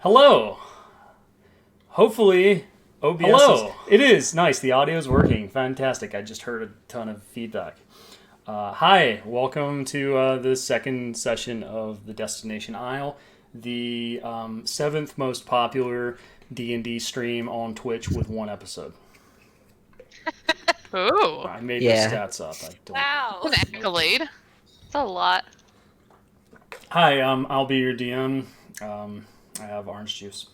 Hello. Hopefully, OBS Hello. It is nice. The audio is working. Fantastic. I just heard a ton of feedback. Hi. Welcome to the second session of the Destination Isle, the seventh most popular D&D stream on Twitch with one episode. Ooh. I made Yeah. the stats up. I don't. Wow. An accolade. It's a lot. Hi. I'll be your DM. I have orange juice.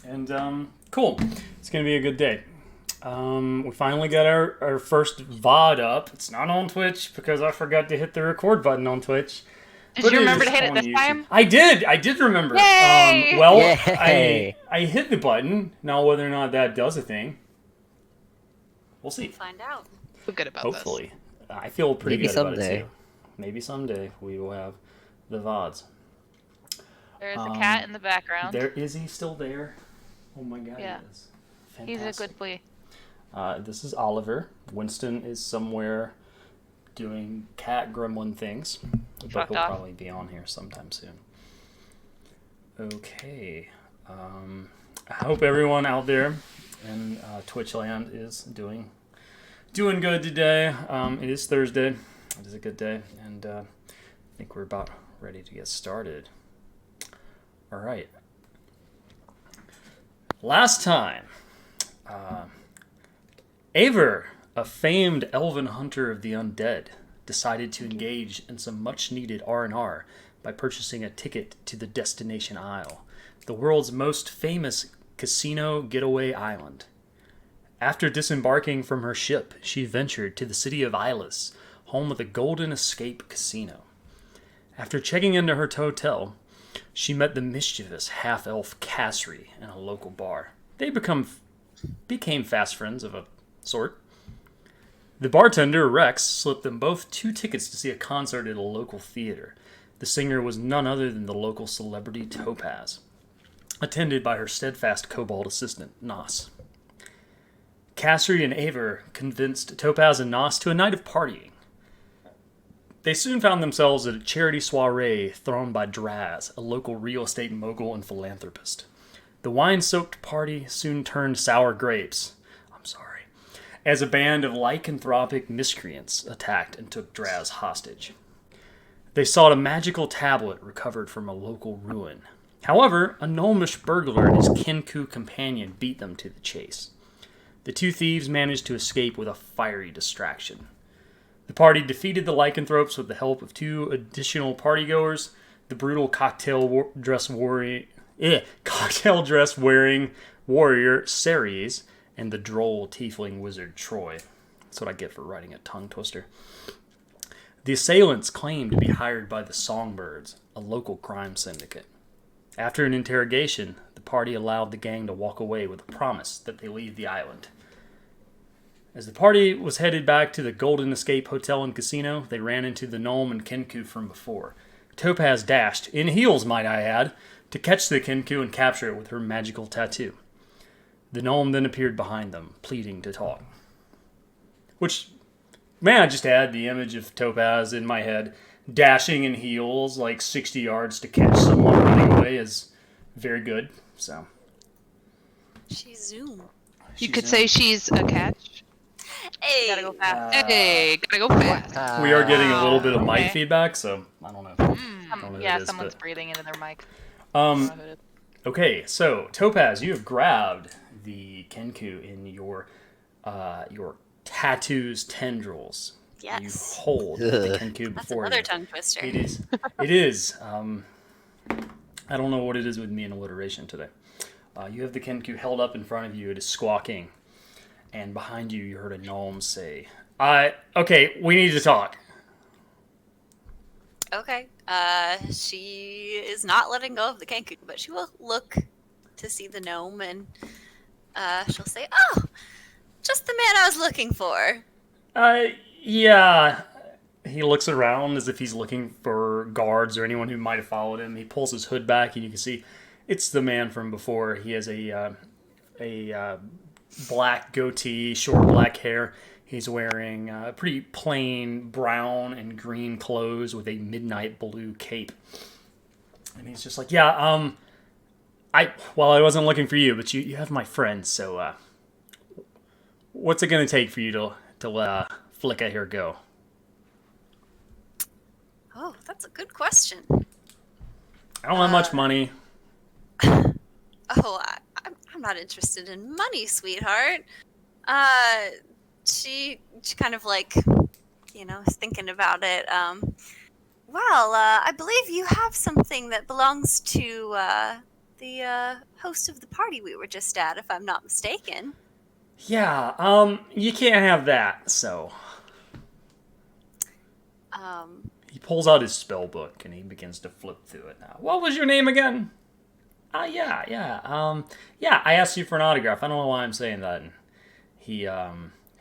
And cool. It's gonna be a good day. We finally got our first VOD up. It's not on Twitch because I forgot to hit the record button on Twitch. Did But you it remember is to hit it on this YouTube. time? I did remember. Yay! Well, Yay! I hit the button. Now whether or not that does a thing, we'll see. Find out. Feel good about Hopefully. I feel pretty Maybe good about it someday. too. Maybe someday we will have the VODs. this. There's a cat in the background. Is he still there? Oh my god, Yeah. he is. He's a Fantastic. good boy. This is Oliver. Winston is somewhere doing cat gremlin things, but Fucked he'll off. probably be on here sometime soon. Okay. I hope everyone out there in Twitch land is doing good today. It is Thursday. It is a good day, and I think we're about ready to get started. All right. Last time, Aver, a famed elven hunter of the undead, decided to engage in some much-needed R&R by purchasing a ticket to the Destination Isle, the world's most famous casino getaway island. After disembarking from her ship, she ventured to the city of Ilis, home of the Golden Escape Casino. After checking into her hotel, she met the mischievous half-elf Cassry in a local bar. They became fast friends of a sort. The bartender, Rex, slipped them both 2 tickets to see a concert at a local theater. The singer was none other than the local celebrity Topaz, attended by her steadfast kobold assistant, Nos. Cassry and Aver convinced Topaz and Nos to a night of partying. They soon found themselves at a charity soiree thrown by Draz, a local real estate mogul and philanthropist. The wine-soaked party soon turned sour grapes. I'm sorry. As a band of lycanthropic miscreants attacked and took Draz hostage. They sought a magical tablet recovered from a local ruin. However, a gnomish burglar and his Kenku companion beat them to the chase. The 2 thieves managed to escape with a fiery distraction. The party defeated the lycanthropes with the help of 2 additional partygoers, the brutal cocktail dress wearing warrior Ceres, and the droll tiefling wizard Troy. That's what I get for writing a tongue twister. The assailants claimed to be hired by the Songbirds, a local crime syndicate. After an interrogation, the party allowed the gang to walk away with a promise that they leave the island. As the party was headed back to the Golden Escape Hotel and Casino, they ran into the gnome and Kenku from before. Topaz dashed, in heels might I add, to catch the Kenku and capture it with her magical tattoo. The gnome then appeared behind them, pleading to talk. Which, may I just add the image of Topaz in my head, dashing in heels like 60 yards to catch someone running away is very good, so. She's Zoom. You could say she's a catch. Hey. Gotta go fast. Hey, gotta go fast. We are getting a little bit of mic Okay. feedback, so I don't know. I don't know who Yeah, it is, someone's but- breathing into their mic. I don't know who it is. Okay, so Topaz, you have grabbed the Kenku in your tattoo's tendrils. Yes. You hold the Kenku That's before another you. tongue twister. It is. It is. I don't know what it is with me in alliteration today. You have the Kenku held up in front of you. It is squawking. And behind you, you heard a gnome say, okay, we need to talk. Okay. She is not letting go of the Kenku, but she will look to see the gnome and she'll say, "Oh, just the man I was looking for." Yeah. He looks around as if he's looking for guards or anyone who might have followed him. He pulls his hood back, and you can see it's the man from before. He has a black goatee, short black hair. He's wearing pretty plain brown and green clothes with a midnight blue cape. And he's just like, yeah, Well, I wasn't looking for you, but you have my friends, so what's it gonna take for you to let Flicka here go? Oh, that's a good question. I don't have much money. Oh, I'm not interested in money, sweetheart. She kind of like, is thinking about it. Well, I believe you have something that belongs to the host of the party we were just at, if I'm not mistaken. Yeah, you can't have that. So he pulls out his spell book and he begins to flip through it. Now, what was your name again? Yeah. I asked you for an autograph. I don't know why I'm saying that. And he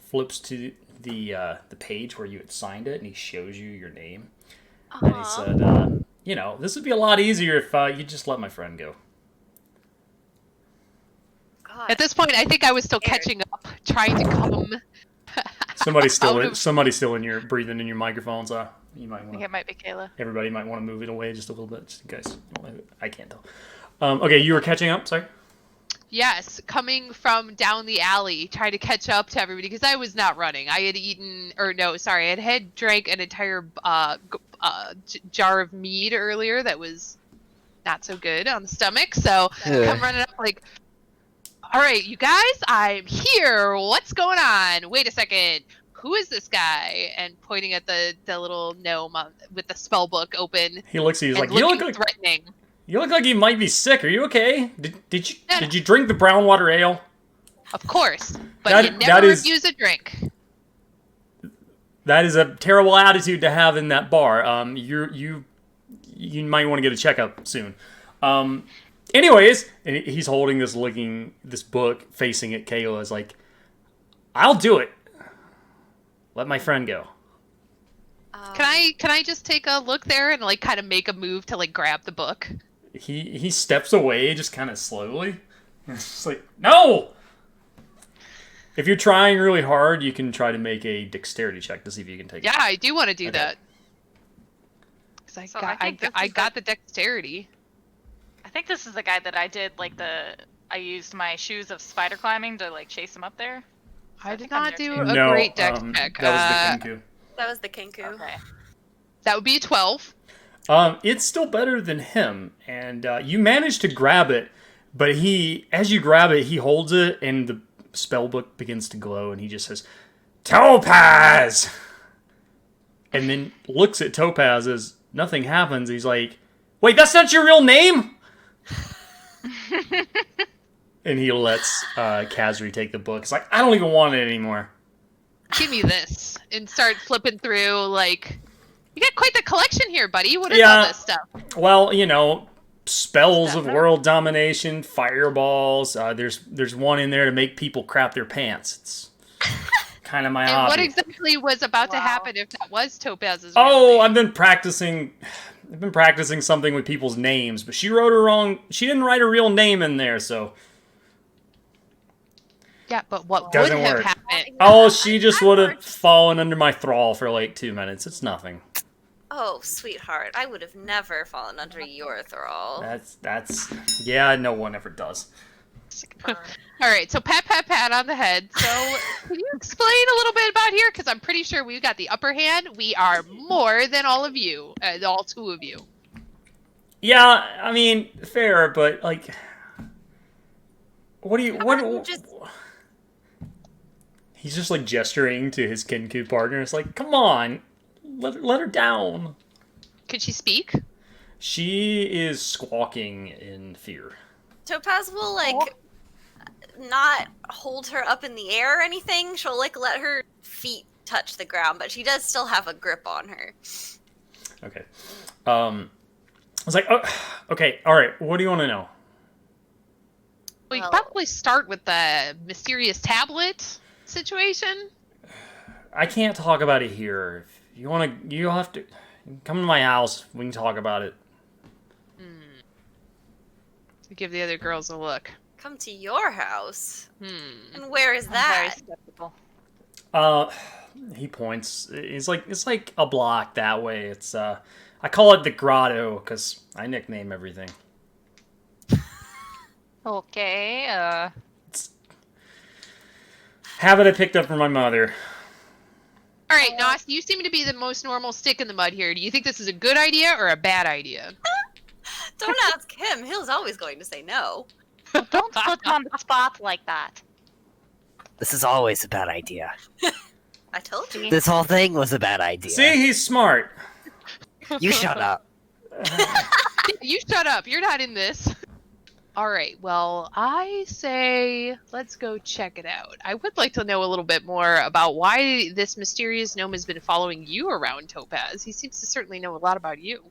flips to the page where you had signed it, and he shows you your name. And he said, this would be a lot easier if you just let my friend go. God. At this point, I think I was still catching up, trying to come. Somebody's still in your breathing in your microphones. You might I want think it might be Kayla. Everybody might want to move it away just a little bit, just in case. I can't tell. Okay, you were catching up. Sorry. Yes, coming from down the alley, trying to catch up to everybody because I was not running. I had drank an entire jar of mead earlier that was not so good on the stomach. So come running up like, all right, you guys, I'm here. What's going on? Wait a second. Who is this guy? And pointing at the little gnome with the spell book open. He looks at you. He's like, looking threatening. You look like you might be sick. Are you okay? Did you drink the brown water ale? Of course, but you never refuse a drink. That is a terrible attitude to have in that bar. You might want to get a checkup soon. Anyways, and he's holding this book, facing at Kayla. Is like, I'll do it. Let my friend go. Can I just take a look there and like kind of make a move to like grab the book? He steps away just kind of slowly. It's just like, no! If you're trying really hard, you can try to make a dexterity check to see if you can take it. Yeah, I do want to do that. Because I got the dexterity. I think this is the guy that I did, I used my shoes of spider climbing to, chase him up there. I did not do a No, great dex check. That was the Kinku. That was the Kinku. Okay. That would be a 12. It's still better than him, and you manage to grab it, but as you grab it, he holds it, and the spell book begins to glow, and he just says, Topaz! And then looks at Topaz as nothing happens. He's like, wait, that's not your real name? And he lets Kazri take the book. It's like, I don't even want it anymore. Give me this. And start flipping through, you got quite the collection here, buddy. What is all this stuff? Well, spells of world domination, fireballs. There's one in there to make people crap their pants. It's kind of my hobby. And what exactly was about to happen if that was Topaz's real name? I've been practicing something with people's names, but she wrote her wrong. She didn't write her real name in there, so. Yeah, but what doesn't would have work. happened? Oh, she just would have fallen under my thrall for 2 minutes. It's nothing. Oh, sweetheart, I would have never fallen under your thrall. Yeah, no one ever does. All right, so pat on the head. So can you explain a little bit about here? Because I'm pretty sure we've got the upper hand. We are more than all of you, all two of you. Yeah, I mean, fair, but what do you? He's just gesturing to his Kinku partner. It's like, come on, let her down. Could she speak? She is squawking in fear. Topaz will not hold her up in the air or anything. She'll let her feet touch the ground, but she does still have a grip on her. Okay. I was like, oh, okay, all right. What do you want to know? We probably start with the mysterious tablet situation. I can't talk about it here. If you want to, you'll have to come to my house. We can talk about it. Give the other girls a look. Come to your house? And where is that? I'm very skeptical. He points. It's like a block that way. It's I call it the Grotto because I nickname everything. Okay. Habit I picked up from my mother. All right, Nos, you seem to be the most normal stick in the mud here. Do you think this is a good idea or a bad idea? Don't ask him. He's always going to say no. Don't put him on the spot like that. This is always a bad idea. I told you. This whole thing was a bad idea. See, he's smart. You shut up. You shut up. You're not in this. All right. Well, I say let's go check it out. I would like to know a little bit more about why this mysterious gnome has been following you around, Topaz. He seems to certainly know a lot about you.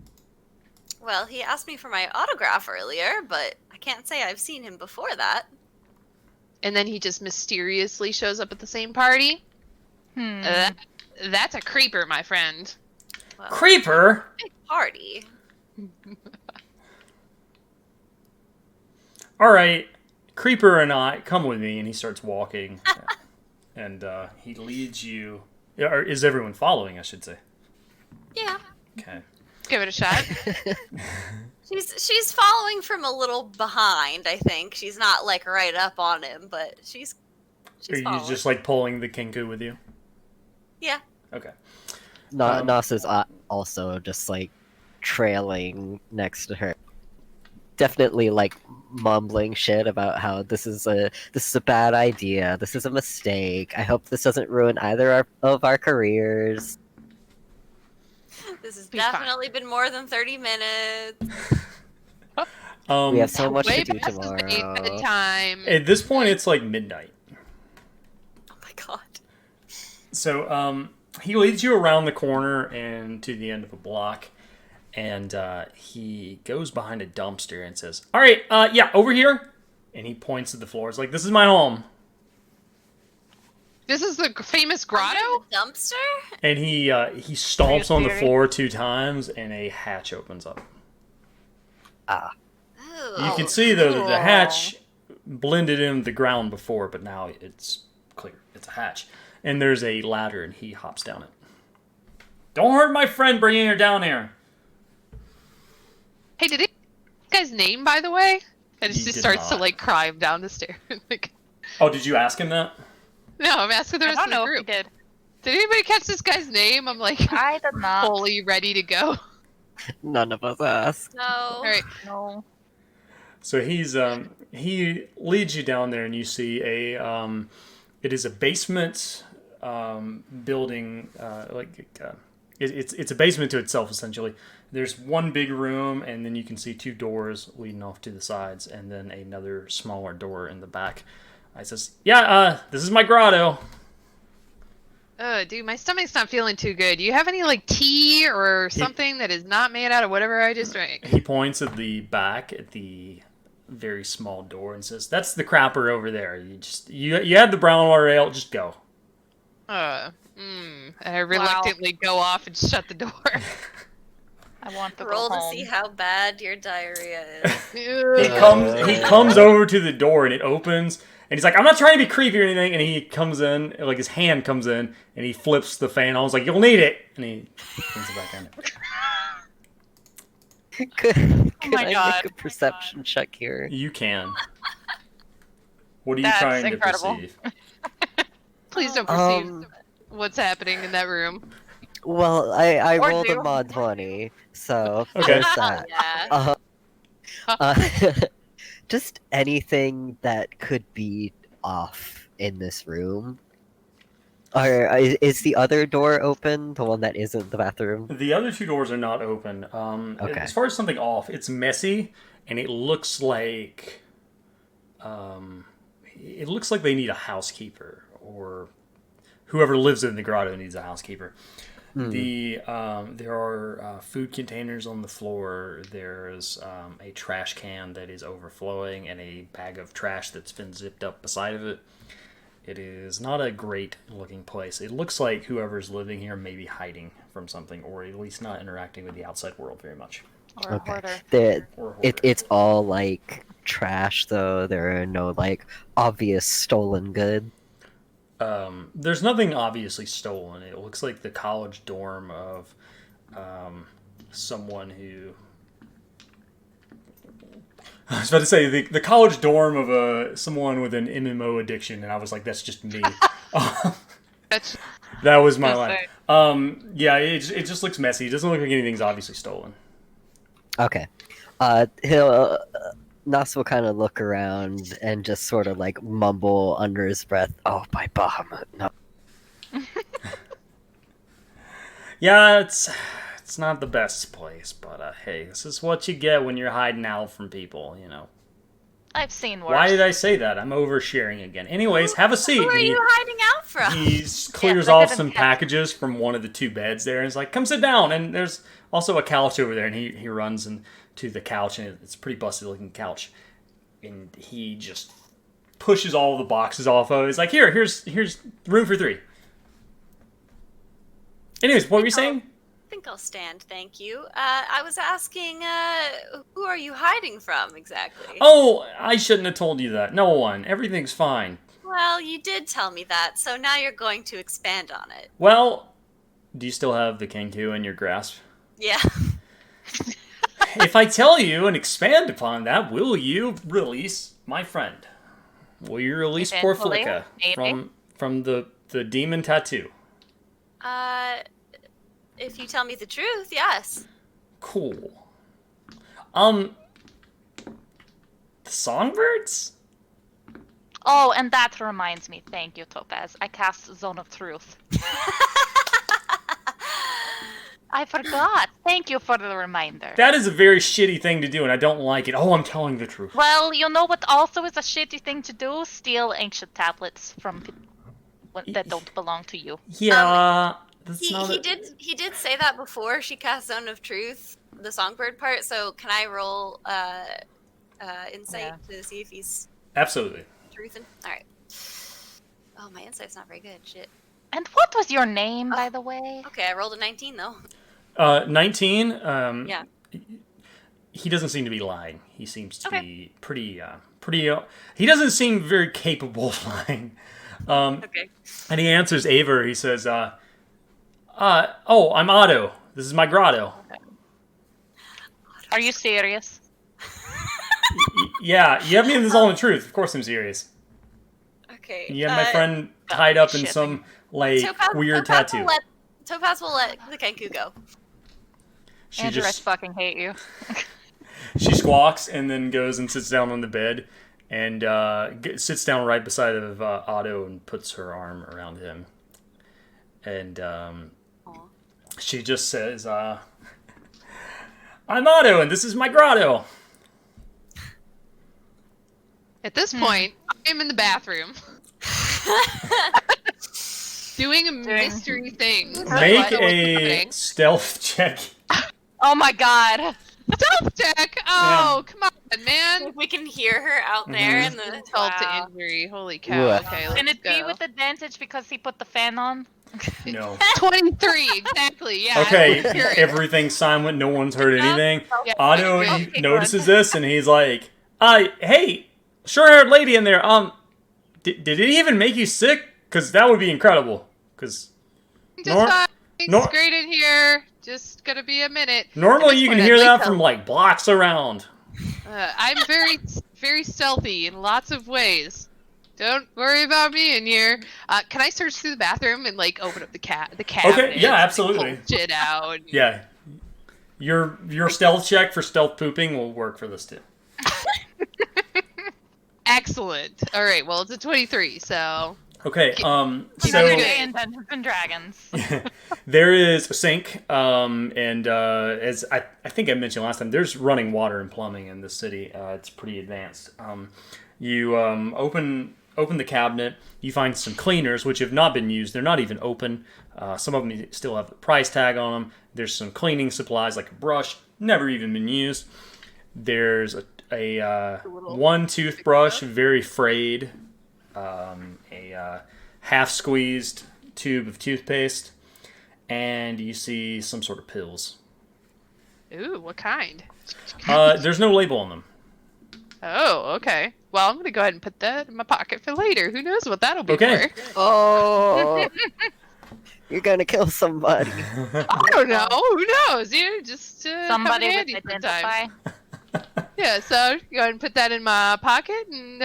Well, he asked me for my autograph earlier, but I can't say I've seen him before that. And then he just mysteriously shows up at the same party? That's a creeper, my friend. Well, Creeper? big party. All right, Creeper and I, come with me. And he starts walking. And he leads you. Or is everyone following, I should say? Yeah. Okay. Give it a shot. She's following from a little behind, I think. She's not like right up on him, but she's Are you following. just like pulling the Kinku with you? Yeah. Okay. Nos is also just like trailing next to her. Definitely like mumbling shit about how this is a bad idea. This is a mistake. I hope this doesn't ruin either of our careers. This has Be fine. definitely been more than 30 minutes. We have so much Way to do past the date tomorrow. bedtime. At this point, it's like midnight. Oh my god. So he leads you around the corner and to the end of a block, and he goes behind a dumpster and says, "All right, yeah, over here." And he points at the floor. It's like, "This is my home." This is the famous grotto? Under the dumpster? And he stomps on the floor 2 times, and a hatch opens up. Ah, Ooh. You can see though that the hatch blended in the ground before, but now it's clear. It's a hatch, and there's a ladder, and he hops down it. Don't hurt my friend bringing her down here. Hey, did he this guy's name, by the way? And He she did starts to not. like climb down the stairs. Like, Oh, did you ask him that? no, I'm asking the I rest don't of the know if he group. did. Did anybody catch this guy's name? I'm like I did not. fully ready to go. none of us asked. No. All right. No. So he leads you down there, and you see it is a basement building, it's a basement to itself essentially. There's one big room, and then you can see 2 doors leading off to the sides, and then another smaller door in the back. I says, "Yeah, this is my grotto." Dude, my stomach's not feeling too good. Do you have any like tea or something that is not made out of whatever I just drank? He points at the back at the very small door and says, "That's the crapper over there. You had the brown water ale. Just go." And I reluctantly go off and shut the door. I want to Roll go to home. see how bad your diarrhea is. He comes over to the door and it opens, and he's like, "I'm not trying to be creepy or anything." And he comes in, like his hand comes in, and he flips the fan on. He's like, "You'll need it," and he puts it back on. Can my I God. make a perception check here? You can. What are you That's trying incredible. to perceive? Please don't perceive Um, what's happening in that room. Well, I Or rolled do. a mod 20, so Okay. there's that. Yeah. Uh, just anything that could be off in this room. Or is the other door open? The one that isn't the bathroom? The other 2 doors are not open. Okay. As far as something off, it's messy, and it looks like they need a housekeeper, or whoever lives in the grotto needs a housekeeper. There are food containers on the floor. There's a trash can that is overflowing, and a bag of trash that's been zipped up beside of it. It is not a great looking place. It looks like whoever's living here may be hiding from something, or at least not interacting with the outside world very much. Or a Okay. hoarder. Or It's all like trash, though. There are no like obvious stolen goods. There's nothing obviously stolen. It looks like the college dorm of someone who... I was about to say the college dorm of someone with an MMO addiction, and I was like, that's just me. That's That was my Just line. Yeah, it just looks messy. It doesn't look like anything's obviously stolen. Okay. Nas will kind of look around and just sort of like mumble under his breath, "Oh, my Bahamut, no." Yeah, it's not the best place, but hey, this is what you get when you're hiding out from people, you know. I've seen worse. Why did I say that? I'm oversharing again. Anyways, have a seat. Who are And you hiding out from? he clears Yes, I off didn't some catch packages from one of the two beds there, and is like, "Come sit down." And there's also a couch over there, and he runs into the couch, and it's a pretty busted looking couch, and he just pushes all the boxes off of it. He's like, here's room for 3. Anyways, what were you saying? I think I'll stand, thank you. I was asking, who are you hiding from exactly? Oh, I shouldn't have told you that. No one. Everything's fine. Well, you did tell me that, so now you're going to expand on it. Well, do you still have the Kenku in your grasp? Yeah. If I tell you and expand upon that, will you release my friend? Will you release poor Eventually, Flicka maybe. from the demon tattoo? If you tell me the truth, yes. Cool. The songbirds? Oh, and that reminds me. Thank you, Topaz. I cast Zone of Truth. I forgot. Thank you for the reminder. That is a very shitty thing to do, and I don't like it. Oh, I'm telling the truth. Well, you know what also is a shitty thing to do? Steal ancient tablets from people that don't belong to you. Yeah, that's He, not. he did say that before she cast Zone of Truth, the songbird part, so can I roll insight to see if he's Absolutely. truthin'? Alright. Oh, my insight's not very good. Shit. And what was your name, by the way? Okay, I rolled a 19 though. 19. Yeah. He doesn't seem to be lying. He seems to Okay. be pretty. He doesn't seem very capable of lying. Okay. And he answers Aver. He says, "Oh, I'm Otto. This is my grotto." Are you serious? Yeah, you have me in this all in the truth. Of course I'm serious. Okay. You have my friend tied up in shit. some, like, weird tattoo. Topaz will let the Kenku go. She Andrew, just I fucking hate you. she squawks and then goes and sits down on the bed and sits down right beside of Otto and puts her arm around him. And she just says, "I'm Otto, and this is my grotto." At this point, I'm in the bathroom. Doing a mystery thing. Make a stealth check. Oh my god. Stealth check! Oh, come on, man. If we can hear her out there in the Insult to Wow. injury. Holy cow. Ooh. Okay, let's Can it go. be with advantage because he put the fan on? No. 23, exactly, yeah. Okay, I hear it. everything's silent. No one's heard anything. Yeah, Otto okay, good. notices this and he's like, "Hey, short-haired lady in there. Did it even make you sick? Because that would be incredible. Because Just fine. nor- It's great in here. Just gonna be a minute. normally At this you can point, hear I'd that like to- from like blocks around." I'm very stealthy in lots of ways. Don't worry about me in here. Can I search through the bathroom and like open up the cabinet? yeah, absolutely. Pull shit out. Yeah. Your stealth check for stealth pooping will work for this too. Excellent. All right. Well, it's a 23, so Okay, Another so day in Dungeons and Dragons. there is a sink, and as I think I mentioned last time, there's running water and plumbing in this city. It's pretty advanced. You open the cabinet, you find some cleaners which have not been used. They're not even open. Some of them still have the price tag on them. There's some cleaning supplies like a brush, never even been used. There's a one toothbrush, very frayed. A half-squeezed tube of toothpaste, and you see some sort of pills. ooh, what kind? There's no label on them. Oh, okay. Well, I'm gonna go ahead and put that in my pocket for later. Who knows what that'll be Okay. for? Oh, you're gonna kill somebody. I don't know. Who knows? You just have Somebody it with handy sometimes. identify. Yeah, so go ahead and put that in my pocket and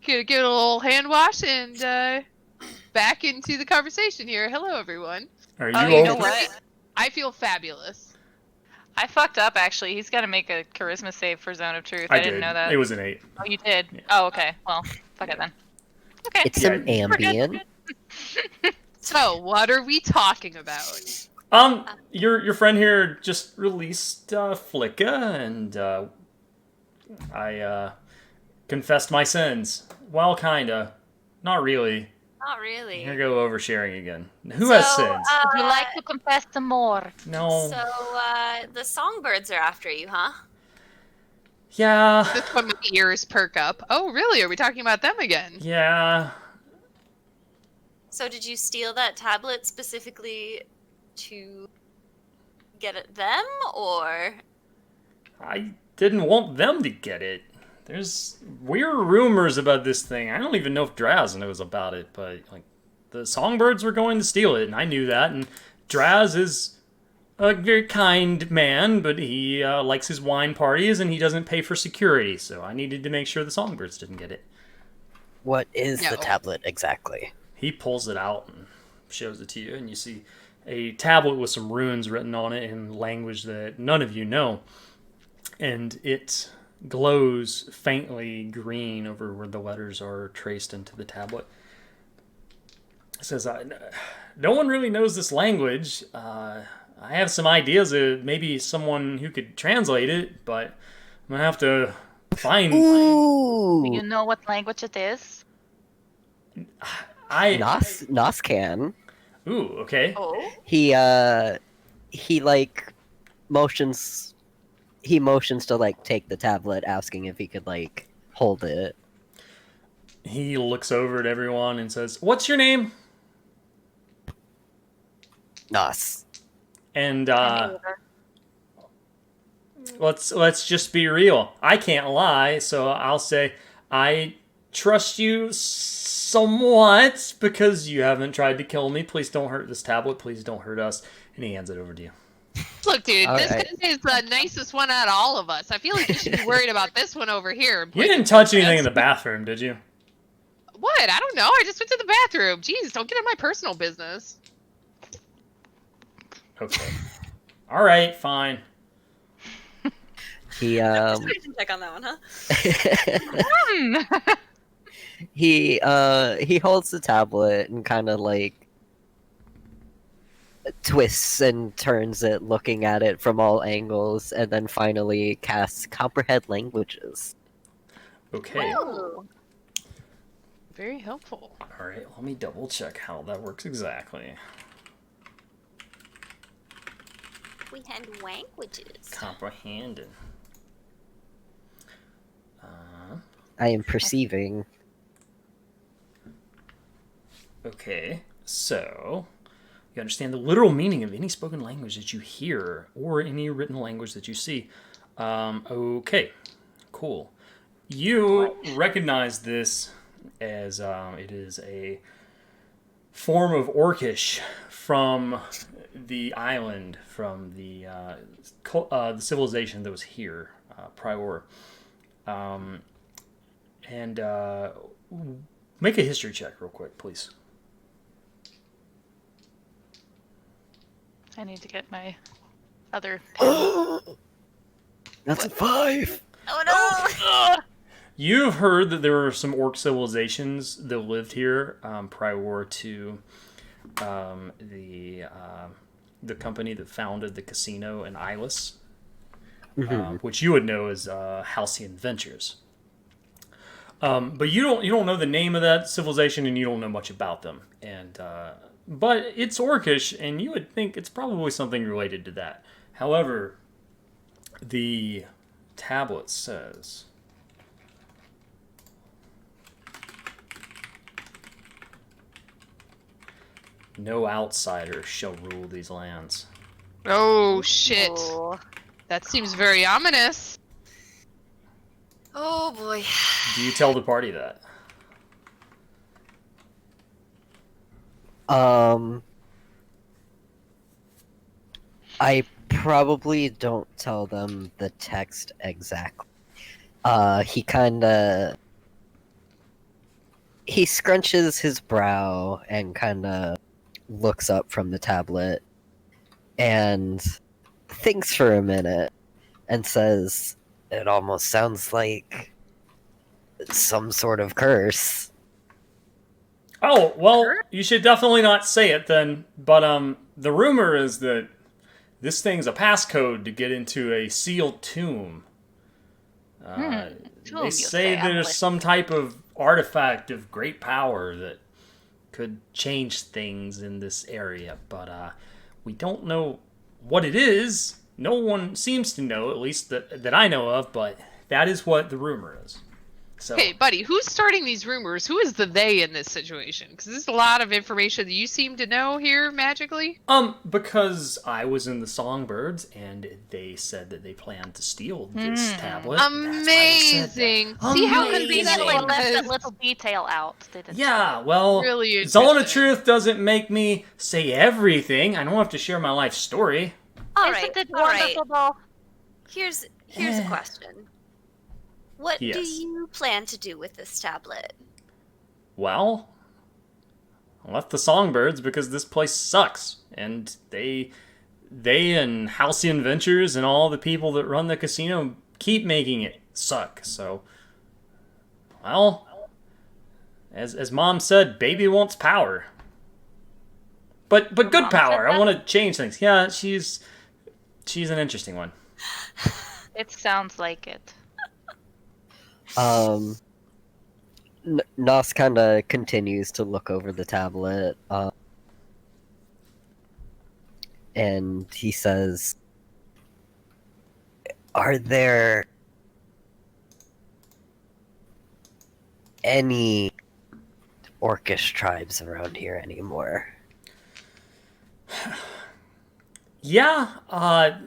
give it a little hand wash and back into the conversation here. Hello, everyone. Are Oh, you you know over? what? I feel fabulous. I fucked up actually. He's got to make a charisma save for Zone of Truth. I didn't did. know that. It was an 8. Oh, you did. Yeah. Oh, okay. Well, fuck it then. Okay. It's Yeah, an we're good. ambient. So, what are we talking about? Your friend here just released Flicka, and I confessed my sins. Well, kinda. Not really. Not really. Here go oversharing again. Who has sins? Would you like to confess some more? No. So, the songbirds are after you, huh? Yeah. This one, my ears perk up. Oh, really? Are we talking about them again? Yeah. So, did you steal that tablet specifically to get at them, or? I didn't want them to get it. There's weird rumors about this thing. I don't even know if Draz knows about it, but like the songbirds were going to steal it, and I knew that. And Draz is a very kind man, but he likes his wine parties, and he doesn't pay for security. So I needed to make sure the songbirds didn't get it. What is No. the tablet exactly? He pulls it out and shows it to you, and you see a tablet with some runes written on it in language that none of you know. And it glows faintly green over where the letters are traced into the tablet. It says, no one really knows this language. I have some ideas of maybe someone who could translate it, but I'm going to have to find... Ooh! Do you know what language it is? Nos can. Ooh, okay. Oh. He like motions. He motions to like take the tablet, asking if he could like hold it. He looks over at everyone and says, "What's your name?" Nos. And let's just be real. I can't lie, so I'll say I trust you somewhat because you haven't tried to kill me. Please don't hurt this tablet. Please don't hurt us. And he hands it over to you. Look, dude, All this right. guy is the nicest one out of all of us. I feel like you should be worried about this one over here. You didn't touch anything in the bathroom, did you? What? I don't know. I just went to the bathroom. Jeez, don't get in my personal business. Okay. All right, fine. He Check on that one, huh? he holds the tablet and kind of like twists and turns it, looking at it from all angles, and then finally casts comprehend languages. Okay. Ooh. Very helpful. All right, let me double check how that works exactly. We had languages. Comprehending. I am perceiving. Okay, so you understand the literal meaning of any spoken language that you hear or any written language that you see. Okay, cool. You recognize this as it is a form of Orcish from the island, from the civilization that was here, Prior. And make a history check real quick, please. I need to get my other pen. That's a 5. Oh no! You've heard that there were some orc civilizations that lived here prior to the company that founded the casino in Ilis, which you would know as Halcyon Ventures. But you don't know the name of that civilization, and you don't know much about them. And but it's Orcish, and you would think it's probably something related to that. However, the tablet says, "No outsider shall rule these lands." Oh, shit. Oh. That seems very ominous. Oh boy. Do you tell the party that? I probably don't tell them the text exactly. He kinda he scrunches his brow and kinda looks up from the tablet and thinks for a minute and says, "It almost sounds like some sort of curse." Oh, well, you should definitely not say it then. But the rumor is that this thing's a passcode to get into a sealed tomb. Tomb, They you say I'm there's listening. some type of artifact of great power that could change things in this area, but we don't know what it is. No one seems to know, at least that I know of, but that is what the rumor is. So, Okay, buddy, who's starting these rumors? Who is the they in this situation? Because there's a lot of information that you seem to know here magically. because I was in the Songbirds and they said that they planned to steal this tablet. That's why they said that. Amazing. See how Amazing. Conveniently convenient left that this little detail out. They didn't Yeah, well, Really telling the interesting. truth doesn't make me say everything. I don't have to share my life story. All Isn't right, it all right. wonderful, though? Here's a question. What do Yes. you plan to do with this tablet? Well, I left the Songbirds because this place sucks, and they and Halcyon Ventures and all the people that run the casino keep making it suck. So, well, as Mom said, baby wants power, but good Mom said power. I that? want to change things. Yeah, she's an interesting one. It sounds like it. Nos kind of continues to look over the tablet, and he says, "Are there any Orcish tribes around here anymore?" Yeah,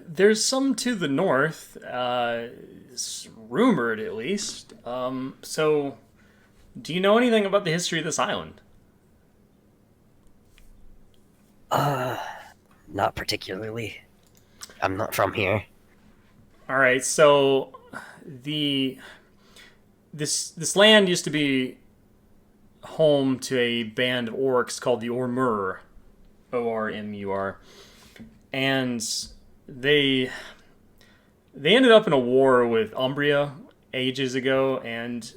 there's some to the north. It's rumored, at least. So, do you know anything about the history of this island? Not particularly. I'm not from here. All right, so this land used to be home to a band of orcs called the Ormur, Ormur, and they ended up in a war with Umbria ages ago, and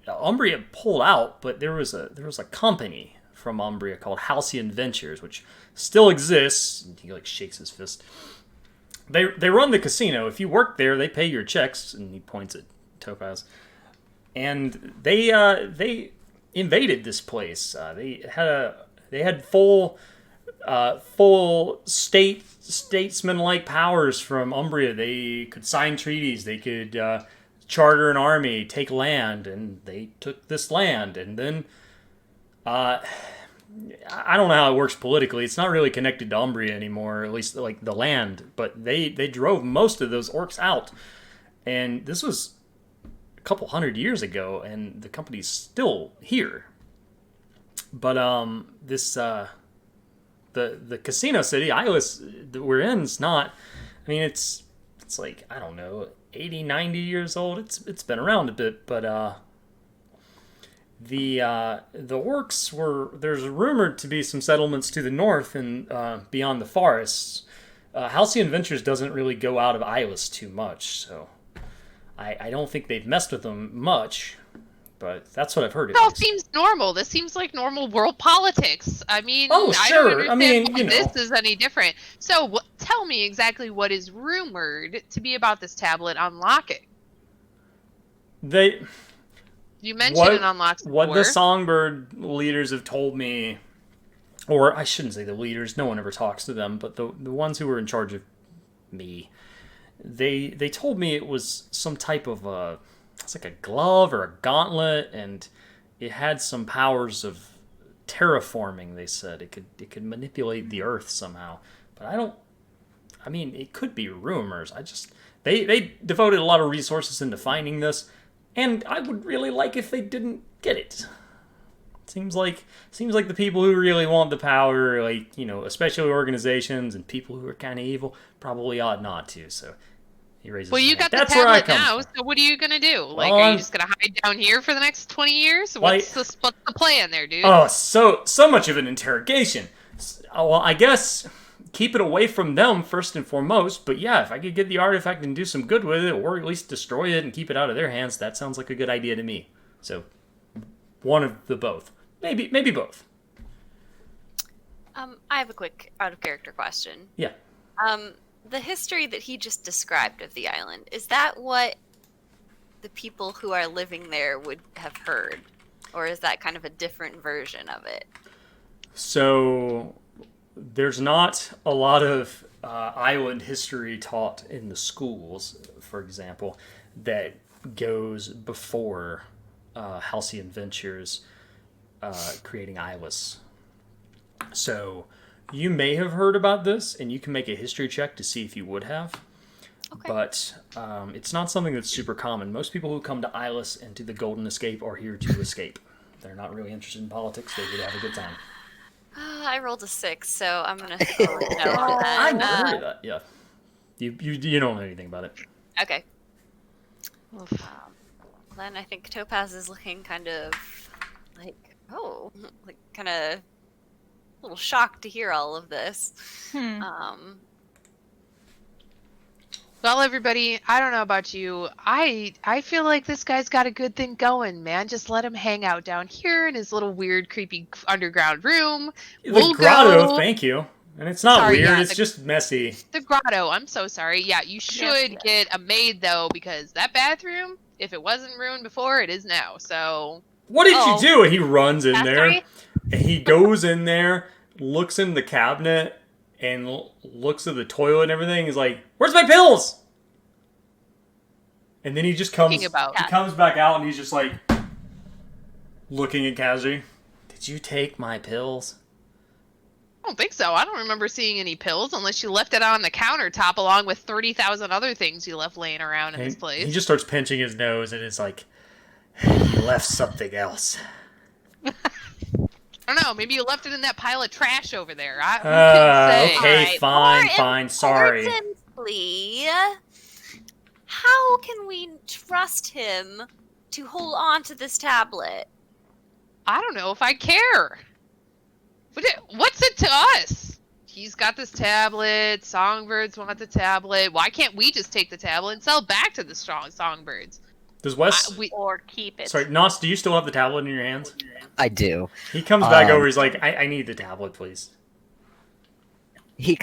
Umbria pulled out, but there was a company from Umbria called Halcyon Ventures, which still exists. He like shakes his fist. They run the casino. If you work there, they pay your checks. And he points at Topaz. And they invaded this place. They had full statesman-like powers from Umbria. They could sign treaties. They could charter an army, take land, and they took this land. And then I don't know how it works politically. It's not really connected to Umbria anymore, at least like the land. But they drove most of those orcs out, and this was a couple hundred years ago, and the company's still here. But this the casino city, Ios, that we're in, is not. I mean, it's like, I don't know, 80, 90 years old. It's been around a bit, but the orcs were, there's rumored to be some settlements to the north and beyond the forests. Halcyon Ventures doesn't really go out of Ios too much, so I don't think they've messed with them much, but that's what I've heard. It all seems normal. This seems like normal world politics. I mean, Oh, I sure. don't I understand mean, why you know. this is any different. So, tell me exactly what is rumored to be about this tablet unlocking. They You mentioned it unlocks what before. the Songbird leaders have told me, or I shouldn't say the leaders, no one ever talks to them, but the ones who were in charge of me, they told me it was some type of it's like a glove or a gauntlet, and it had some powers of terraforming. They said it could manipulate the earth somehow, but I mean, it could be rumors. They devoted a lot of resources into finding this, and I would really like if they didn't get it. Seems like the people who really want the power, like, you know, especially organizations and people who are kind of evil, probably ought not to. So He raises Well, his you hand. got the That's where I tablet come now, from. so what are you gonna do? Like, Well, are I'm- you just gonna hide down here for the next 20 years? Well, What's the plan there, dude? Oh, so much of an interrogation. Well, I guess keep it away from them first and foremost. But yeah, if I could get the artifact and do some good with it, or at least destroy it and keep it out of their hands, that sounds like a good idea to me. So, one of the both. Maybe both. I have a quick out of character question. Yeah. The history that he just described of the island, is that what the people who are living there would have heard? Or is that kind of a different version of it? So, there's not a lot of island history taught in the schools, for example, that goes before Halcyon Ventures creating Isless. So, you may have heard about this, and you can make a history check to see if you would have. Okay. But it's not something that's super common. Most people who come to Isless and to the Golden Escape are here to escape. They're not really interested in politics. They're here to have a good time. I rolled a 6, so I'm gonna throw a no on that. I never heard of that. Yeah. You don't know anything about it. Okay. Then I think Topaz is looking kind of like, like kind of a little shocked to hear all of this. Well, everybody, I don't know about you. I feel like this guy's got a good thing going, man. Just let him hang out down here in his little weird, creepy underground room. The grotto, thank you. And it's not Sorry, weird, yeah, it's just messy. The grotto. I'm so sorry. Yeah, you should get a maid though, because that bathroom, if it wasn't ruined before, it is now. So. What did you do? And he runs in That's there. right. And he goes in there, looks in the cabinet, and looks at the toilet and everything. He's like, "Where's my pills?" And then he just comes. He comes back out and he's just like looking at Kazi. Did you take my pills? I don't think so. I don't remember seeing any pills unless you left it on the countertop along with 30,000 other things you left laying around in this place. He just starts pinching his nose and it's like, he left something else. I don't know. Maybe you left it in that pile of trash over there. Who can say? Okay, Alright, fine, sorry. Importantly, how can we trust him to hold on to this tablet? I don't know if I care. What's it to us? He's got this tablet. Songbirds want the tablet. Why can't we just take the tablet and sell it back to the songbirds? Does Wes... or keep it. Sorry, Nos, do you still have the tablet in your hands? I do. He comes back over, he's like, I need the tablet, please. He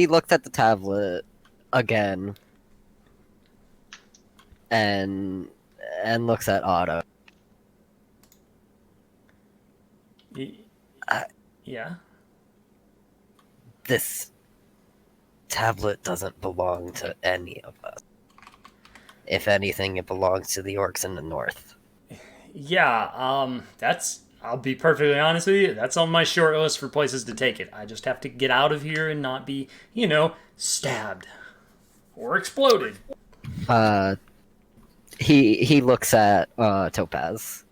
looked at the tablet again and looks at Otto. Yeah? This tablet doesn't belong to any of us. If anything, it belongs to the orcs in the north. Yeah, I'll be perfectly honest with you, that's on my short list for places to take it. I just have to get out of here and not be, stabbed. Or exploded. He looks at Topaz.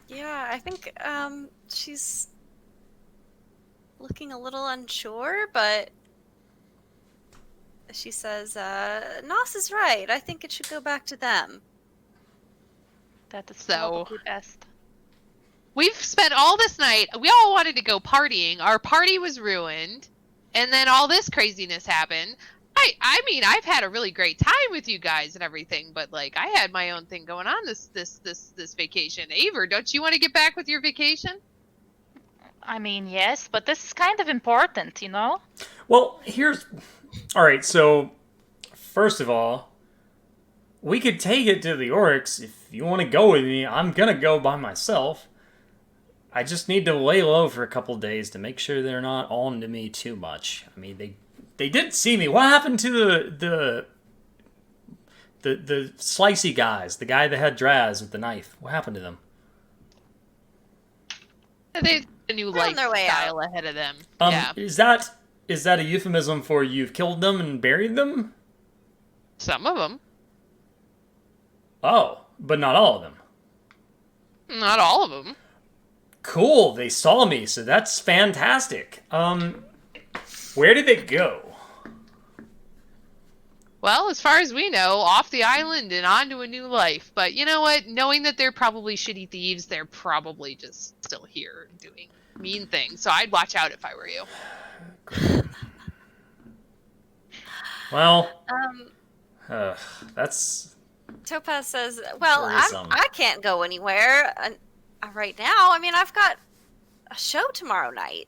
Yeah, I think she's looking a little unsure, but she says, Nos is right. I think it should go back to them. That is So- probably best. We've spent all this night. We all wanted to go partying. Our party was ruined, and then all this craziness happened. I mean, I've had a really great time with you guys and everything, but like, I had my own thing going on this vacation. Aver, don't you want to get back with your vacation? I mean, yes, but this is kind of important, you know? Well, alright, so, first of all, we could take it to the orcs. If you want to go with me, I'm gonna go by myself. I just need to lay low for a couple days to make sure they're not on to me too much. I mean, they did see me. What happened to the slicey guys? The guy that had Draz with the knife. What happened to them? They have a new They're on their way lifestyle ahead of them. Yeah, Is that a euphemism for you've killed them and buried them? some of them, Oh, but not all of them. not all of them. Cool, they saw me, so that's fantastic. Where did they go? Well, as far as we know, off the island and on to a new life. But you know what? Knowing that they're probably shitty thieves, they're probably just still here doing mean things. So I'd watch out if I were you. Well, that's Topaz says, "Well, worrisome. I can't go anywhere right now. I mean, I've got a show tomorrow night."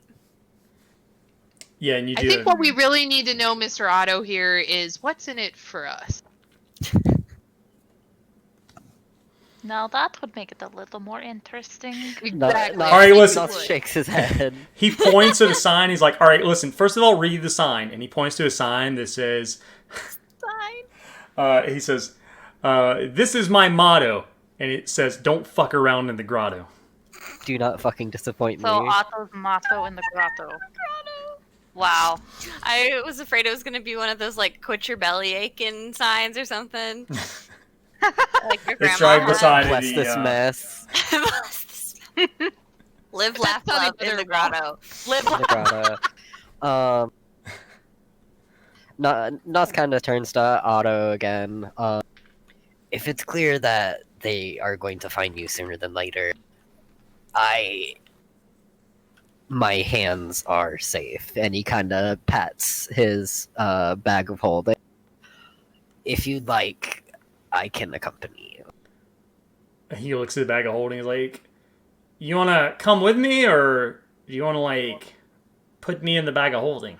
yeah, and you I do. think what we really need to know, Mr. Otto, here is what's in it for us. Now that would make it a little more interesting. Exactly. All right, listen. Nos shakes his head. He points at a sign. He's like, "All right, listen. First of all, read the sign." And he points to a sign that says, Fine. he says, "This is my motto," and it says, "Don't fuck around in the grotto." Do not fucking disappoint So me. Otto's motto in the grotto. Wow. I was afraid it was going to be one of those like "quit your belly aching" signs or something. Like your It's grandma right had. beside Bless the, this mess. Live, That laugh, sounded love in the better, grotto. Live In the grotto. Nos kind of turns to Otto again. If it's clear that they are going to find you sooner than later, my hands are safe. And he kind of pats his bag of holding. If you'd like, I can accompany you. He looks at the bag of holding. He's like, "You want to come with me, or do you want to like put me in the bag of holding?"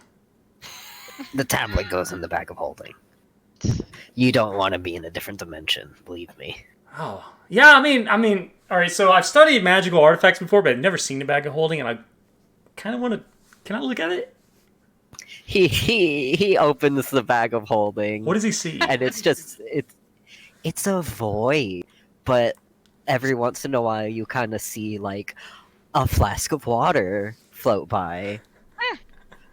The tablet goes in the bag of holding. You don't want to be in a different dimension, believe me. Oh, yeah. I mean, all right. So I've studied magical artifacts before, but I've never seen a bag of holding, and I kind of want to. Can I look at it? He opens the bag of holding. What does he see? And it's a void, but every once in a while you kind of see like a flask of water float by,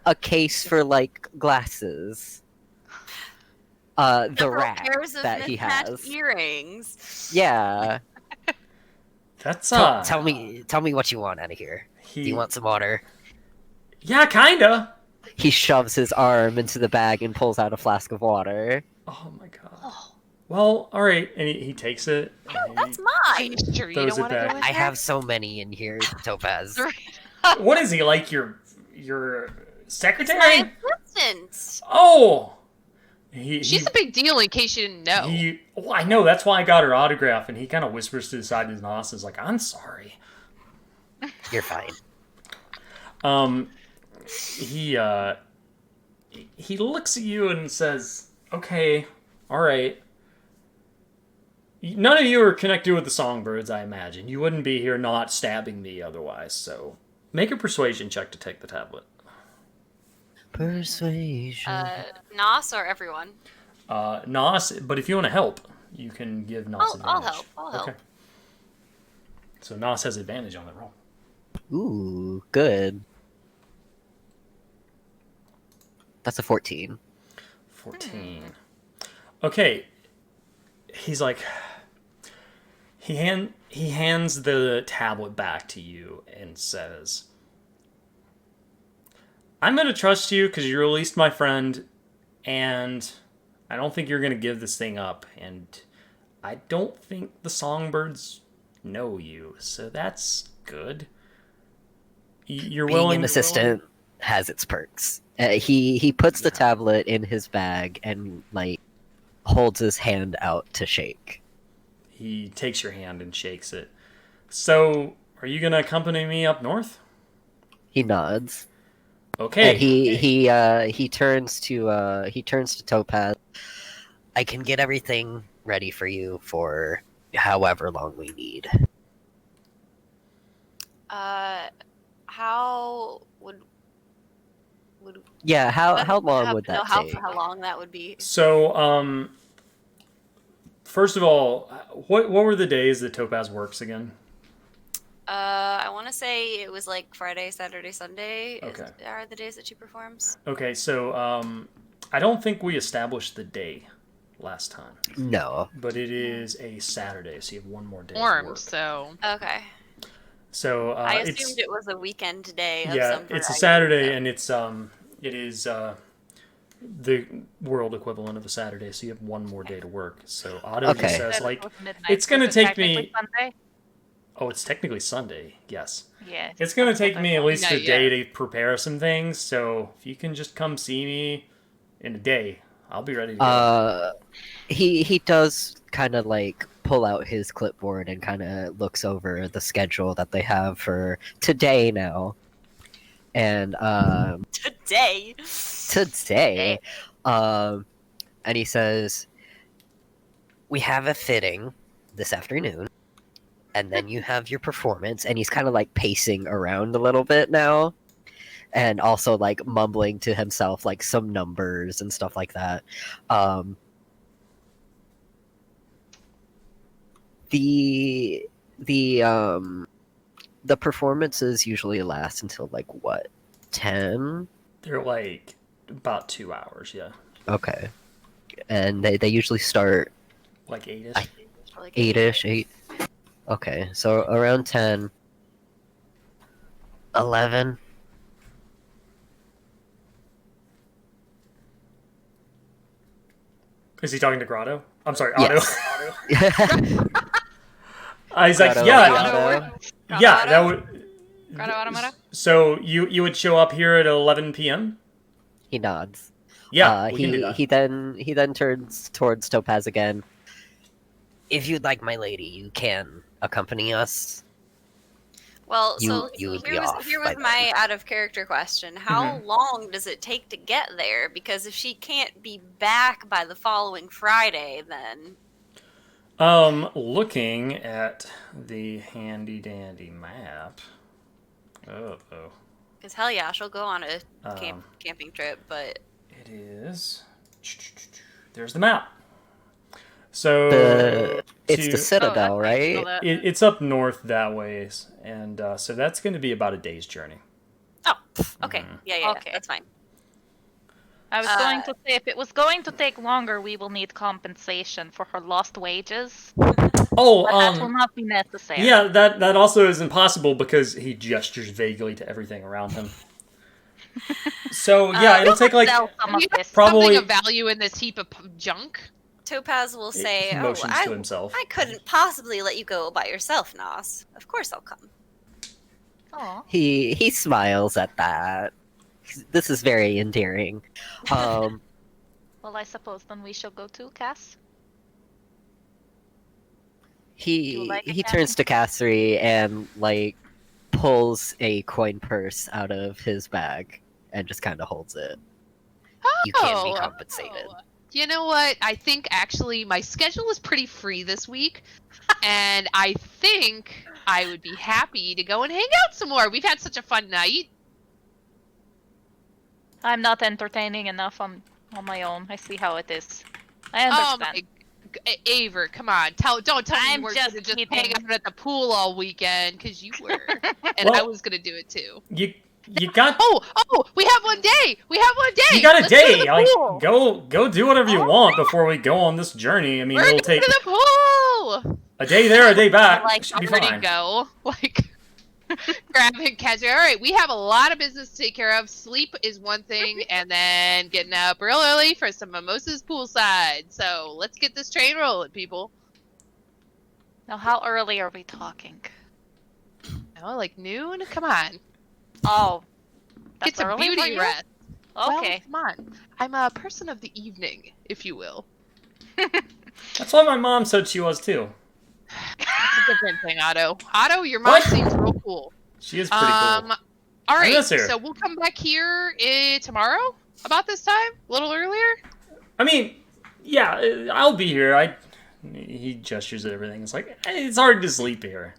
a case for like glasses, the Several rack pairs of that he mismatched has. earrings. Yeah. That's Tell me what you want out of here. Do you want some water? Yeah, kinda. He shoves his arm into the bag and pulls out a flask of water. Oh my god. Well, all right, and he takes it. and That's he- Are mine. you sure you Throws don't it want to back. go in I there? have so many in here, Topaz. What is he like? Your My secretary? assistant. Oh. He, She's a big deal in case you didn't know. Well, I know. That's why I got her autograph. And he kind of whispers to the side of his nostrils, like, "I'm sorry." You're fine. He looks at you and says, "Okay, all right. None of you are connected with the songbirds, I imagine. You wouldn't be here not stabbing me otherwise. So make a persuasion check to take the tablet." Persuasion. Nos or everyone? Nos, but if you want to help, you can give Nos advantage. I'll help. I'll help. Okay. So Nos has advantage on the roll. Ooh, good. That's a 14. 14. Okay. He's like, he hands the tablet back to you and says, "I'm going to trust you because you released my friend, and I don't think you're going to give this thing up, and I don't think the songbirds know you, so that's good. You're Being willing. an assistant has its perks. He puts the tablet in his bag and like holds his hand out to shake. He takes your hand and shakes it. "So, are you going to accompany me up north?" He nods. Okay. And he turns to Topaz. "I can get everything ready for you for however long we need." How would Yeah, how long have would to know that take? how long that would be? So, first of all, what were the days that Topaz works again? I want to say it was like Friday, Saturday, Sunday. Okay. Are the days that she performs? Okay, so I don't think we established the day last time, No. but it is a Saturday, so you have one more day. of Warm, work. so Okay. So I it's assumed it was a weekend day of yeah, some variety. it's a Saturday, so- and it is the world equivalent of a Saturday. So you have one more day to work. So Otto Okay. just says Said it like, was midnight. it's gonna Was it take me. technically Sunday? Oh, it's technically Sunday. Yes. Yeah. It's gonna that's what take I me at thought. least No, a day to prepare some things. So if you can just come see me in a day, I'll be ready to go. He does kind of like pull out his clipboard and kind of looks over the schedule that they have for today now. And Today. today, and he says, "We have a fitting this afternoon, and then you have your performance." And he's kind of like pacing around a little bit now, and also like mumbling to himself like some numbers and stuff like that. Um, the the performances usually last until like what, 10? They're like about 2 hours. Yeah, Okay, and they usually start like 8ish. I- 8ish, 8. Okay, so around 10, 11. Is he talking to Grotto? I'm sorry, Otto. Yes. He's like, Grotto, yeah, Grotto. yeah, that would. Grotto Automata? So you would show up here at 11 p.m. He nods. Yeah, we can do he that. he then turns towards Topaz again. If you'd like, my lady, you can accompany us. Well, so You would be here was, off here by was my out of character question. How Mm-hmm. long does it take to get there? Because if she can't be back by the following Friday, then Looking at the handy dandy map. Oh. because hell yeah, she'll go on a Um, camping trip. But It is. There's the map. So It's to- the Citadel, Oh, that's nice. right? So that- it's up north that ways, and so that's going to be about a day's journey. okay, Mhm. yeah, Okay. that's fine. I was going to say, if it was going to take longer, we will need compensation for her lost wages. Oh, But that will not be necessary. yeah, that also is impossible because he gestures vaguely to everything around him. So yeah, it'll take like Sell some of You have this. Probably- something of value in this heap of junk. Topaz will say, he "Oh, motions to himself. I couldn't possibly let you go by yourself, Nos. Of course I'll come." Aw. He smiles at that. This is very endearing. Well, I suppose then we shall go too, Cass. He You like it, he Cassie? turns to Cassidy and like pulls a coin purse out of his bag and just kind of holds it. You can be Oh. compensated. You know what? I think actually my schedule is pretty free this week, and I think I would be happy to go and hang out some more. We've had such a fun night. I'm not entertaining enough on my own. I see how it is. I Oh understand. my, Aver, come on! Don't tell me I'm you weren't just gonna just kidding. hang out at the pool all weekend, because you were, and I Well- was gonna do it too. you got Oh, we have one day. We have one day. you got a Let's go to day. the Like pool. go do whatever you want before we go on this journey. I mean, We're it'll going take to the pool. a day there, a day back. I like Should be Where to fine. go? Like, grab and catch it. All right, we have a lot of business to take care of. Sleep is one thing, and then getting up real early for some mimosas poolside. So let's get this train rolling, people. Now, how early are we talking? Oh, like noon? Come on. Oh, that's Get some early for beauty you? rest. Well, Okay. come on. I'm a person of the evening, if you will. That's what my mom said she was too. That's a different thing, Otto. Otto, your mom What? seems real cool. She is pretty cool. All right, miss her. so we'll come back here tomorrow about this time, a little earlier. I mean, yeah, I'll be here. He gestures at everything. It's like it's hard to sleep here.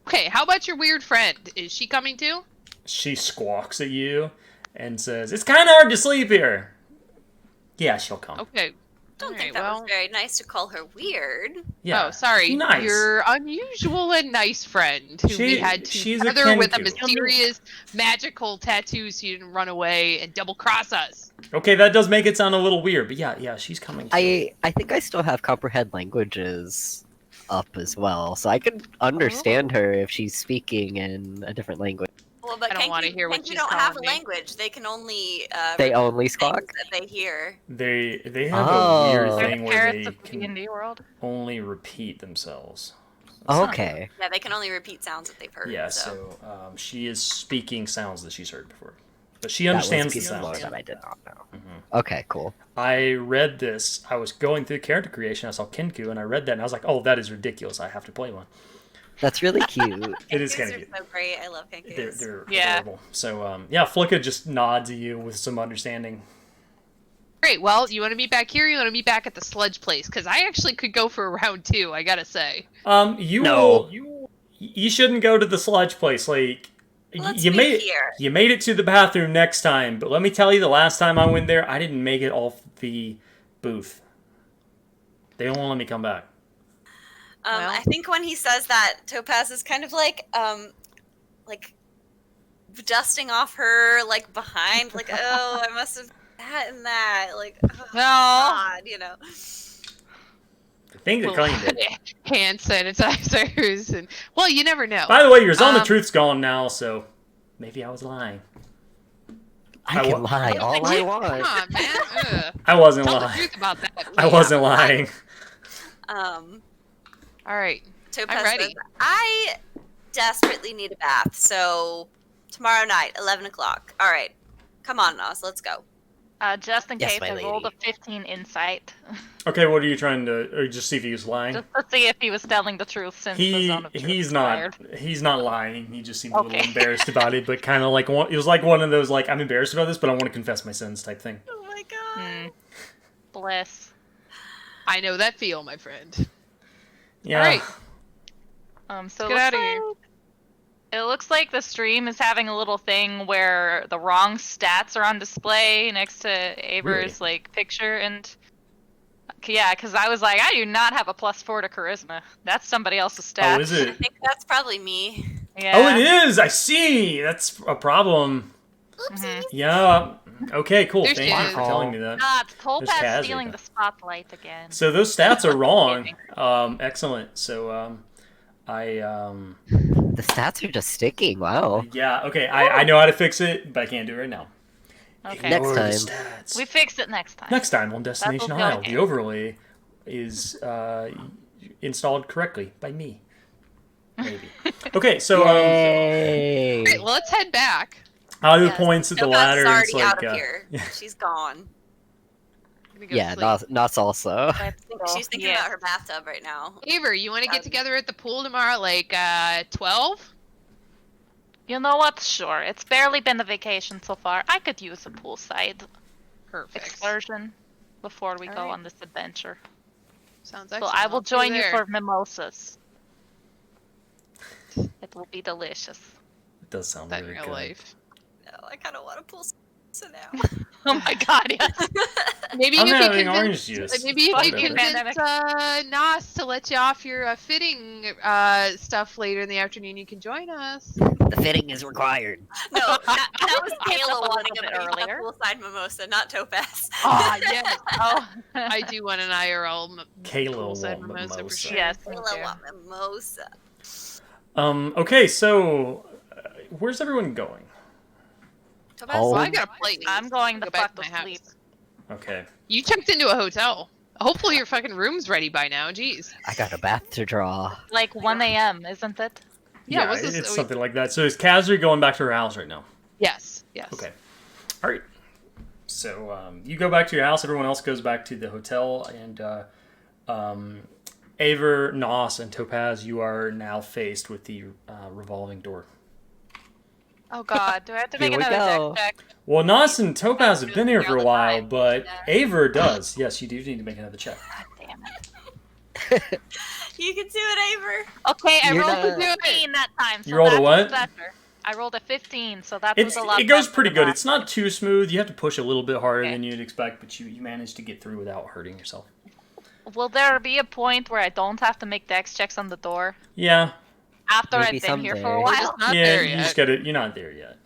Okay, how about your weird friend? Is she coming too? She squawks at you and says, "It's kind of hard to sleep here." Yeah, she'll come. Okay. Don't All think right, that well, was very nice to call her weird. Yeah. Oh, sorry. Nice. Your unusual and nice friend who we had she's to a tether with a Kenku. mysterious magical tattoo so you didn't run away and double cross us. Okay, that does make it sound a little weird, but yeah, she's coming. Too. I think I still have comprehend languages up as well, so I could understand her if she's speaking in a different language. Well, but I don't wanna hear what Kenku she's don't have a calling me. language. They can only They repeat only things squawk? that they hear. They have a weird Oh. They're thing the where parrots they of the can D&D world. only repeat themselves. It's not Okay. Yeah, they can only repeat sounds that they've heard. good. Yeah, so. so she is speaking sounds that she's heard before. But she That was a understands the piece of lore sounds. that I did not know. Okay, cool. I read this. I was going through character creation. I saw Kenku, and I read that, and I was like, "Oh, that is ridiculous. I have to play one." That's really cute. It is Kenkus kind of are cute. so great. I love Kenkus. They're Yeah. adorable. So yeah, Flicka just nods at you with some understanding. Great. Well, you want to meet back here? Or you want to meet back at the sludge place? Because I actually could go for a round 2. I gotta say. You shouldn't go to the sludge place. Like Let's you be made here. you made it to the bathroom next time, but let me tell you, the last time I went there, I didn't make it off the booth. They don't want to let me come back. Well. I think when he says that, Topaz is kind of like dusting off her like behind, like, oh, I must have gotten that, like, oh, No. God, you know. I think they claimed it. Hand sanitizers and well, you never know. By the way, your zone of Um, truth's gone now, so maybe I was lying. I can lie all I Come want. on, man. Ugh. I wasn't Tell the lying. truth about that. I wasn't lying. All right. Topaz I'm ready. says, I desperately need a bath, so tomorrow night, 11 o'clock. All right, come on, Nos, let's go. Just in Yes, case, my I rolled a lady. 15 insight. Okay, what are you trying to? Or just see if he was lying? Just to see if he was telling the truth since the zone of truth He's not expired. he's not lying. He just seemed a little Okay. embarrassed about it, but kind of like it was like one of those like I'm embarrassed about this, but I want to confess my sins type thing. Oh my God. Bless. I know that feel, my friend. Yeah. All right. So Get outta here. It looks like the stream is having a little thing where the wrong stats are on display next to Aver's like picture, and yeah, because I was like, I do not have a +4 to charisma. That's somebody else's stats. Oh, is I it? think that's probably me. Yeah. Oh, it is. I see. That's a problem. Mhm. Yeah. Okay. Cool. There she Thank you is. for telling me that. God, Topaz Kaz stealing right the spotlight again. So those stats are wrong. Excellent. So The stats are just sticking. Wow. yeah. Okay. I know how to fix it, but I can't do it right now. Okay. Next Ignore the time. stats. We fix it next time. Next time on Destination That'll go Isle, okay. the overlay is installed correctly by me. Maybe. Okay, so Yay! All right, well, let's head back. out of the Yes, points at the Topaz ladder, is already it's like out of here. yeah. She's gone. I'm gonna go Yeah, sleep. Knott's also. Let's go. She's thinking Yeah. about her bathtub right now. Aver, you want to get together at the pool tomorrow, like 12? You know what? Sure. It's barely been a vacation so far. I could use a poolside Perfect. excursion before we go Alright. on this adventure. Sounds So excellent. I will I'll see you join you there. for mimosas. It will be delicious. It does sound that in really real good. life. No, I kind of want a pool so now. Oh my god, yes. Maybe I'm if you having convince, orange juice. maybe if Fuck you it. convince Nas to let you off your fitting stuff later in the afternoon, you can join us. The fitting is required. No, that was Get up a Kayla little wanting bit a earlier. poolside mimosa, not Topaz. Ah, yes. Oh, I do want an IRL Kayla poolside want mimosa for mimosa. sure. Yes, me Kayla too. want mimosa. Okay, so where's everyone going? Topaz, Oh. Well, I got a plate. I'm going Go to back fuck to to my house. sleep. Okay. You checked into a hotel. Hopefully your fucking room's ready by now. Jeez. I got a bath to draw. Like 1 a.m., isn't it? Yeah, what's this- it's something like that. So is Kazri going back to her house right now? Yes. Yes. Okay. All right. So you go back to your house. Everyone else goes back to the hotel, and Aver, Nos, and Topaz, you are now faced with the revolving door. Oh god, do I have to Here make we another go. deck check? Well, Nos and Topaz have been here for a Fairly while, fine. but Yeah. Aver does. Yes, you do need to make another check. God damn it. you can do it, Aver. Okay, I You're rolled not- a 15 that time, so You rolled a that what? was better. I rolled a 15, so that was a lot It goes better pretty than good. last It's not too smooth. You have to push a little bit harder Okay. than you'd expect, but you managed to get through without hurting yourself. time. Will there be a point where I don't have to make dex checks on the door Yeah. after Maybe I've been here for a someday. We're while? just not yeah, there you yet. just gotta. You're not there yet.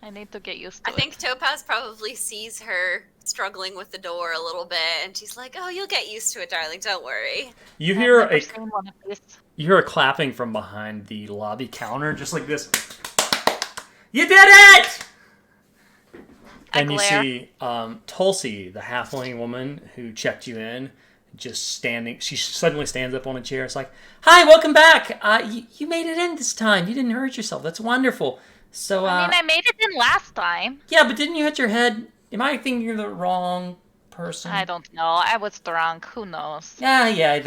I need to get used to I it. think Topaz probably sees her struggling with the door a little bit, and she's like, "Oh, you'll get used to it, darling. Don't worry." You I've hear never a seen one of these. you hear a clapping from behind the lobby counter, just like this. You did it! And you glare. see Tulsi, the halfling woman who checked you in, just standing. She suddenly stands up on a chair. It's like, "Hi, welcome back. You made it in this time. You didn't hurt yourself. That's wonderful." So, I mean, I made it in last time. yeah, but didn't you hit your head? Am I thinking you're the wrong person? I don't know. I was drunk. Who knows? Yeah,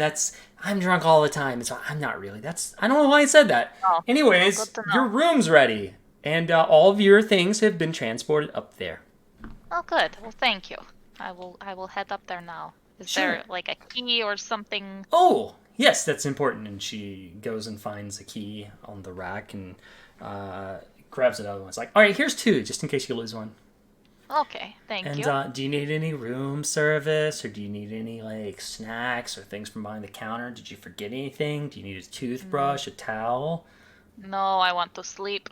I'm drunk all the time. I'm not really. I don't know why I said that. Oh, Anyways, well, good to know. your room's ready. And all of your things have been transported up there. Oh, good. Well, thank you. I will head up there now. Is Sure. there like a key or something? Oh, yes, that's important. And she goes and finds a key on the rack and grabs another one. It's like, all right, here's 2, just in case you lose one. Okay, thank And you. do you need any room service, or do you need any like snacks or things from behind the counter? Did you forget anything? Do you need a toothbrush, a towel? No, I want to sleep.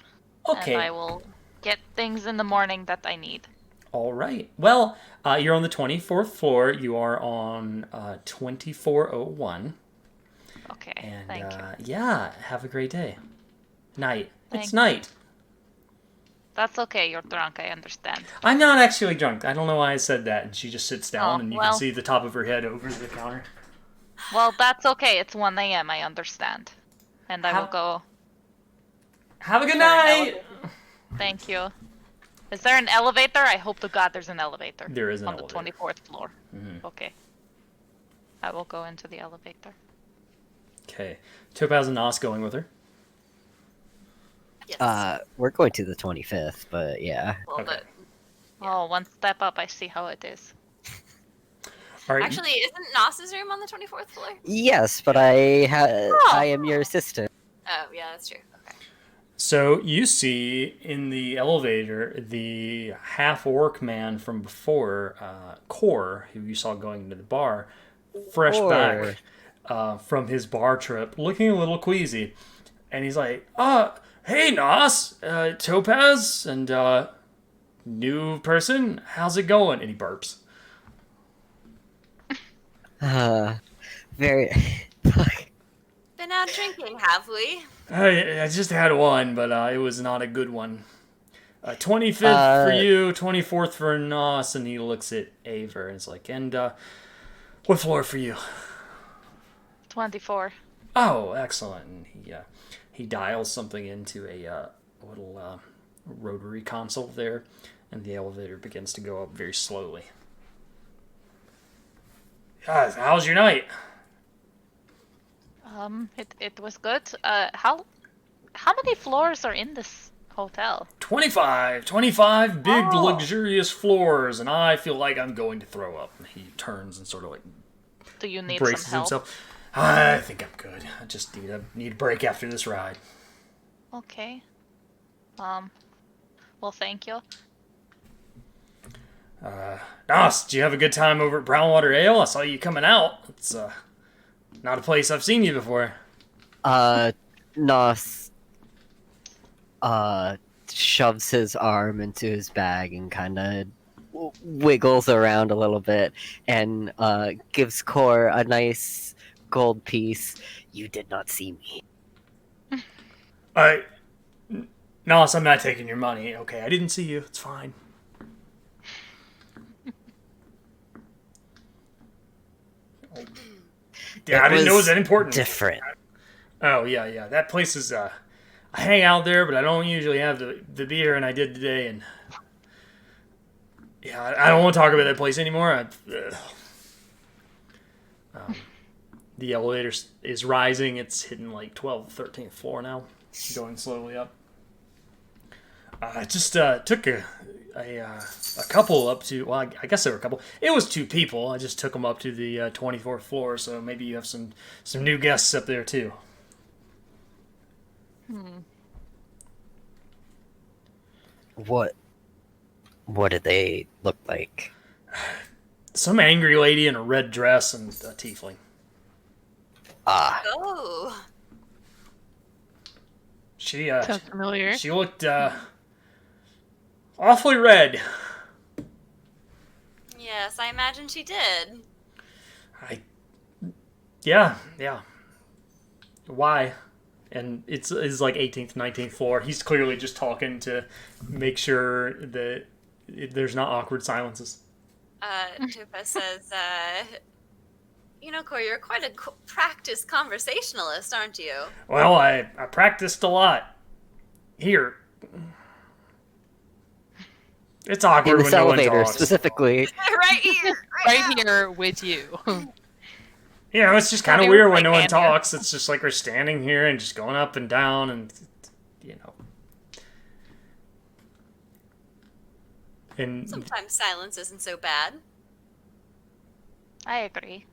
Okay. And I will get things in the morning that I need. All right. Well, you're on the 24th floor. You are on 2401. Okay, And thank you. yeah, have a great day. Night. It's Thank- night. That's okay. You're drunk. I understand. I'm not actually drunk. I don't know why I said that. And she just sits down, Oh, and you well. can see the top of her head over the counter. Well, that's okay. It's 1 a.m. I understand. And I will go. Have a good Is there an night. elevator? Thank you. Is there an elevator? I hope to God there's an elevator. There is an on elevator. the 24th floor. Mhm. Okay. I will go into the elevator. Okay. Topaz and Nos going with her. Yes. We're going to the 25th, but yeah. Well, okay. but Oh, one step up. I see how it is. All right. actually, isn't Nos's room on the 24th floor? Yes, but I am your assistant. Oh, yeah, that's true. Okay. So you see in the elevator the half-orc man from before, Core, who you saw going to the bar, fresh Core. back from his bar trip, looking a little queasy. And he's like, hey, Nos, Topaz, and new person, how's it going? And he burps. Very. Been out drinking, have we? I just had one, but it was not a good one. 25th for you, 24th for Nos, and he looks at Aver and is like, and what floor for you? 24. Oh, excellent. And he dials something into a little rotary console there, and the elevator begins to go up very slowly. How's your night? It was good. How many floors are in this hotel? 25 big Oh. luxurious floors, and I feel like I'm going to throw up. And he turns and sort of like Do you need braces some help? himself. I think I'm good. I just need a break after this ride. Okay. Well, thank you. Nos, did you have a good time over at Brownwater Ale? I saw you coming out. It's not a place I've seen you before. Nos shoves his arm into his bag and kind of wiggles around a little bit and gives Core a nice gold piece. You did not see me. Nos, I'm not taking your money. Okay, I didn't see you. It's fine. Yeah, I didn't know it was that important. Different. Oh, yeah. That place is, I hang out there, but I don't usually have the beer, and I did today, and yeah, I don't want to talk about that place anymore. The elevator is rising. It's hitting like 12th, 13th floor now, going slowly up. I just took a couple up to, well, I guess there were a couple. It was 2 people. I just took them up to the 24th floor, so maybe you have some new guests up there too. What did they look like? Some angry lady in a red dress and a tiefling. Oh. She Sounds familiar. she looked awfully red. Yes, I imagine she did. Yeah. Why? And it's like 18th, 19th floor. He's clearly just talking to make sure that there's not awkward silences. Tupa says, Corey, you're quite a practiced conversationalist, aren't you? Well, I practiced a lot. Here. It's awkward In when this no one elevator, talks. Right specifically. here. Right here with you. Yeah, it's just kind of Funny weird with when no my one hand here. talks. It's just like we're standing here and just going up and down and, you know. And Sometimes silence isn't so bad. I agree.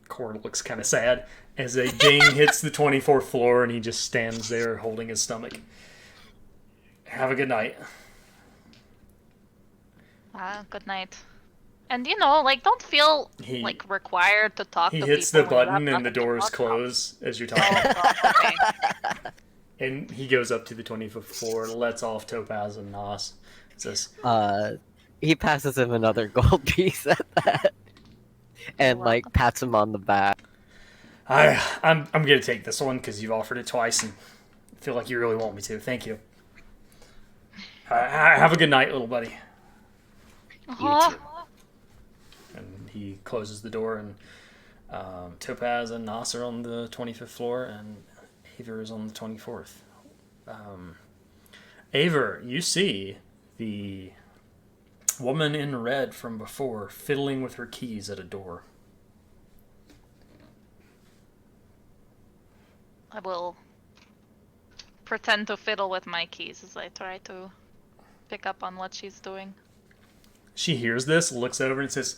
Cord looks kind of sad as a ding hits the 24th floor and he just stands there holding his stomach. Have a good night. Good night. And don't feel He- required to talk He to hits people the when you button have and the nothing to doors talk about. close as you're talking. Oh, okay. And he goes up to the 25th floor, lets off Topaz and Nos. Says, He passes him another gold piece at that. And, like, pats him on the back. I'm gonna take this one because you've offered it twice and I feel like you really want me to. Thank you. Have a good night, little buddy. Uh-huh. And he closes the door, and Topaz and Nos are on the 25th floor, and Aver is on the 24th. Aver, you see the woman in red from before fiddling with her keys at a door. I will pretend to fiddle with my keys as I try to pick up on what she's doing. She hears this, looks over, and says,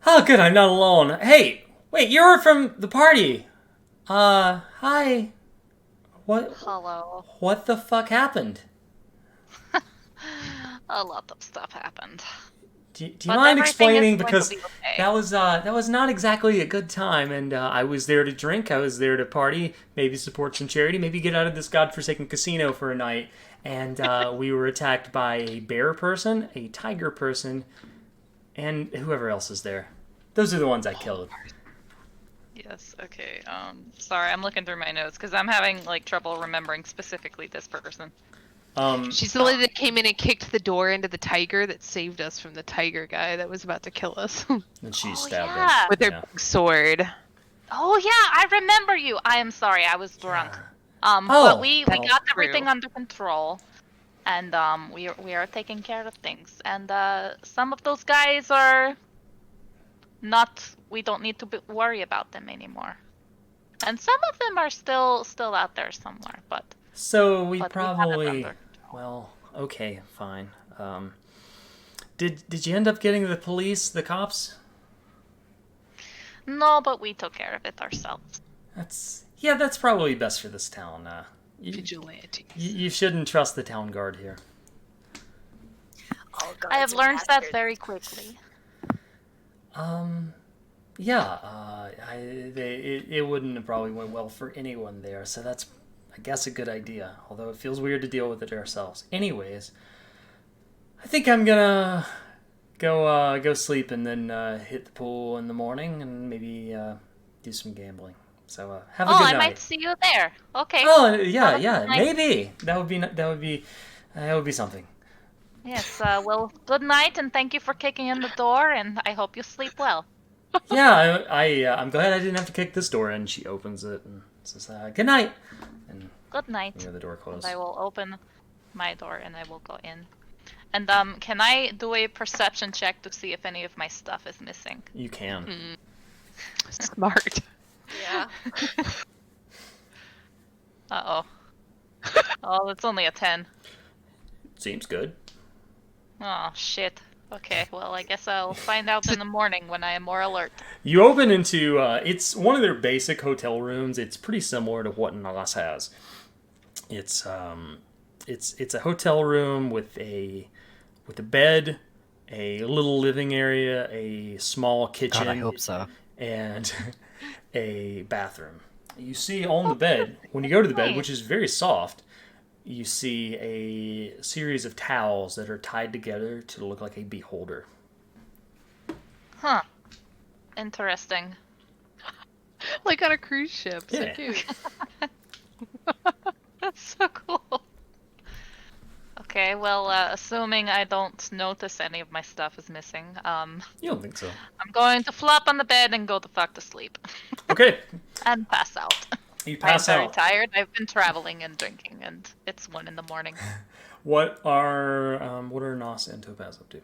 "Oh, good, I'm not alone. Hey, wait, you're from the party. Hi. Hello. What the fuck happened? A lot of stuff happened. Do you But mind everything explaining? is going Because to be okay. that was not exactly a good time, and I was there to drink, I was there to party, maybe support some charity, maybe get out of this godforsaken casino for a night, and we were attacked by a bear person, a tiger person, and whoever else is there. Those are the ones I killed. Yes, okay. Sorry, I'm looking through my notes because I'm having trouble remembering specifically this person. She's the lady that came in and kicked the door into the tiger that saved us from the tiger guy that was about to kill us And she Oh, stabbed yeah. him. with their Yeah. big sword. Oh yeah, I remember you. I am sorry, I was drunk. Oh, But we that's got true. everything under control, and we are taking care of things. And some of those guys are not. We don't need to worry about them anymore. And some of them are still out there somewhere. But So we But we have it probably... under Well, okay, fine. Did you end up getting the police, the cops? no, but we took care of it ourselves. That's probably best for this town. Vigilantes. You shouldn't trust the town guard here. All I have guards are learned that bastards. very quickly. It wouldn't have probably went well for anyone there, so that's, I guess, a good idea. Although it feels weird to deal with it ourselves. Anyways, I think I'm gonna go sleep and then hit the pool in the morning and maybe do some gambling. So have a Oh, good I night. might see you there. Okay. Oh yeah, Have a yeah, good night. maybe that would be something. Yes. Well, good night, and thank you for kicking in the door. And I hope you sleep well. Yeah, I'm glad I didn't have to kick this door in. She opens it and says, "Good night," and Good night. the door closed. And I will open my door and I will go in. And can I do a perception check to see if any of my stuff is missing? You can. Smart. Yeah. Uh-oh. Oh, it's only a 10. Seems good. Oh, shit. Okay, well, I guess I'll find out in the morning when I am more alert. You open into it's one of their basic hotel rooms. It's pretty similar to what Nas has. It's a hotel room with a bed, a little living area, a small kitchen, God, I hope so. and a bathroom. You see on the bed, when you go to the bed, which is very soft, you see a series of towels that are tied together to look like a beholder. Huh. Interesting. Like on a cruise ship. So Yeah. cute. That's so cool. Okay, well, assuming I don't notice any of my stuff is missing, You don't think so? I'm going to flop on the bed and go the fuck to sleep. Okay, And pass out. you I'm pass very out. tired. I've been traveling and drinking, and it's 1 a.m. What are Nos and Topaz up to?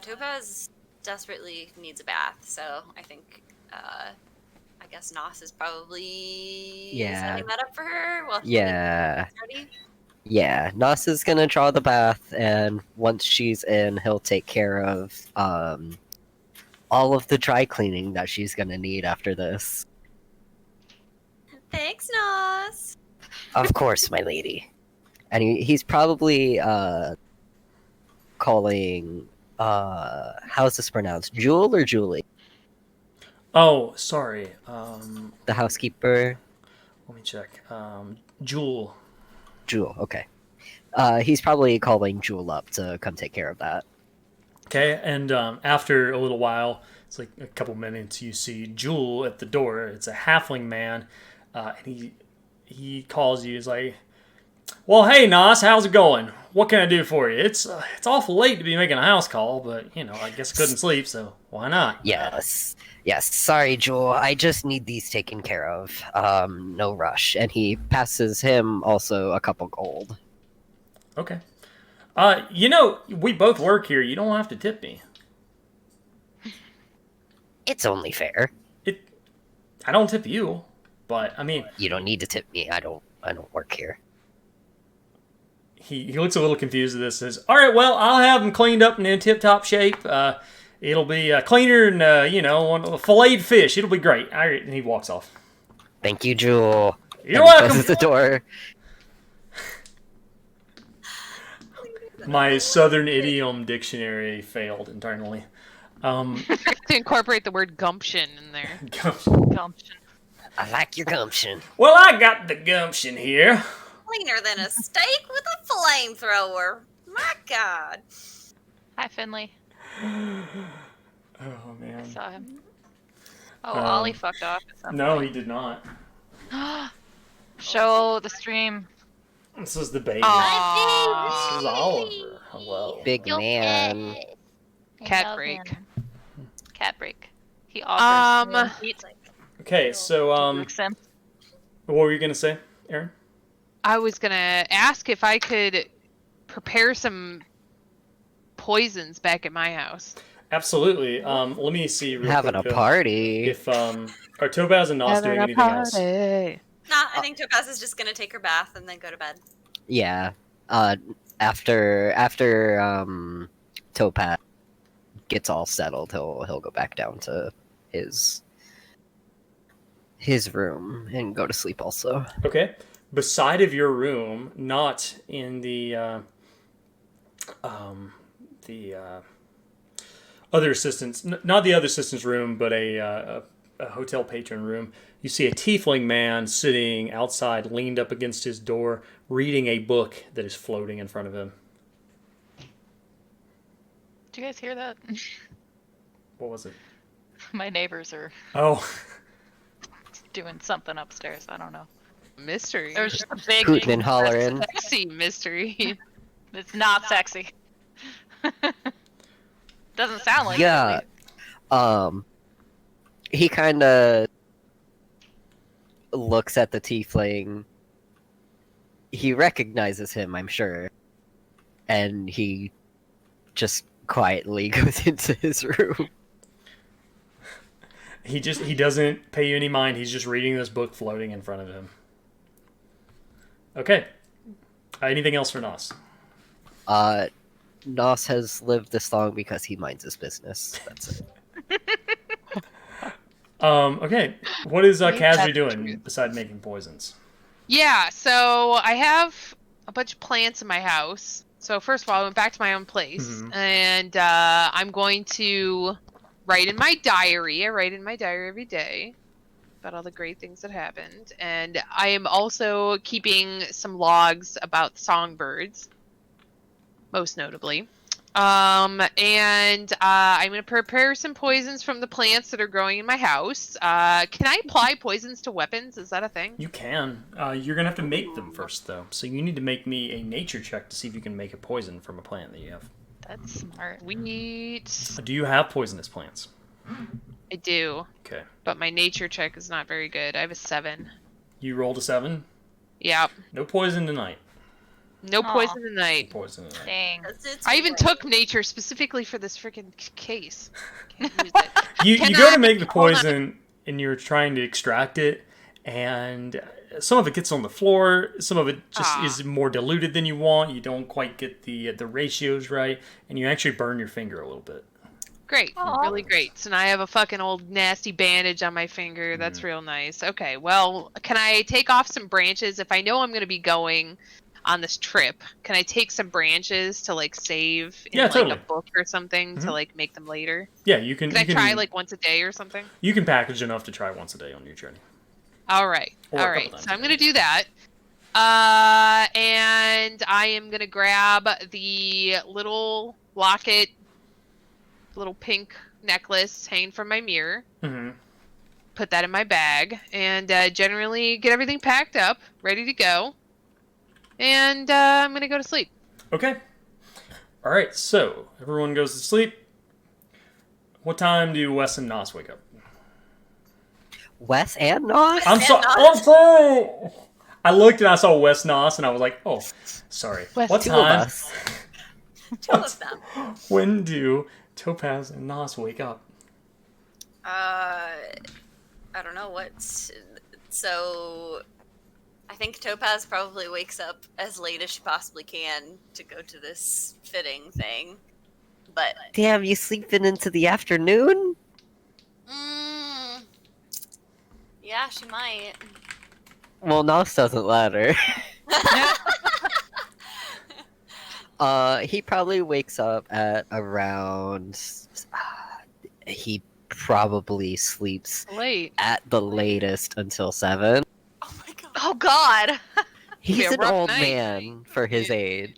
Topaz desperately needs a bath, so I think, I guess Nos is probably setting that up for her. While she gets ready. Yeah, Nas is gonna draw the bath, and once she's in, he'll take care of all of the dry cleaning that she's gonna need after this. Thanks, Nos. Of course, my lady. And he's probably calling how's this pronounced? Jewel or Julie? Oh, sorry. The housekeeper? Let me check. Jewel. Jewel, okay. He's probably calling Jewel up to come take care of that. Okay, and after a little while, it's like a couple minutes, you see Jewel at the door. It's a halfling man, and he calls you. He's like, "Well, hey, Nos, how's it going? What can I do for you? It's awful late to be making a house call, but I guess I couldn't sleep, so why not?" Yes. Sorry, Jewel. I just need these taken care of. No rush. And he passes him also a couple gold. Okay. We both work here. You don't have to tip me. It's only fair. I don't tip you, but I mean, You don't need to tip me. I don't work here. he looks a little confused at this. Says, "All right, well, I'll have him cleaned up and in tip-top shape. It'll be cleaner than a filleted fish. It'll be great." All right, and he walks off. Thank you, Jewel. You're And he welcome. closes the door. My Southern idiom dictionary failed internally. To incorporate the word gumption in there. Gumption. I like your gumption. Well, I got the gumption here. Cleaner than a steak with a flamethrower. My God. Hi, Finley. Oh I man. saw him. Oh, Ollie fucked off at some No, point. he did not. Show the stream. This is the baby. Aw. This is Oliver. Hello. Big man. Cat break. Cat break. He offers. It's like, Okay, so what were you gonna say, Aaron? I was gonna ask if I could prepare some poisons back at my house. Absolutely. Let me see. Real Having quick, a party. If are Topaz and Nos doing anything else? nah, I think Topaz is just gonna take her bath and then go to bed. Yeah. After Topaz gets all settled, he'll go back down to his room and go to sleep also. Okay. Beside of your room, not in the other assistant's, not the other assistant's room, but a hotel patron room. You see a tiefling man sitting outside, leaned up against his door, reading a book that is floating in front of him. Do you guys hear that? What was it? My neighbors are Oh, doing something upstairs. I don't know. Mystery. There's just a big Hootin' and hollering. Sexy mystery. It's not sexy. Doesn't sound like Yeah. it. He kind of looks at the tiefling. He recognizes him, I'm sure. And he just quietly goes into his room. he doesn't pay you any mind. He's just reading this book floating in front of him. Okay. Anything else for Nos? Nos has lived this long because he minds his business. That's it. Okay. What is That's Kazri the doing truth. besides making poisons? Yeah, so I have a bunch of plants in my house. So first of all, I went back to my own place, and I'm going to write in my diary. I write in my diary every day. about all the great things that happened. And I am also keeping some logs about songbirds, most notably. And I'm going to prepare some poisons from the plants that are growing in my house. Can I apply poisons to weapons? Is that a thing? You can. You're going to have to make them first, though. So you need to make me a nature check to see if you can make a poison from a plant that you have. That's smart. Sweet. Do you have poisonous plants? I do, Okay. but my nature check is not very good. I have a 7. You rolled a 7? Yep. No poison tonight. No Aw. poison No tonight. poison tonight. Dang. I even took nature specifically for this freaking case. Can't use it. You Can go I- to make the hold on. poison, and you're trying to extract it, and some of it gets on the floor. Some of it just Aw. is more diluted than you want. You don't quite get the ratios right, and you actually burn your finger a little bit. Great. Aw. Really great. So now I have a fucking old nasty bandage on my finger. That's real nice. Okay, well, can I take off some branches? If I know I'm going to be going on this trip, can I take some branches to, like, save in, Yeah, like, totally. a book or something to, Mhm. like, make them later? Yeah, you can. Can I you can try, like, once a day or something? You can package enough to try once a day on your journey. All right. Or a All couple right. times So I'm a going to do that. And I am going to grab the little locket, little pink necklace hanging from my mirror, Mm-hmm. put that in my bag, and generally get everything packed up, ready to go. And I'm going to go to sleep. Okay. All right. So everyone goes to sleep. What time do Wes and Nos wake up? Wes and Nos? I'm sorry. I looked and I saw Wes Nos, and I was like, "Oh, sorry." Wes, What Two of time? us. Two of them. When do Topaz and Nos wake up? I don't know what. So, I think Topaz probably wakes up as late as she possibly can to go to this fitting thing. But Damn, you sleeping into the afternoon? yeah, she might. Well, Nos doesn't let her. He probably wakes up at around. He probably sleeps Late. at the latest until 7. Oh my god. Oh God. He's a an rough old night. man for his age.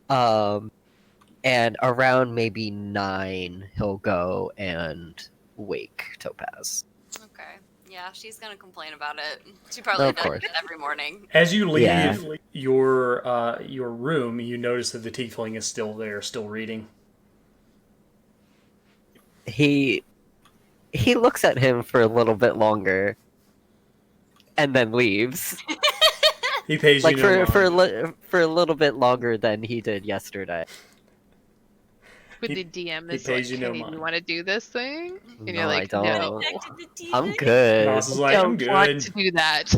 And around maybe 9, he'll go and wake Topaz. Okay. Yeah, she's gonna complain about it. She probably Of does course. it every morning. As you leave Yeah. your room, you notice that the tiefling is still there, still reading. He looks at him for a little bit longer, and then leaves. He pays Like you no mind. for a little bit longer than he did yesterday. When He- the DM he is pays like, you no hey, mind. you want to do this thing? And No, you're like, I no. don't. Connected to I'm TV? good. Nos is like, I'm Don't want good. to do that.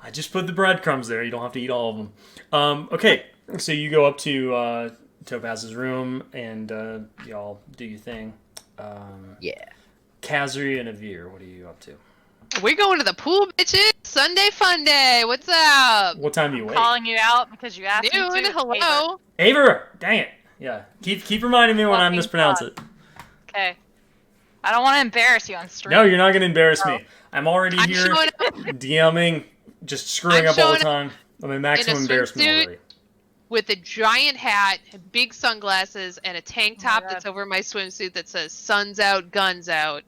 I just put the breadcrumbs there. You don't have to eat all of them. Okay, so you go up to Topaz's room, and y'all do your thing. Yeah. Kazri and Avir, what are you up to? We're going to the pool, bitches. Sunday fun day. What's up? What time do you wake? Calling you out because you asked me Noon. to. Hello. Aver! Dang it! Yeah, keep reminding me when I Fucking mispronounce God. it. Okay. I don't want to embarrass you on stream. No, you're not going to embarrass me. I'm already I'm here showing up DMing, just screwing I'm up all the showing time. I'm in maximum embarrassment swimsuit. already. with a giant hat, big sunglasses, and a tank Oh my top God. that's over my swimsuit that says "Sun's out, guns out."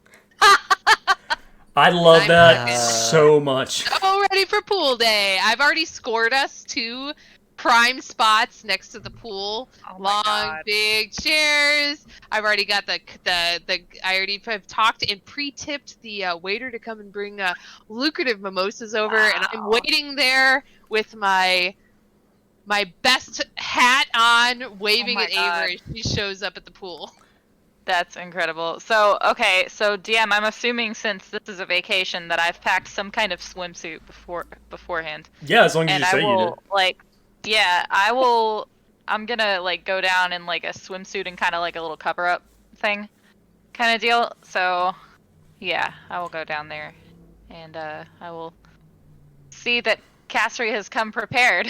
I love I'm that fucking- so much. Oh, ready for pool day! I've already scored us 2 prime spots next to the pool. Oh my Long, God. big chairs. I've already got the. I already have talked and pre-tipped the waiter to come and bring lucrative mimosas over, and I'm Wow. waiting there with my best hat on, waving my at God. Ava as she shows up at the pool. That's incredible. So, okay, so DM, I'm assuming since this is a vacation that I've packed some kind of swimsuit beforehand. Yeah, as long as And you I say you will, did. like, yeah, I will, I'm gonna, like, go down in, like, a swimsuit and kind of, like, a little cover-up thing kind of deal. So, yeah, I will go down there. And, I will see that Cassidy has come prepared.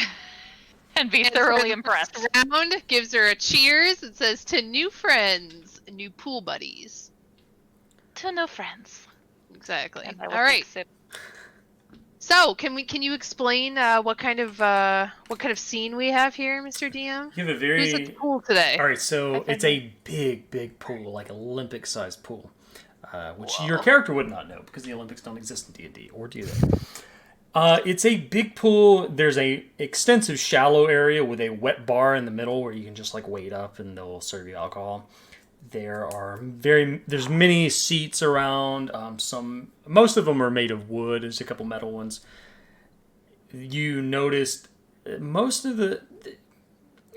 And be And thoroughly for the impressed. first round, gives her a cheers. It says, "To new friends, new pool buddies." two new friends. Exactly. And I will All right. fix it. So, can you explain what kind of scene we have here, Mr. DM? You have a Who's at the very... pool today? All right, so I it's think- a big pool, like Olympic-sized pool, which Whoa. your character would not know because the Olympics don't exist in D&D, or do they? It's a big pool. There's a extensive shallow area with a wet bar in the middle where you can just like wade up and they'll serve you alcohol. There's many seats around. Most of them are made of wood. There's a couple metal ones. You noticed most of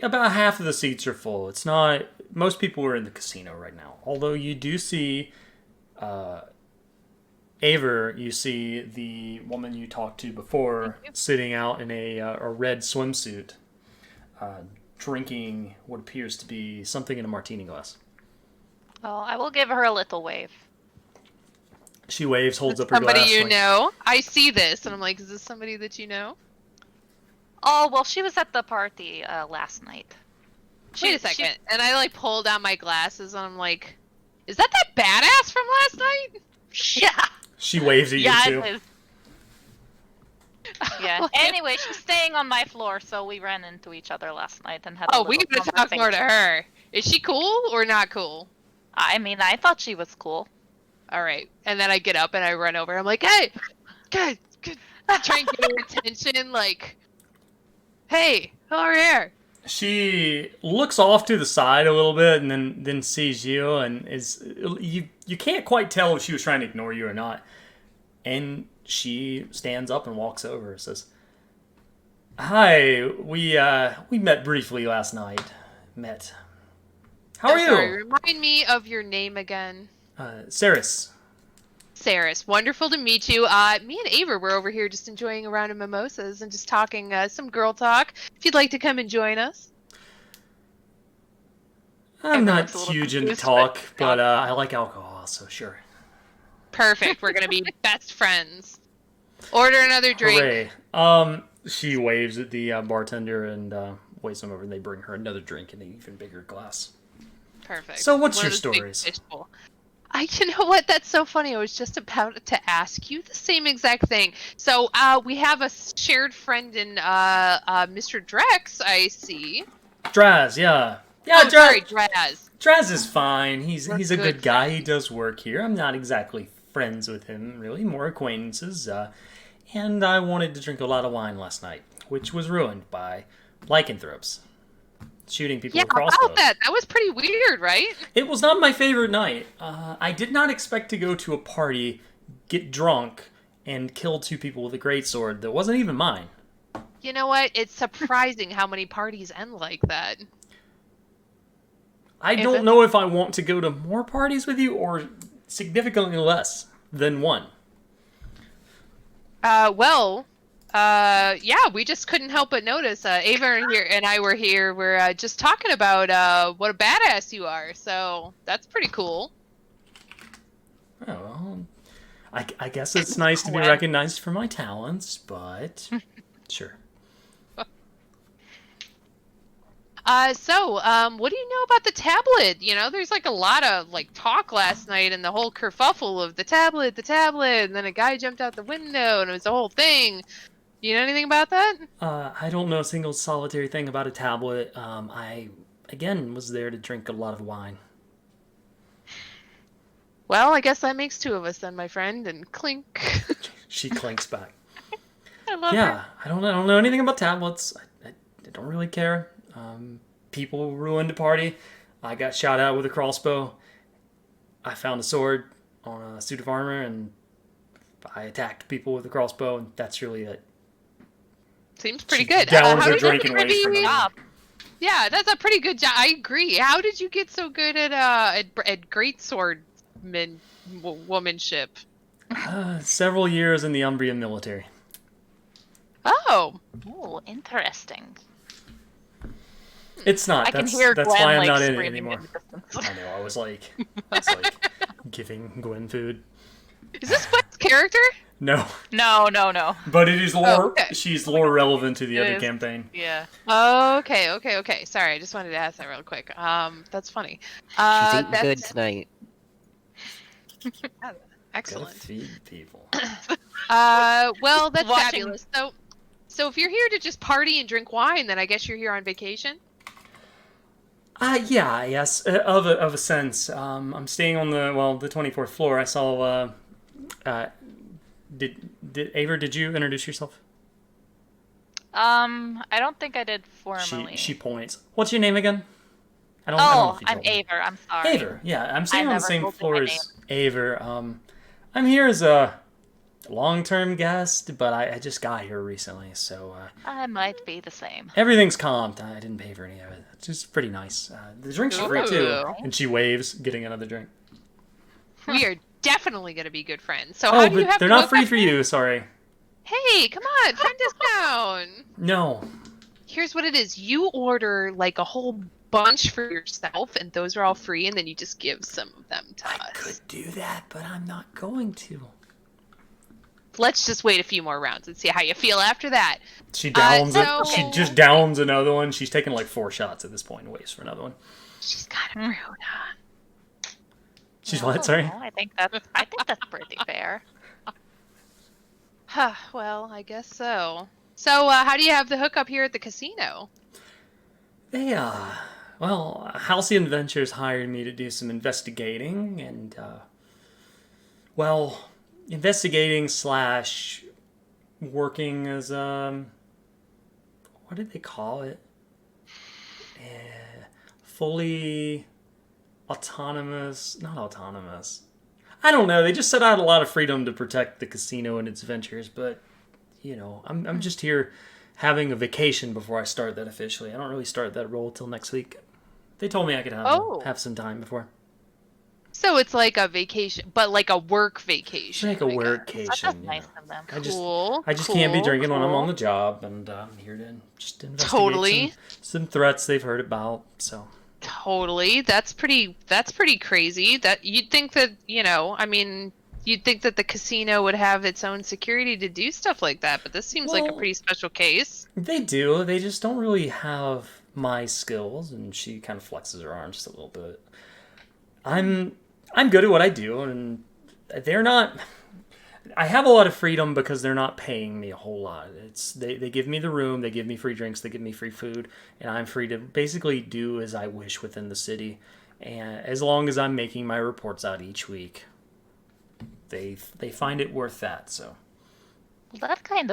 about half of the seats are full. It's not. Most people are in the casino right now. Although you do see, Aver, you see the woman you talked to before sitting out in a red swimsuit, drinking what appears to be something in a martini glass. Oh, I will give her a little wave. She waves, holds up her Somebody glass. you like, know. I see this, and I'm like, is this somebody that you know? Oh, well, she was at the party last night. Wait a second. And I like pull down my glasses, and I'm like, is that badass from last night? Yeah. She waves at you Yeah, too. it is. Yeah. Anyway, she's staying on my floor, so we ran into each other last night and had a Oh, little we gotta talk more to conversation. her. Is she cool or not cool? I mean, I thought she was cool. All right. And then I get up and I run over. I'm like, hey, good. Try and get her attention. Like, hey, over here. She looks off to the side a little bit and then sees you and you can't quite tell if she was trying to ignore you or not. And she stands up and walks over and says, "Hi, we met briefly last night. How are you?" Sorry, remind me of your name again. Saris. Saris, wonderful to meet you. Me and Aver were over here just enjoying a round of mimosas and just talking some girl talk. If you'd like to come and join us. I'm Everyone's not a little huge into confused, talk, but I like alcohol, so sure. Perfect. We're gonna be best friends. Order another drink. Hooray. She waves at the bartender and waves him over, and they bring her another drink in an even bigger glass. Perfect. So what's One your of those big stories? fishbowl. You know what? That's so funny. I was just about to ask you the same exact thing. So, we have a shared friend in Mr. Drex, I see. Draz, yeah. Yeah, Oh, sorry, Draz. Draz is fine. He's We're a good good guy. He does work here. I'm not exactly friends with him, really. More acquaintances. And I wanted to drink a lot of wine last night, which was ruined by lycanthropes. Shooting people Yeah, with crossbows. about that. That was pretty weird, right? It was not my favorite night. I did not expect to go to a party, get drunk, and kill two people with a greatsword that wasn't even mine. You know what? It's surprising how many parties end like that. I don't know if I want to go to more parties with you or significantly less than one. Yeah, we just couldn't help but notice. Ava here and I were here. We're just talking about what a badass you are. So that's pretty cool. Oh, well, I guess it's nice to be Well. recognized for my talents, but sure. What do you know about the tablet? You know, there's like a lot of like talk last night and the whole kerfuffle of the tablet, and then a guy jumped out the window and it was a whole thing. You know anything about that? I don't know a single solitary thing about a tablet. I, again, was there to drink a lot of wine. Well, I guess that makes two of us then, my friend, and clink. She clinks back. I love her. Yeah, I don't know anything about tablets. I don't really care. People ruined a party. I got shot out with a crossbow. I found a sword on a suit of armor, and I attacked people with a crossbow, and that's really it. Seems pretty She good. downs How her did drink you and waits for maybe- another. Yeah, that's a pretty good job. I agree. How did you get so good at greatswordman womanship? Several years in the Umbrian military. Oh, Oh, interesting. It's not. I can That's hear that's Gwen why I'm like not in it screaming anymore. in the distance. I know. I was like giving Gwen food. is this Gwen's character? No, No. but it is lore. okay. She's lore relevant to the It other is. campaign. Yeah. Okay. Sorry, I just wanted to ask that real quick. That's funny. She's eating that's- good tonight. Gotta Excellent. feed people. Well, that's Watching- fabulous. So if you're here to just party and drink wine, then I guess you're here on vacation. Yeah, yes, of a sense. I'm staying on the 24th floor. I saw. Did Aver? Did you introduce yourself? I don't think I did formally. She points. What's your name again? I don't know Oh, if you I'm told me. Aver. I'm sorry. Aver, yeah, I'm staying I on the never same told you floor my as Aver. I'm here as a long-term guest, but I just got here recently, so I might be the same. everything's comped. I didn't pay for any of it. It's just pretty nice. The drinks are free too, Ooh. and she waves, getting another drink. We are definitely going to be good friends. So Oh, how do you but have they're to not hook free up- for you. Sorry. Hey, come on, friend discount. No. Here's what it is. You order like a whole bunch for yourself, and those are all free, and then you just give some of them to I us. could do that, but I'm not going to. Let's just wait a few more rounds and see how you feel after that. She downs so- it. She just downs another one. She's taken like 4 shots at this point and waits for another one. She's kind of rude, huh? She's what? Sorry. I think that's pretty fair. Huh, well, I guess so. So, how do you have the hookup here at the casino? They, Halcyon Adventures hired me to do some investigating and, investigating slash working as, what did they call it? Fully autonomous, not autonomous. I don't know. They just said I had a lot of freedom to protect the casino and its ventures, but, I'm just here having a vacation before I start that officially. I don't really start that role till next week. They told me I could have some time before. So it's like a vacation, but like a work vacation. It's like a I work guess. That's vacation. nice of them. I just can't be drinking when I'm cool. on the job, and I'm here to just investigate Totally. some threats they've heard about. So Totally. That's pretty crazy. That you'd think that, you'd think that the casino would have its own security to do stuff like that, but this seems like a Well- pretty special case. they do. They just don't really have my skills, and she kind of flexes her arms just a little bit. I'm good at what I do, and they're not. I have a lot of freedom because they're not paying me a whole lot. They give me the room, they give me free drinks, they give me free food, and I'm free to basically do as I wish within the city. And as long as I'm making my reports out each week, they find it worth that. So Well, that kind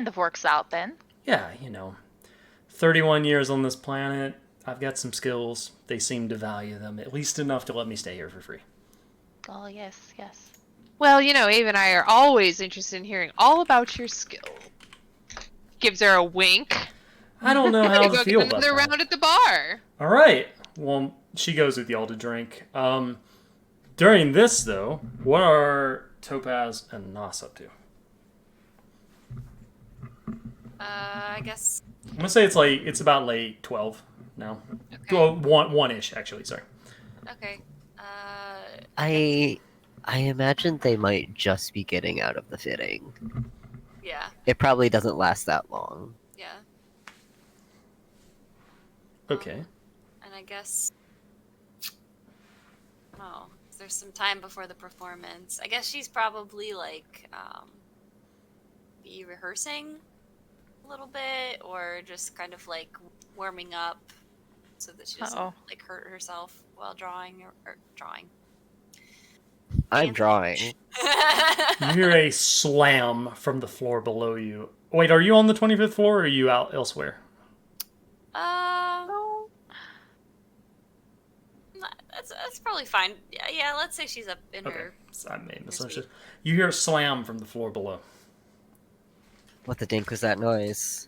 of works out then. yeah, 31 years on this planet. I've got some skills. They seem to value them at least enough to let me stay here for free. Oh yes, yes. Well, Ava and I are always interested in hearing all about your skill. Gives her a wink. I don't know how Gonna to go feel get about another that. round at the bar. All right. Well, she goes with y'all to drink. During this, though, what are Topaz and Nas up to? I guess. I'm gonna say it's about late 12 now. Okay. Well, one-ish actually. Sorry. Okay. I imagine they might just be getting out of the fitting. Yeah. It probably doesn't last that long. Yeah. Okay. And I guess. Oh, there's some time before the performance. I guess she's probably be rehearsing a little bit, or just kind of like warming up, so that she doesn't Uh-oh. hurt herself while drawing or drawing. I'm Fancy. drawing. You hear a slam from the floor below you. Wait, are you on the 25th floor, or are you out elsewhere? That's probably fine. Yeah, let's say she's up in Okay. her. So I made a misunderstood. You hear a slam from the floor below. What the dink was that noise?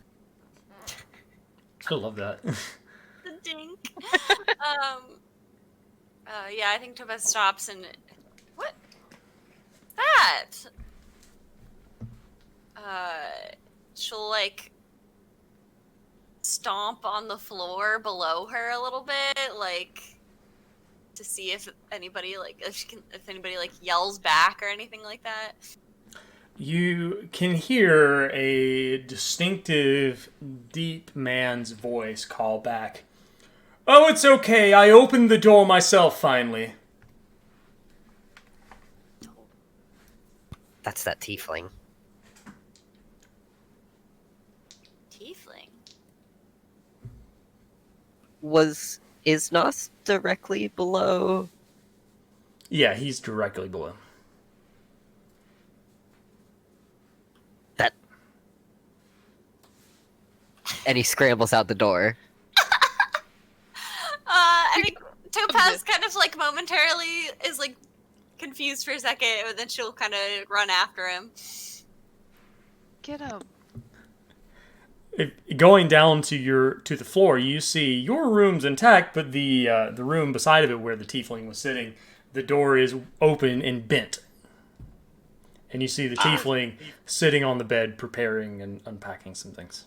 I love that. The dink. Yeah, I think Topaz stops and what? That. She'll stomp on the floor below her a little bit, to see if anybody if anybody yells back or anything like that. You can hear a distinctive, deep man's voice call back. Oh, it's okay. I opened the door myself, finally. That's that tiefling. Tiefling. Is Nos directly below? Yeah, he's directly below. That. And he scrambles out the door. I think Topaz kind of like momentarily is like confused for a second, and then she'll kind of run after him. Get him. Going down to the floor, you see your room's intact, but the room beside of it, where the tiefling was sitting, the door is open and bent, and you see the tiefling sitting on the bed, preparing and unpacking some things.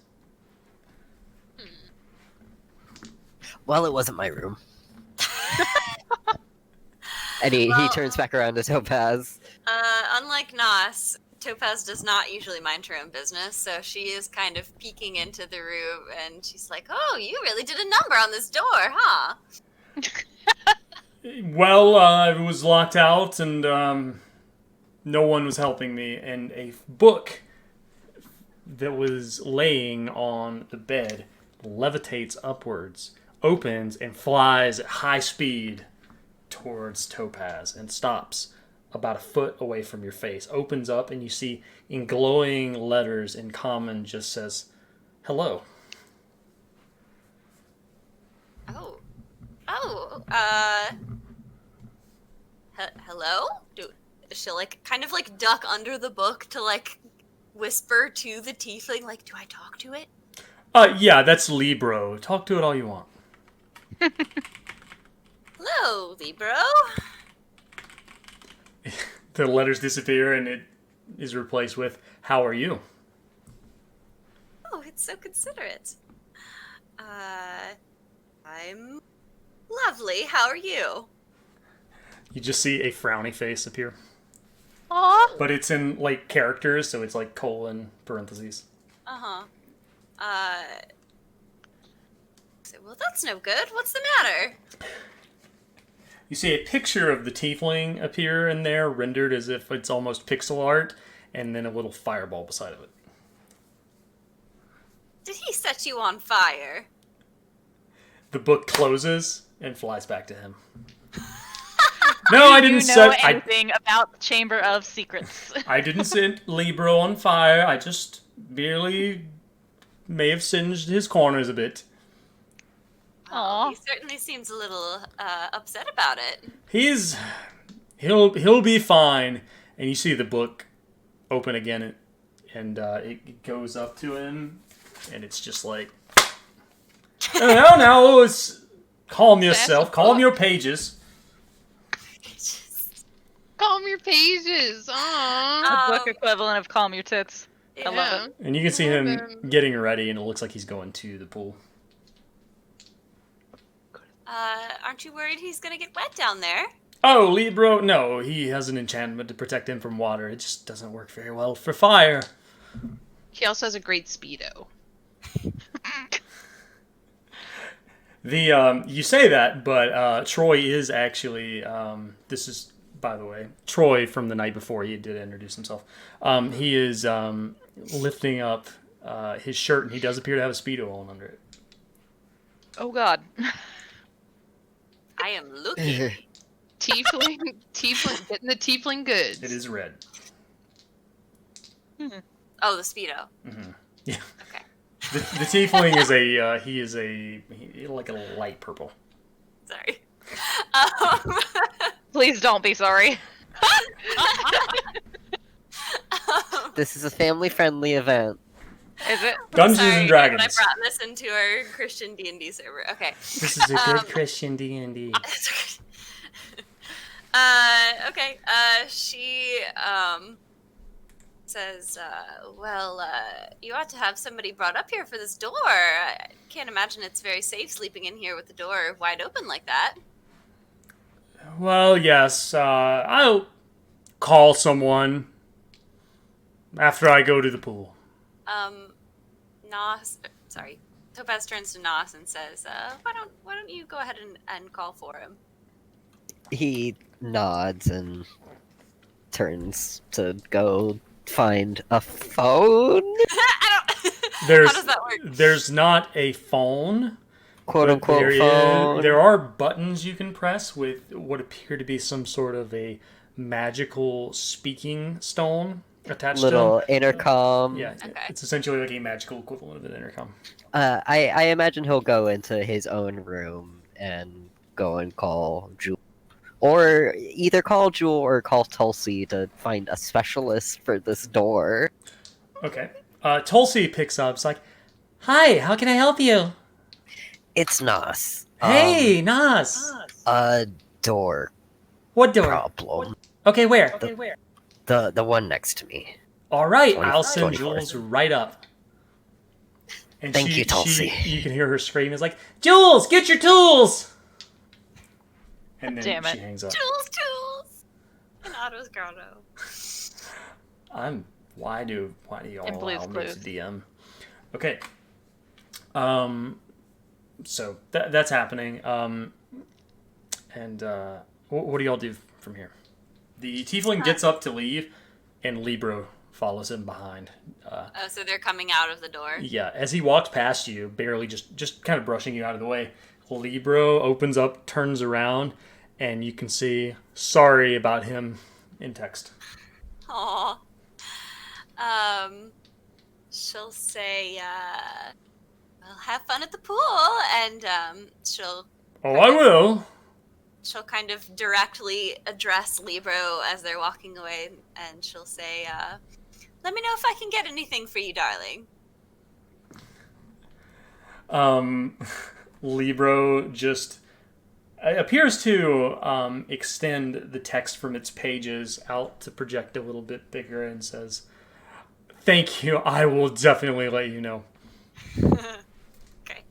Well, it wasn't my room. And he turns back around to Topaz. Unlike Nos, Topaz does not usually mind her own business, so she is kind of peeking into the room, and she's like, "Oh, you really did a number on this door, huh?" Well, it was locked out, and no one was helping me, and a book that was laying on the bed levitates upwards, opens, and flies at high speed towards Topaz, and stops about a foot away from your face. Opens up, and you see in glowing letters in common just says, "Hello." Hello? She'll like kind of like duck under the book to like whisper to the tiefling, like, "Do I talk to it?" Yeah, that's Libro. Talk to it all you want. "Hello, Libro." The letters disappear, and it is replaced with, "How are you?" Oh, it's so considerate. I'm lovely. How are you? You just see a frowny face appear. Aw. But it's in, like, characters, so it's like colon, parentheses. Well, that's no good. What's the matter? You see a picture of the tiefling appear in there, rendered as if it's almost pixel art, and then a little fireball beside of it. Did he set you on fire? The book closes and flies back to him. No, I didn't Do you know set anything about the Chamber of Secrets? I didn't set Libro on fire. I just merely may have singed his corners a bit. Aw. He certainly seems a little upset about it. He'll be fine. And you see the book open again, and it goes up to him, and it's just like, now, calm yourself, calm your pages. Calm your pages. Aww. The book equivalent of calm your tits. I love it. And you can see him getting ready, and it looks like he's going to the pool. Aren't you worried he's gonna get wet down there? Oh, Libro, no, he has an enchantment to protect him from water. It just doesn't work very well for fire. He also has a great speedo. You say that, but Troy is actually, this is, by the way, Troy from the night before. He did introduce himself. He is lifting up his shirt, and he does appear to have a speedo on under it. Oh god. I am looking. Tiefling, getting the tiefling goods. It is red. Oh, the Speedo. Mm-hmm. Yeah. Okay. The tiefling is like a light purple. Sorry. Please don't be sorry. This is a family-friendly event. Is it? Dungeons Sorry, and Dragons. I brought this into our Christian D&D server. Okay. This is a good Christian D&D. Okay. She says, you ought to have somebody brought up here for this door. I can't imagine it's very safe sleeping in here with the door wide open like that. Well, yes. I'll call someone after I go to the pool. Topaz turns to Nos and says, why don't you go ahead and call for him? He nods and turns to go find a phone, I don't. There's How does that work? there's not a phone. quote But unquote phone. there are buttons you can press with what appear to be some sort of a magical speaking stone attached Little to intercom. them. Yeah, Okay. it's essentially like a magical equivalent of an intercom. I imagine he'll go into his own room and go and call Jewel. Or either call Jewel or call Tulsi to find a specialist for this door. Okay. Tulsi picks up. It's like, "Hi, how can I help you?" It's Nas. Hey, Nas. A door What door? problem. Okay, where? The one next to me. All right, 20 I'll send 24. Jules right up. And Thank you, Tulsi. You can hear her scream. It's like, "Jules, get your tools!" And then Damn it. she hangs up. Tools. In Otto's Grotto. Why do y'all And Blue's allow me Clues. to DM? Okay. So that's happening. And what do y'all do from here? The tiefling gets up to leave, and Libro follows him behind. Oh, so they're coming out of the door. Yeah, as he walks past you, barely just kind of brushing you out of the way, Libro opens up, turns around, and you can see "sorry about him" in text. Aw. She'll say, well, have fun at the pool, and she'll Oh, I will. kind of directly address Libro as they're walking away, and she'll say, let me know if I can get anything for you, darling. Libro just appears to extend the text from its pages out to project a little bit bigger and says, "Thank you, I will definitely let you know." Okay.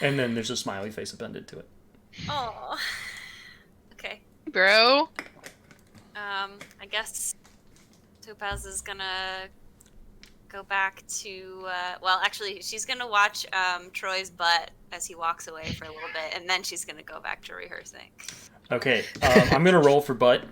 And then there's a smiley face appended to it. Oh. Okay. Bro. I guess Topaz is gonna go back to, well, actually, she's gonna watch Troy's butt as he walks away for a little bit, and then she's gonna go back to rehearsing. Okay, I'm going to roll for butt.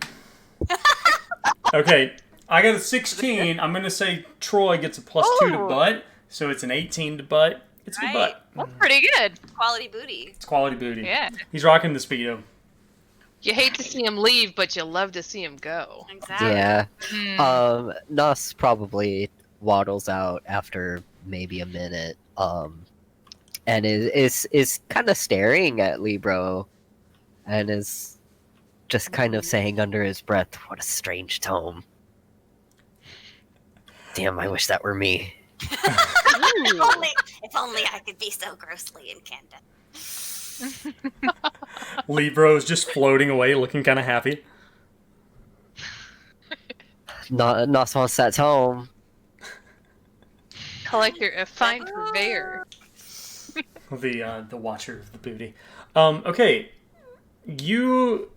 Okay, I got a 16. I'm going to say Troy gets a +2 to Oh. butt, so it's an 18 to butt. It's good Right. butt. That's pretty good. Quality booty. It's quality booty. Yeah. He's rocking the Speedo. You hate to see him leave, but you love to see him go. Exactly. Yeah. Hmm. Nas probably waddles out after maybe a minute. And is kind of staring at Libro, and is just kind of saying under his breath, "What a strange tome." Damn, I wish that were me. If only I could be so grossly incandescent. Libro's just floating away, looking kind of happy. Nos wants that tome. Collector, a fine purveyor. The watcher of the booty. Okay, you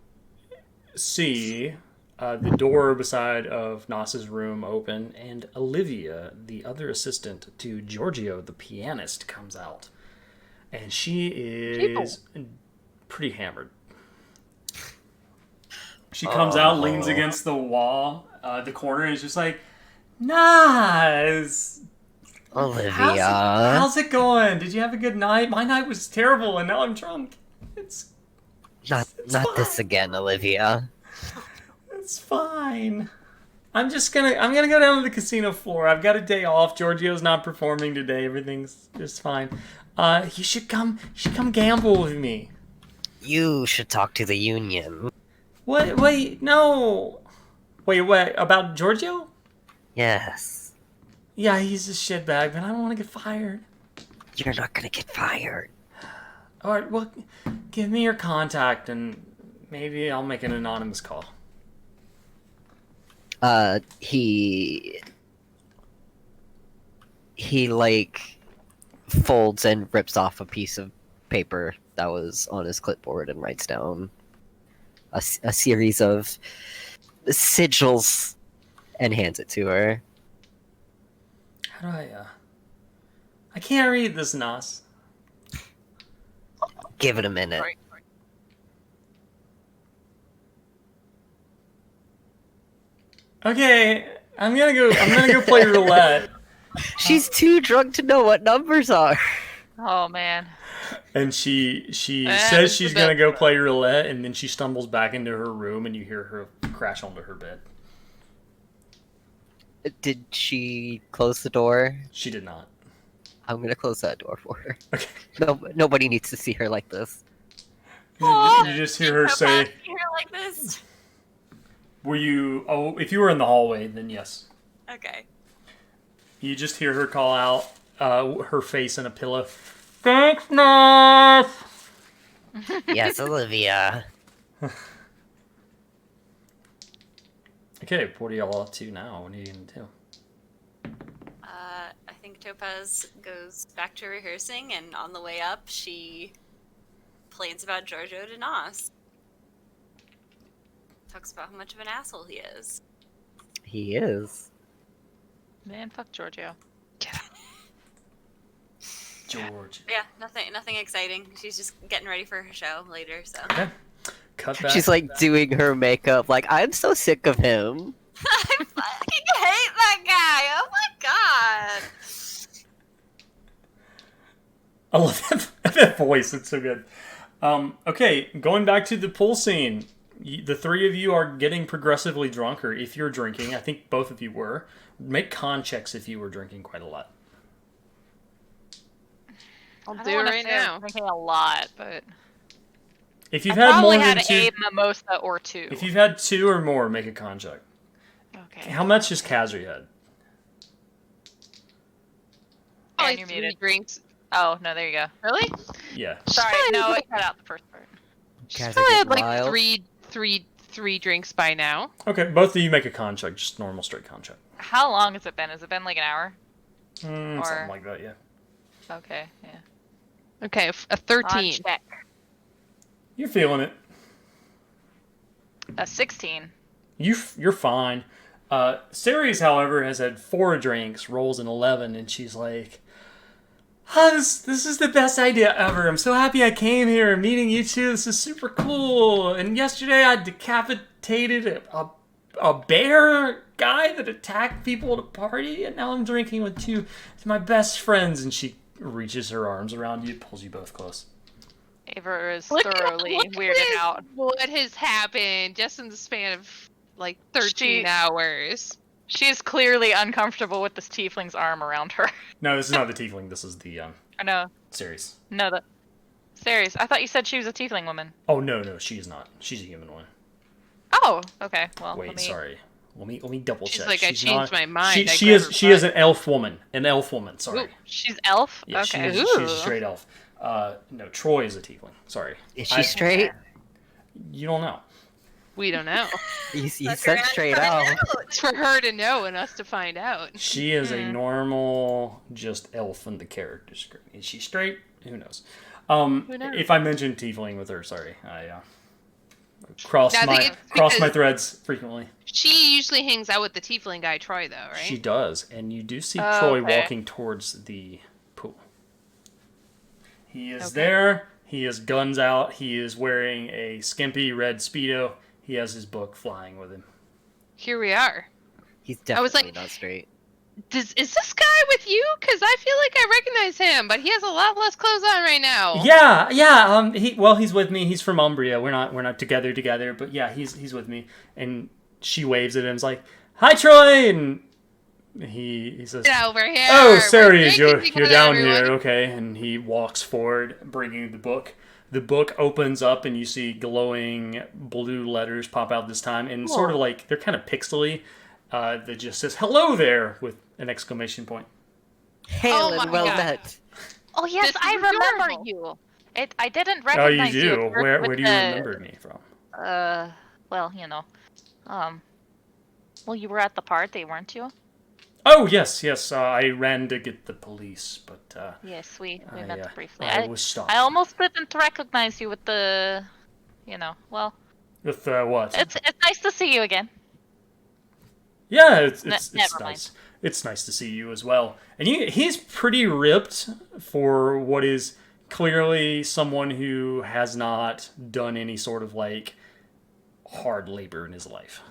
see the door beside of Nas's room open, and Olivia, the other assistant to Giorgio, the pianist, comes out, and she is pretty hammered. She comes out, leans against the wall, the corner, and is just like, "Nas, Olivia. how's it going? Did you have a good night? My night was terrible, and now I'm drunk. It's Not this again, Olivia. It's fine. I'm gonna go down to the casino floor. I've got a day off. Giorgio's not performing today. Everything's just fine. You should come gamble with me. You should talk to the union. What? Wait, no. Wait, what? About Giorgio? Yes. Yeah, he's a shitbag, but I don't want to get fired. You're not gonna get fired. All right, well, give me your contact, and maybe I'll make an anonymous call. He like folds and rips off a piece of paper that was on his clipboard and writes down a series of sigils and hands it to her. How do I can't read this, Nas. Give it a minute. Okay, I'm gonna go play roulette. She's too drunk to know what numbers are. Oh man. And she That says happens she's to gonna them. go play roulette, and then she stumbles back into her room, and you hear her crash onto her bed. Did she close the door? She did not. I'm gonna close that door for her. Okay. No, nobody needs to see her like this. You just hear her say, Here like this. "Were you? Oh, if you were in the hallway, then yes." Okay. You just hear her call out, her face in a pillow. Thanks, nurse. Yes, Olivia. Okay, what are y'all up to now? What are you gonna do? I think Topaz goes back to rehearsing, and on the way up, she complains about Giorgio de Nos. Talks about how much of an asshole he is. He is. Man, fuck Giorgio. George. Yeah, nothing exciting. She's just getting ready for her show later, so. Okay. Cut back. She's like doing her makeup. Like, I'm so sick of him. I fucking hate that guy! Oh my god! I love that voice. It's so good. Okay, going back to the pool scene. The three of you are getting progressively drunker. If you're drinking, I think both of you were. Make con checks if you were drinking quite a lot. I'll I don't do it wanna right say I'm now. drinking a lot, but If you've I had probably more than had two, a mimosa or two. if you've had two or more, make a con check. Okay. How much has Kazri had? Probably And you're 3 muted. drinks. Oh no, there you go. Really? Yeah. Sorry, no, it cut out the first part. She's Guys are probably had getting like wild. three drinks by now. Okay, both of you make a con check, just normal straight con check. How long has it been? Has it been like an hour? Or- Something like that, yeah. Okay, yeah. Okay, a On 13. check. You're feeling it. A 16. You're fine. Ceres, however, has had 4 drinks, rolls an 11, and she's like, this is the best idea ever. I'm so happy I came here and meeting you two. This is super cool. And yesterday I decapitated a bear guy that attacked people at a party, and now I'm drinking with 2 of my best friends. And she reaches her arms around you, pulls you both close. Aver is Look at- thoroughly look at weirded this. out. What has happened just in the span of like 13 She- hours? She is clearly uncomfortable with this tiefling's arm around her. No, this is not the tiefling. This is the Or no, Ceres. the Ceres. I thought you said she was a tiefling woman. Oh no, she is not. She's a human one. Oh, okay. Well, Wait, let me... sorry. Let me double She's check. like, I She's changed not- my mind. I She grabbed is her she butt. is an elf woman. An elf woman. Sorry. Ooh. She's elf? Yeah, okay. she's a Ooh. straight elf. No, Troy is a tiefling. Sorry. Is she straight? You don't know. We don't know. You Look said around, straight find out. It's for her to know and us to find out. She is a Hmm. normal, just elf in the character script. Is she straight? Who knows? knows? If I mentioned tiefling with her, sorry. I cross I think my it's cross my because- threads frequently. She usually hangs out with the tiefling guy Troy, though, right? She does, and you do see Oh, Troy okay. walking towards the pool. He is Okay. there. He has guns out. He is wearing a skimpy red Speedo. He has his book flying with him. Here we are. He's I was definitely like- not straight. Is this guy with you? Because I feel like I recognize him, but he has a lot less clothes on right now. Yeah. He's with me. He's from Umbria. We're not together, but yeah, he's with me. And she waves at him. Is like, "Hi, Troy," and he says, Get over here. "Oh, We're Ceres, drinking you're together, down everyone. here, okay?" And he walks forward, bringing the book. The book opens up, and you see glowing blue letters pop out this time, and sort of like they're kind of pixely. That just says "Hello there" with an exclamation point. Halen, my well God. met. Oh yes, This is I remember adorable. you. I didn't Oh, you recognize you. do. at first Where with do you the- remember me from? Well, you know, well, you were at the party, weren't you? Oh yes. I ran to get the police, but Yes, we I, met briefly. I was stopped. I almost didn't recognize you with the, you know. Well, With what? it's nice to see you again. Yeah, it's never mind. nice. It's nice to see you as well. And he's pretty ripped for what is clearly someone who has not done any sort of like hard labor in his life.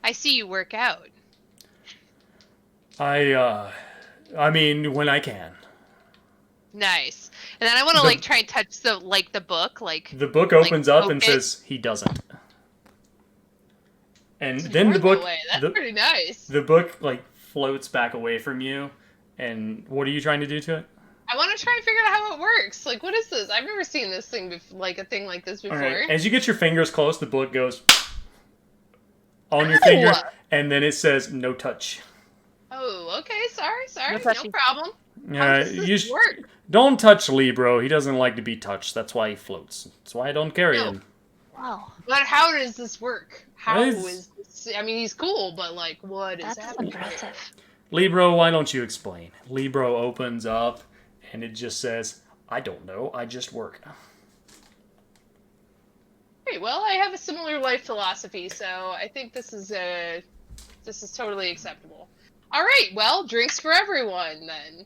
I see you work out. I mean, when I can. Nice. And then I want to like try and touch the book, like The book opens up and poke it. says he doesn't. And It's then the worth book, the way. That's pretty nice. the book like floats back away from you. And what are you trying to do to it? I want to try and figure out how it works. Like, what is this? I've never seen this thing like a thing like this before. All right. As you get your fingers close, the book goes on your finger, and then it says no touch. Oh, okay. Sorry. No No touchy. problem. How does this work? Don't touch Libro. He doesn't like to be touched. That's why he floats. That's why I don't carry No. him. Wow. But how does this work? How It's- is this? I mean, he's cool, but like, what is That's happening? impressive. Libro, why don't you explain? Libro opens up, and it just says, I don't know. I just work. Hey, well, I have a similar life philosophy, so I think this is totally acceptable. All right, well, drinks for everyone then.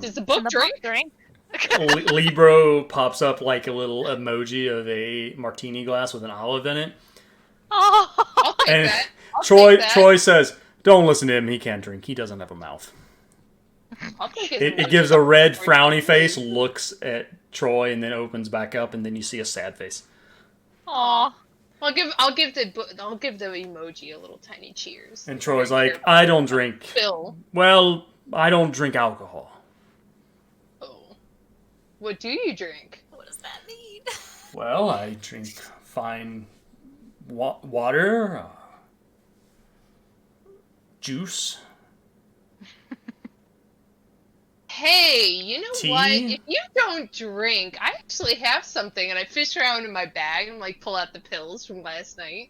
Does the book And the drink? book drink. Libro pops up like a little emoji of a martini glass with an olive in it. Oh. I'll take And that. I'll Troy take that. Troy says, don't listen to him. He can't drink. He doesn't have a mouth. I'll take It gives a red frowny face, looks at Troy, and then opens back up, and then you see a sad face. Aw. I'll give the emoji a little tiny cheers. And Troy's like, I don't drink. Phil. Well, I don't drink alcohol. Oh. What do you drink? What does that mean? Well, I drink fine water, juice. Hey, you know Tea? what? If you don't drink, I actually have something, and I fish around in my bag and like pull out the pills from last night.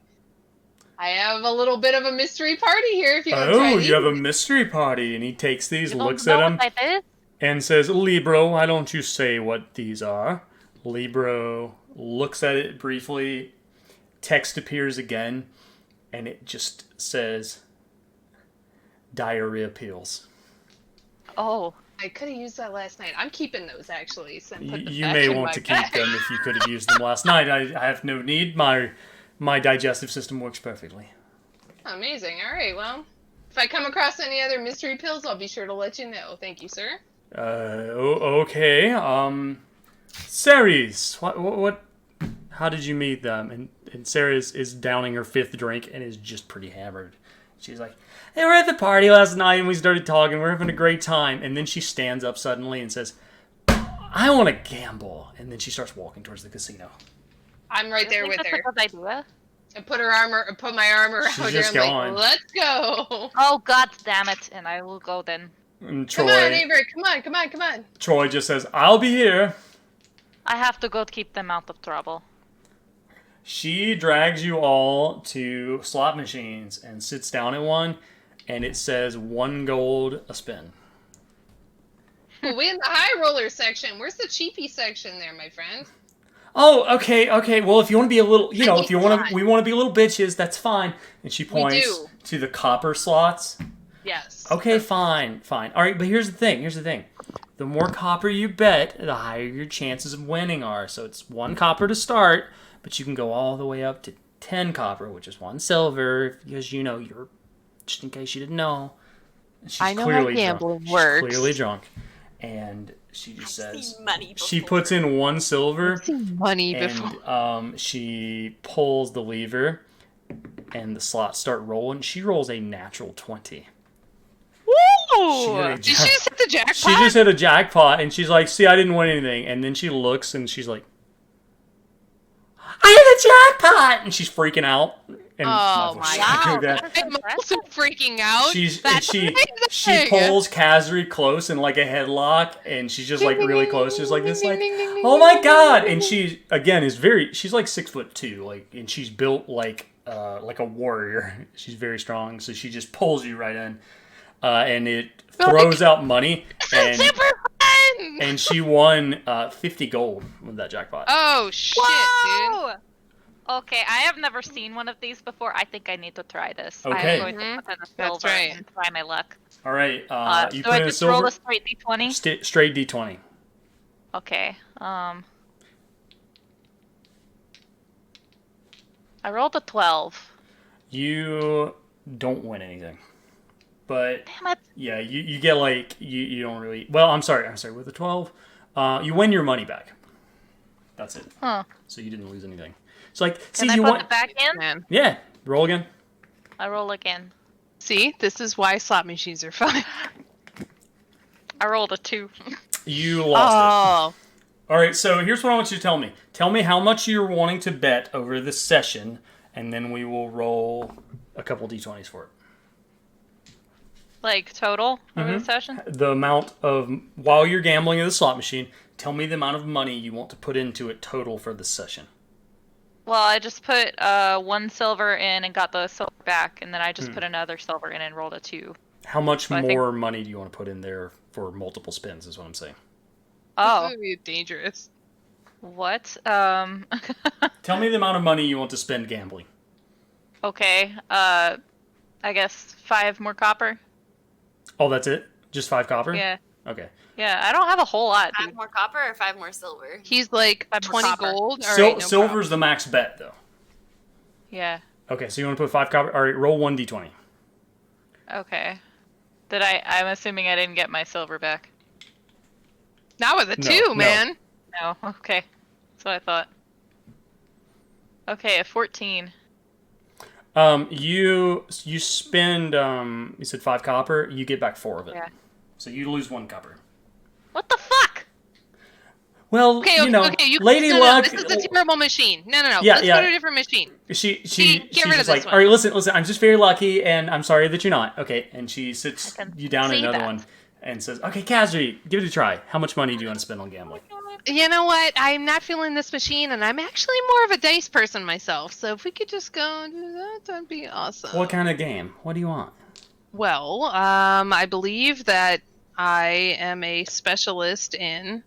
I have a little bit of a mystery party here. If you want to try Oh, these. you have a mystery party, and he takes these, You looks don't at know them, what that is? and says, Libro, why don't you say what these are? Libro looks at it briefly. Text appears again, and it just says, diarrhea pills. Oh. I could have used that last night. I'm keeping those actually. So I'm putting them You back may in want my to keep bag. them if you could have used them last night. I have no need. My digestive system works perfectly. Amazing. All right. Well, if I come across any other mystery pills, I'll be sure to let you know. Thank you, sir. Okay. Ceres, what? How did you meet them? And Sarah is downing her fifth drink and is just pretty hammered. She's like, hey, we were at the party last night and we started talking. We're having a great time. And then she stands up suddenly and says, I want to gamble. And then she starts walking towards the casino. I'm right there with That's her. a good idea. I put my arm around She's her. just I'm going. like, let's go. Oh, god damn it. And I will go then. And Come on, Avery. Come on. Troy just says, I'll be here. I have to go keep them out of trouble. She drags you all to slot machines and sits down at one, and it says 1 gold a spin. We in the high roller section. Where's the cheapy section there, my friend? Oh, okay. Well, if you want to be a little, we want to be little bitches. That's fine. And she points do. to the copper slots. Yes. Okay, fine. All right, but here's the thing. The more copper you bet, the higher your chances of winning are. So it's 1 copper to start, but you can go all the way up to 10 copper, which is 1 silver, because you're, just in case you didn't know. She's I know how clearly gambling drunk. works. She's clearly drunk. And she just I've says, seen money she before. puts in 1 silver. Money before. And she pulls the lever, and the slots start rolling. She rolls a natural 20. Woo! Did she just hit the jackpot? She just hit a jackpot, and she's like, see, I didn't win anything. And then she looks, and she's like, I hit a jackpot! And she's freaking out. And Oh she's my not gonna God. do that. I'm also freaking out. She amazing. pulls Kazri close in like a headlock, and she's just like Ding, really ding, close, just like this, ding, like, ding, ding, ding, oh my ding, god! ding, And ding. she again is she's like 6'2", like, and she's built like a warrior. She's very strong, so she just pulls you right in, and it throws out money, and Super fun! and she won 50 gold with that jackpot. Oh shit, dude. Whoa! Okay, I have never seen one of these before. I think I need to try this. Okay. I'm going to put in a That's silver right. and try my luck. All right, you So put I in a just roll silver, a straight d20? straight D20. Okay. I rolled a 12. You don't win anything. But Damn it. yeah, you get like you don't really. Well, I'm sorry. With a 12, you win your money back. That's it. Huh. So you didn't lose anything. It's like, Can see, I you put want. it back in? Man. Yeah, roll again. I roll again. See, this is why slot machines are fun. I rolled a 2. You lost it. Oh, All right, so here's what I want you to tell me. Tell me how much you're wanting to bet over this session, and then we will roll a couple d20s for it. Like total over the session? The amount of, while you're gambling at the slot machine, tell me the amount of money you want to put into it total for this session. Well, I just put 1 silver in and got the silver back, and then I just put another silver in and rolled a 2. How much So I more money do you want to put in there for multiple spins, is what I'm saying. Oh, this would be dangerous. what? Tell me the amount of money you want to spend gambling. Okay. I guess 5 more copper. Oh, that's it? Just 5 copper? Yeah. Okay. Yeah, I don't have a whole lot, 5 dude. more copper or 5 more silver? He's like 5 more 20 copper. gold. All right, no Silver's problem. the max bet, though. Yeah. Okay, so you want to put 5 copper? All right, roll 1d20. Okay. I'm assuming I didn't get my silver back. Not with a No, 2, no. man. No. Okay. That's what I thought. Okay, a 14. You spend, you said 5 copper, you get back 4 of it. Yeah. So you lose 1 copper. What the fuck? Well, Okay, you know, okay, Lady no, Luck. this is a terrible machine. No. Yeah, Let's yeah. go to a different machine. She's Get rid of just this like, one. all right, listen. I'm just very lucky, and I'm sorry that you're not. Okay, and she sits I can you down in see another that. one and says, "Okay, Kazri, give it a try. How much money do you want to spend on gambling?" You know what? I'm not feeling this machine, and I'm actually more of a dice person myself. So if we could just go and do that, that'd be awesome. What kind of game? What do you want? Well, I believe that I am a specialist in.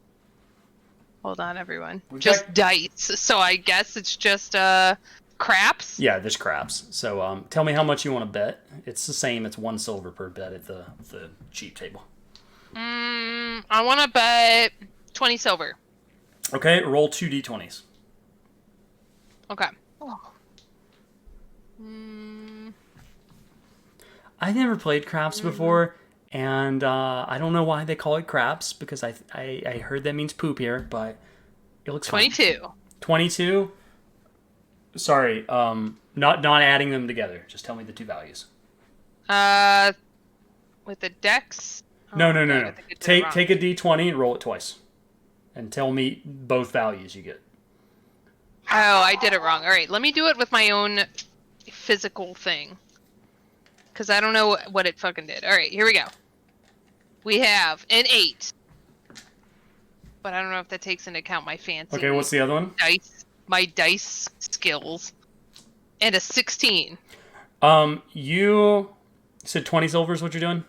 Hold on, everyone. We've Just got- dice. So I guess it's just craps. Yeah, there's craps. So tell me how much you want to bet. It's the same. It's 1 silver per bet at the cheap table. I want to bet 20 silver. Okay, roll 2 d20s. Okay. I've never played craps before, and I don't know why they call it craps because I heard that means poop here, but it looks fun. 22. 22. Sorry, not adding them together. Just tell me the 2 values. With the dex. No. I think I did it Take wrong. a d20 and roll it twice, and tell me both values you get. Oh, I did it wrong. All right, let me do it with my own physical thing. Because I don't know what it fucking did. All right, here we go. We have an 8. But I don't know if that takes into account my fancy Okay, what's the other one? my dice skills. And a 16. You said 20 silver is what you're doing?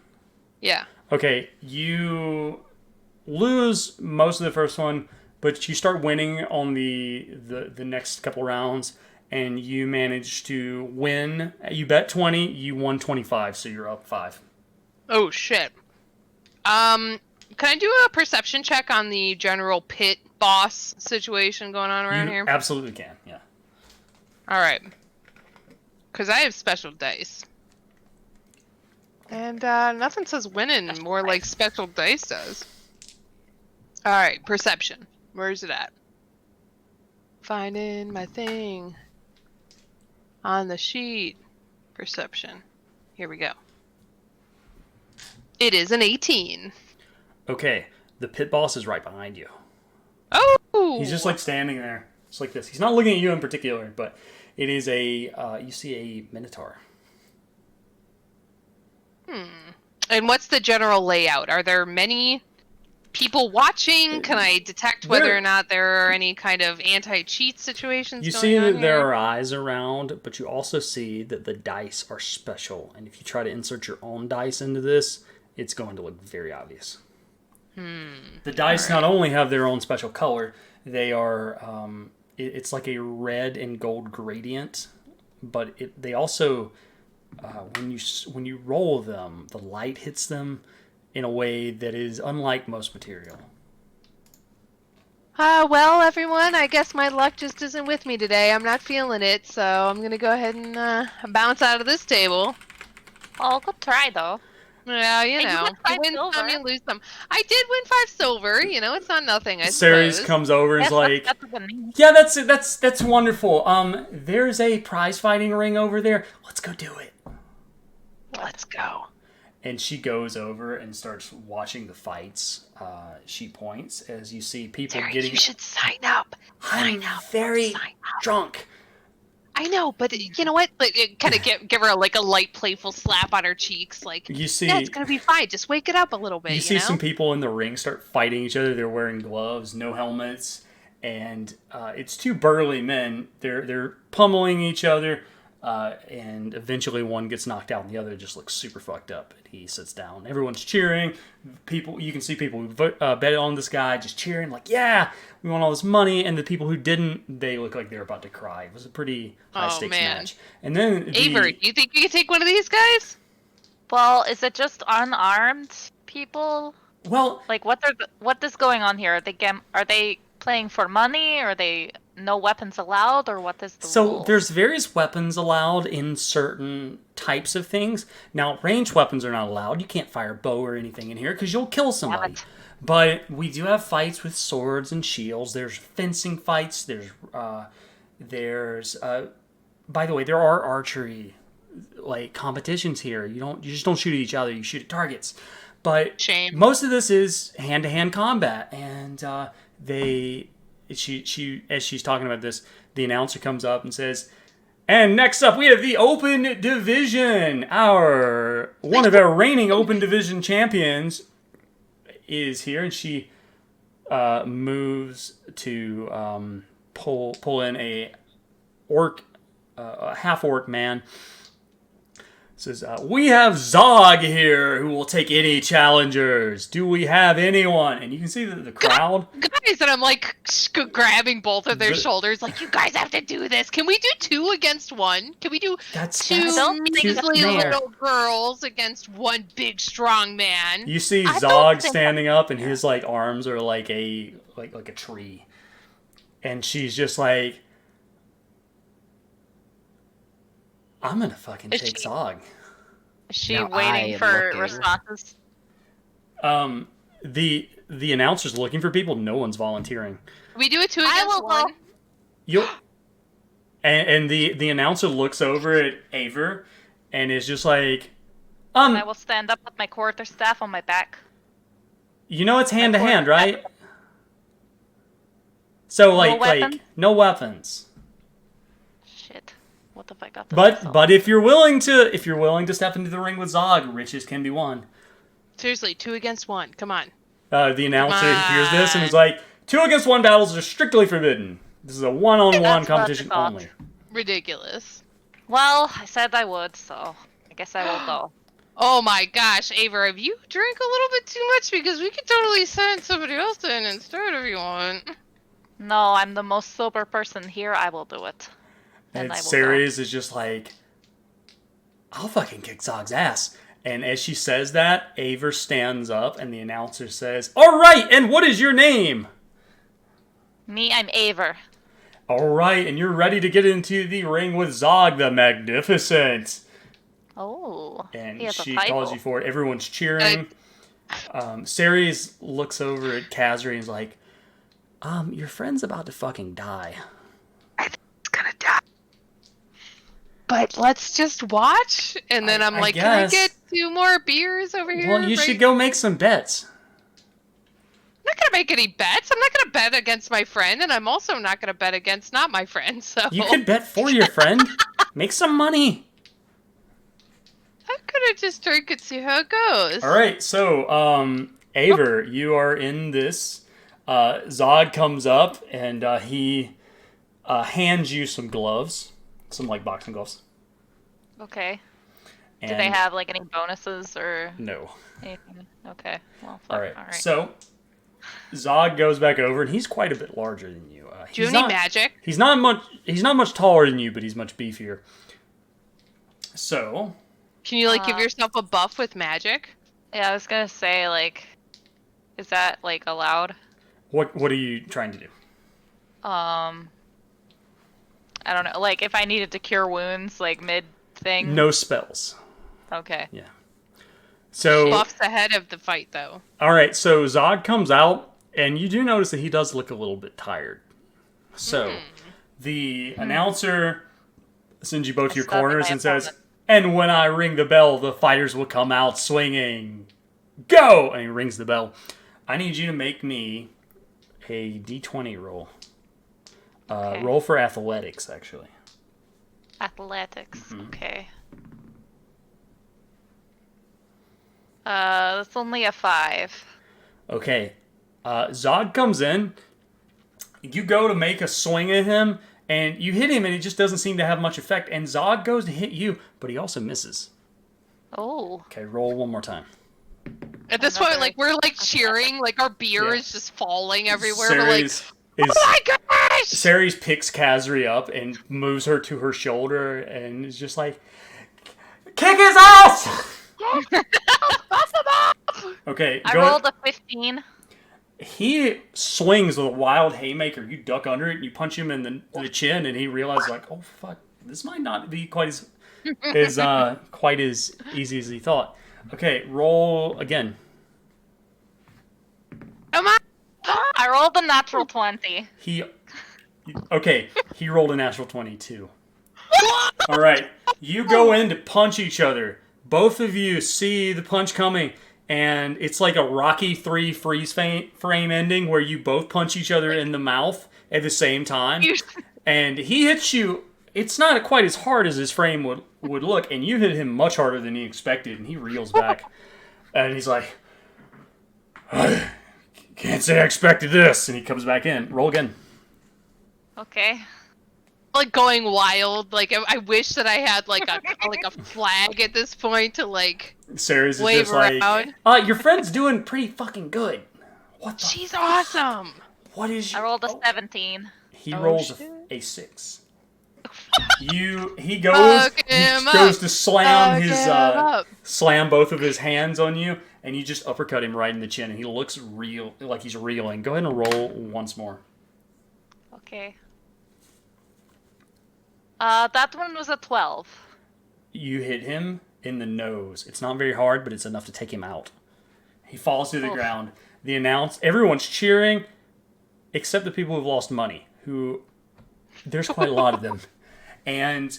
Yeah. Okay, you lose most of the first one, but you start winning on the next couple rounds, and you manage to win. You bet 20, you won 25, so you're up 5. Oh, shit. Can I do a perception check on the general pit boss situation going on around You here? absolutely can, yeah. All right. Because I have special dice. And nothing says winning more like special dice does. All right, perception. Where's it at? Finding my thing. On the sheet. Perception. Here we go. It is an 18. Okay, the pit boss is right behind you. Oh! He's just like standing there, just like this. He's not looking at you in particular, but it is you see a minotaur. And what's the general layout? Are there many people watching? Can I detect whether or not there are any kind of anti-cheat situations You going see on that here? there are eyes around, but you also see that the dice are special. And if you try to insert your own dice into this, it's going to look very obvious. The dice not only have their own special color, they are, it's like a red and gold gradient, but they also, when you roll them, the light hits them in a way that is unlike most material. Well, everyone, I guess my luck just isn't with me today. I'm not feeling it, so I'm gonna go ahead and bounce out of this table. Oh, good try though. Well, you And you know, win you 5 win some, silver. you lose some. I did win 5 silver. You know, it's not nothing, I Ceres suppose. comes over and is Yes, like, that's a good name. "Yeah, that's wonderful. There's a prize fighting ring over there. Let's go do it." Let's go. And she goes over and starts watching the fights. She points as you see people Derek, getting. you should sign up. I'm Sign up. very Sign up. drunk. I know, but you know what? Like, kind of give her like a light, playful slap on her cheeks. Like, You see, yeah, it's gonna be fine. Just wake it up a little bit. you You see know? some people in the ring start fighting each other. They're wearing gloves, no helmets, and it's two burly men. They're pummeling each other, and eventually one gets knocked out, and the other just looks super fucked up. And he sits down. Everyone's cheering. People, you can see people who bet on this guy just cheering, like, "Yeah, we want all this money." And the people who didn't, they look like they're about to cry. It was a pretty high stakes match. And then Aver, do you think you could take one of these guys? Well, is it just unarmed people? well, Like, what is going on here? Are they playing for money? Are they no weapons allowed, or what is the so rules? there's various weapons allowed in certain types of things. Now, ranged weapons are not allowed. You can't fire a bow or anything in here because you'll kill somebody. it. But we do have fights with swords and shields. There's fencing fights. There's by the way, there are archery like competitions here. You just don't shoot at each other. You shoot at targets. But Shame. most of this is hand-to-hand combat, and she as she's talking about this, the announcer comes up and says, "And next up, we have the Open Division. One of our reigning Open Division champions is here," and she moves to pull in a half orc man. Says, "We have Zog here who will take any challengers. Do we have anyone?" And you can see the crowd. Guys, and I'm like grabbing both of their The- shoulders, like, you guys have to do this. Can we do 2 against 1? Can we do That's two don't think too- measly there. little girls against 1 big strong man? You see I don't Zog think standing up, and his like arms are like a tree, and she's just like, "I'm gonna fucking Is take she- Zog." Is she Now I waiting am for looking. responses? The announcer's looking for people. No one's volunteering. Can we do a 2 I against will 1? go. You and the announcer looks over at Aver, and is just like, I will stand up with my quarterstaff on my back. you know it's hand to hand, right? So like weapons? no weapons. Shit. What if I got this? But if you're willing to step into the ring with Zog, riches can be won. Seriously, 2 against 1. Come on. The announcer Come hears this and is on. like, 2 against 1 battles are strictly forbidden. This is a one-on-one That's what competition I thought. only. Ridiculous. Well, I said I would, so I guess I will go. Oh my gosh, Aver, have you drank a little bit too much? Because we could totally send somebody else in instead if you want. No, I'm the most sober person here. I will do it. And I will Ceres is just like, "I'll fucking kick Zog's ass." And as she says that, Aver stands up and the announcer says, "All right, and what is your name?" Me, I'm Aver. "All right, and you're ready to get into the ring with Zog the Magnificent." Oh, And he has she a title. calls you for it. Everyone's cheering. Ceres looks over at Kazri and is like, your friend's about to fucking die. It's gonna die. But let's just watch. And then I'm I like, can I guess. get 2 more beers over here? Well, you should go make some bets. I'm not gonna make any bets. I'm not gonna bet against my friend, and I'm also not gonna bet against not my friend. So You could bet for your friend. Make some money. I'm gonna just drink and see how it goes. All right, so Aver, you are in this. Zog comes up and he hands you some gloves, some like boxing gloves. Okay. And Do they have like any bonuses or No. anything? Okay. Well, fuck. All right. All right. So Zog goes back over, and he's quite a bit larger than you. Do you have any magic? He's not much taller than you, but he's much beefier. So Can you like give yourself a buff with magic? Yeah, I was gonna say like, is that like allowed? What are you trying to do? I don't know. Like, if I needed to cure wounds, like mid thing. No spells. Okay. Yeah. So Buffs ahead of the fight, though. all right. So Zod comes out, and you do notice that he does look a little bit tired. So the announcer sends you both to your stop at corners my and says, opponent. "And when I ring the bell, the fighters will come out swinging. Go!" And he rings the bell. I need you to make me a D20 roll. Okay. Roll for athletics, actually. Athletics. Okay. That's only a 5. Okay. Zod comes in. You go to make a swing at him, and you hit him, and it just doesn't seem to have much effect. And Zod goes to hit you, but he also misses. Oh. Okay, roll one more time. At this Another- point, like, we're like cheering, like our beer Yeah. is just falling everywhere. We're like, Ceres oh my gosh! Ceres picks Kazri up and moves her to her shoulder, and is just like, "Kick his ass!" Okay, I go. rolled a 15. He swings with a wild haymaker. You duck under it, and you punch him in the chin, and he realizes, like, "Oh fuck, this might not be quite as quite as easy as he thought." Okay, roll again. Come on! I rolled a natural 20. He rolled a natural 22. All right, you go in to punch each other. Both of you see the punch coming, and it's like a Rocky 3 freeze frame ending where you both punch each other in the mouth at the same time. And he hits you. It's not quite as hard as his frame would look, and you hit him much harder than he expected, and he reels back. And he's like, "I can't say I expected this." And he comes back in. Roll again. Okay. Like going wild. Like I wish that I had like a flag at this point to like Ceres is wave just like, around. your friend's doing pretty fucking good. What the? She's awesome. What is? I rolled a 17. He Oh, rolls shit. a 6. He goes to slam both of his hands on you, and you just uppercut him right in the chin, and he looks real, like he's reeling. Go ahead and roll once more. Okay. That one was a 12. You hit him in the nose. It's not very hard, but it's enough to take him out. He falls to the ground. Everyone's cheering, except the people who've lost money, who there's quite a lot of them. And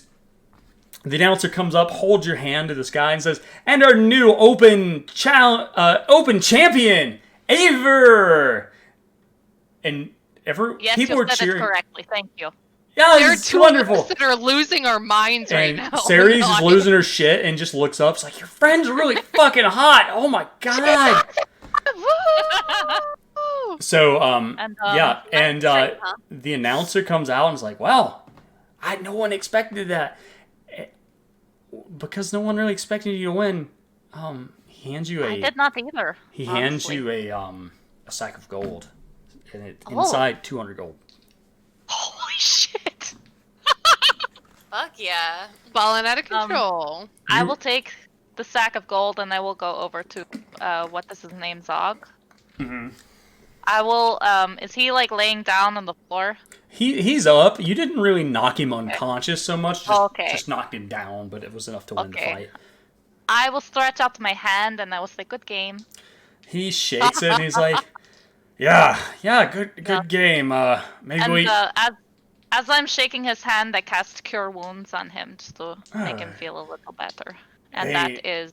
the announcer comes up, holds your hand to the sky, and says, "And our new open champion, Aver." And Yes, people you are said cheering. it correctly. Thank you. Yeah, There are it's two wonderful. of us that are losing our minds right And now. Ceres is losing her shit and just looks up. It's like, "Your friend's really fucking hot. Oh my god." So, the announcer comes out and is like, "Well, no one expected that." Because no one really expected you to win, he hands you I did not either. He hands honestly. you a sack of gold, and inside 200 gold. Holy shit! Fuck yeah. Balling out of control. I will take the sack of gold and I will go over to what is his name, Zog. Mm-hmm. I will. Is he like laying down on the floor? He's up. You didn't really knock him unconscious so much. Okay. Just knocked him down, but it was enough to win the fight. I will stretch out my hand and I will say, "Good game." He shakes it and he's like, Yeah, good game. Maybe And we. as I'm shaking his hand, I cast Cure Wounds on him just to make him feel a little better, and Hey. that is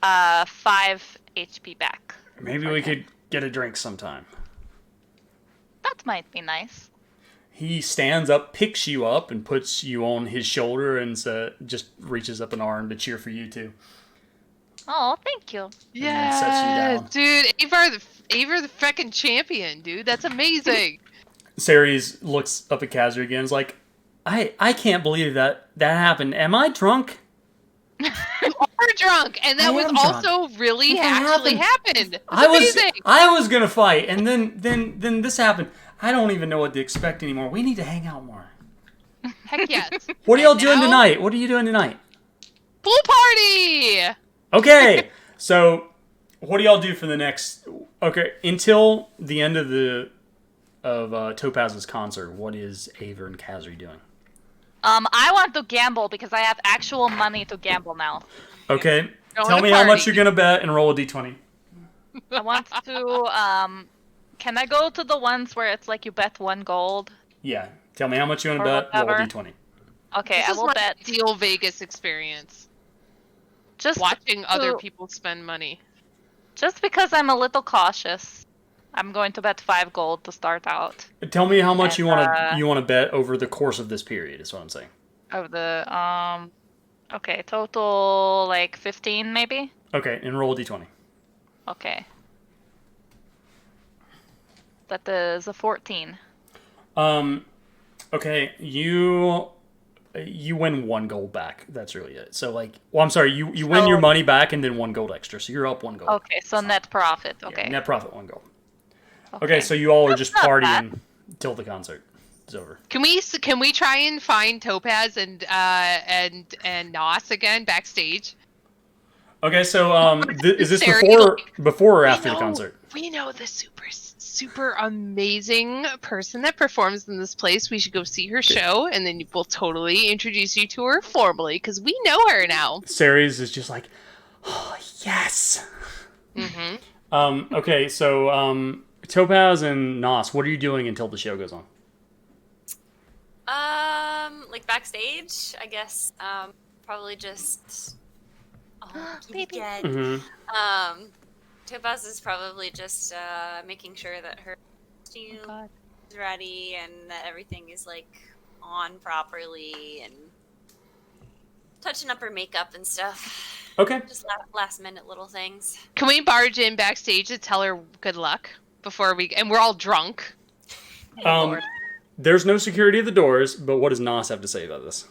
5 HP back. Maybe we could get a drink sometime. That might be nice. He stands up, picks you up, and puts you on his shoulder, and just reaches up an arm to cheer for you two. Oh, thank you. then sets you Yeah, down. dude, Aver the fucking champion, dude. That's amazing. Ceres looks up at Kazri again. Is like, I can't believe that happened. Am I drunk? We're drunk, and that I was am drunk. also really What actually happened? happened. It's I amazing. was gonna fight, and then this happened. I don't even know what to expect anymore. We need to hang out more. Heck yes. What are y'all And doing now- tonight? What are you doing tonight? Pool party. Okay, so what do y'all do for the next? Okay, until the end of Topaz's concert, what is Aver and Kazri doing? I want to gamble because I have actual money to gamble now. Okay, Going tell to me how much party. you're gonna bet and roll a d20. I want to. Can I go to the ones where it's like you bet 1 gold? Yeah, tell me how much you want to Or bet. Roll a whatever. d20. Okay, This I is will my bet. ideal Vegas experience. Just Watching other to- people spend money. Just because I'm a little cautious, I'm going to bet 5 gold to start out. Tell me how much And, you want to bet over the course of this period. Is what I'm saying. Of the okay, total like 15 maybe. Okay, and roll a d20. Okay. That is a 14. Okay, you win 1 gold back. That's really it. So like, well, I'm sorry, you win your money back and then 1 gold extra. So you're up 1 gold. Okay, so net profit. Yeah, Okay. net profit 1 gold. Okay, so you all are just That's not bad. partying till the concert is over. Can we try and find Topaz and Nos again backstage? Okay, so is this Sarah, before or after the concert? We know the super amazing person that performs in this place. We should go see her show, and then we'll totally introduce you to her formally because we know her now. Ceres is just like, oh yes. Mm-hmm. Okay, so Topaz and Nos, what are you doing until the show goes on? Like backstage, I guess. Probably just. Oh, Baby. dead. Mm-hmm. Topaz is probably just making sure that her costume God. is ready and that everything is like on properly and touching up her makeup and stuff. Okay. Just last minute little things. Can we barge in backstage to tell her good luck before we? And we're all drunk. Lord. There's no security at the doors, but what does Nos have to say about this?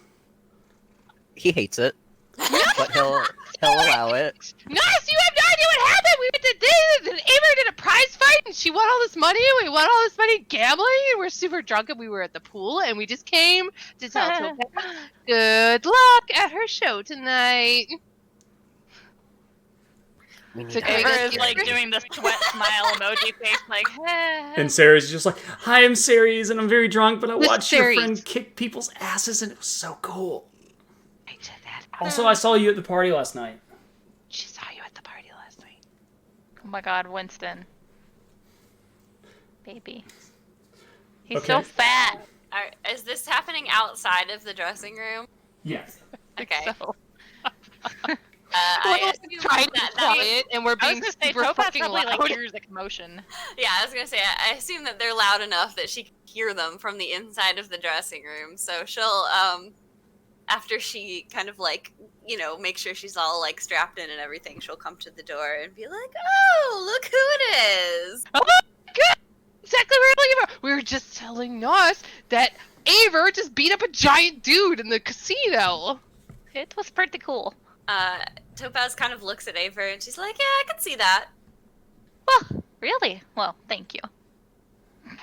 He hates it, but he'll allow it. Nos, you have no idea what happened. We went to this, and Amber did a prize fight, and she won all this money, and we won all this money gambling, and we're super drunk, and we were at the pool, and we just came to tell Topaz good luck at her show tonight. We need So to- can we Aver go is see like her? doing the sweat smile emoji face, like. And Ceres just like, hi, I'm Ceres, and I'm very drunk, but I Who's watched your Ceres? friend kick people's asses, and it was so cool. I did that. Also, I saw you at the party last night. She saw you at the party last night. Oh my God, Winston. Baby. He's Okay. so fat. Is this happening outside of the dressing room? Yes. Okay. So. I assume Trying to be that quiet, and we're I was being gonna say super Topaz fucking probably loud. like hears the commotion. Yeah, I was gonna say I assume that they're loud enough that she can hear them from the inside of the dressing room. So she'll after she kind of like make sure she's all like strapped in and everything, she'll come to the door and be like, "Oh, look who it is!" Oh my god! Exactly where we're looking for. We were just telling Nos that Aver just beat up a giant dude in the casino. It was pretty cool. Topaz kind of looks at Aver and she's like, "Yeah, I can see that." Well, really? Well, thank you.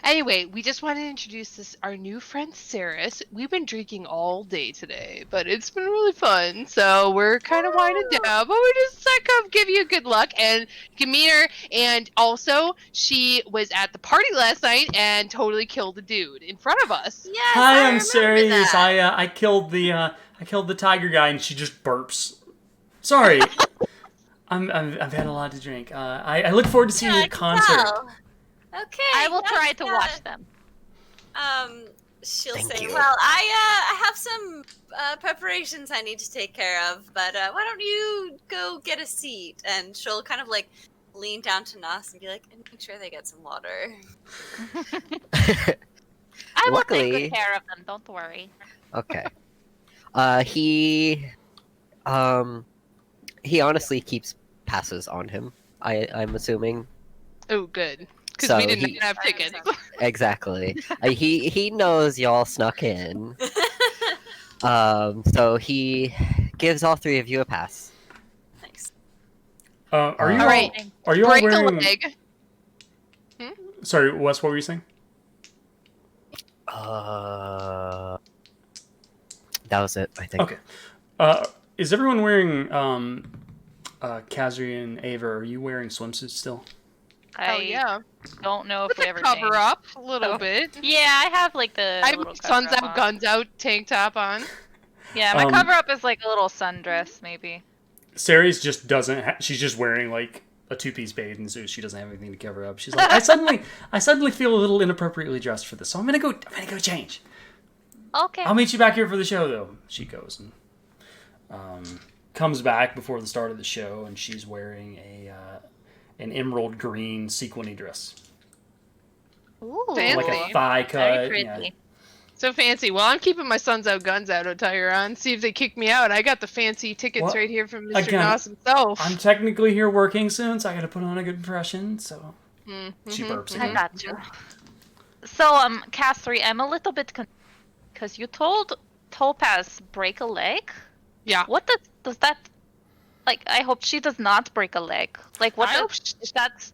Anyway, we just wanted to introduce our new friend Saris. We've been drinking all day today, but it's been really fun. So we're kind of winding down, but we just come give you good luck and you can meet her. And also, she was at the party last night and totally killed a dude in front of us. Yes, Hi, I I'm remember Ceres. that. I killed the tiger guy, and she just burps. Sorry. I've had a lot to drink. I look forward to seeing Yeah, you I at can concert. tell. Okay. I will yes, try to yeah. watch them. She'll Thank say, you. "Well, I have some preparations I need to take care of, but why don't you go get a seat?" And she'll kind of like lean down to Nos and be like, "And make sure they get some water." I will take Luckily- good care of them. Don't worry. Okay. He honestly keeps passes on him. I'm assuming. Oh, good. Because So we didn't he- have tickets. Exactly. He knows y'all snuck in. So he gives all three of you a pass. Nice. Are you All right. Are you all Break a wearing? leg. Sorry, Wes. What were you saying? That was it, I think. Okay. Is everyone wearing Kazri and Ava, are you wearing swimsuits still? Oh yeah. don't know if With we a ever cover changed. up a little So- bit. Yeah, I have like the I have little my Suns cover-up Out, on. Guns Out tank top on. Yeah, my Um, cover-up is like a little sundress, maybe. Ceres just doesn't. She's just wearing like a two-piece bathing suit. She doesn't have anything to cover up. She's like, I suddenly feel a little inappropriately dressed for this, so I'm gonna go change. Okay. I'll meet you back here for the show, though. She goes and comes back before the start of the show, and she's wearing an emerald green sequiny dress, Ooh, Fancy. like a thigh cut. very Yeah. pretty. So fancy. Well, I'm keeping my Suns Out, Guns Out attire on. See if they kick me out. I got the fancy tickets Well, right here from Mr. again, Noss himself. I'm technically here working soon, so I gotta put on a good impression. So she burps I again. got you. So, Cass3, I'm a little bit because you told Topaz break a leg. Yeah. What does that? Like, I hope she does not break a leg. Like, what I hope that's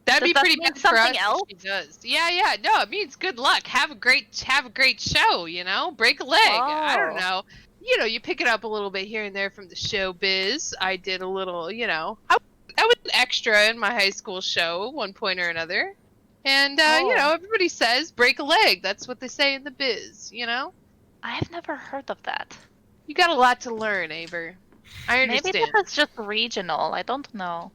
That'd Does be that pretty mean bad for us something if else? she does. Yeah. No, it means good luck. Have a great show. You know, break a leg. I don't Oh. know. You know, you pick it up a little bit here and there from the show biz. I did a little. You know, I was an extra in my high school show at one point or another. And you know, everybody says break a leg. That's what they say in the biz. You know, I've never heard of that. you got a lot to learn, Aver. I Maybe understand. this is just regional. I don't know.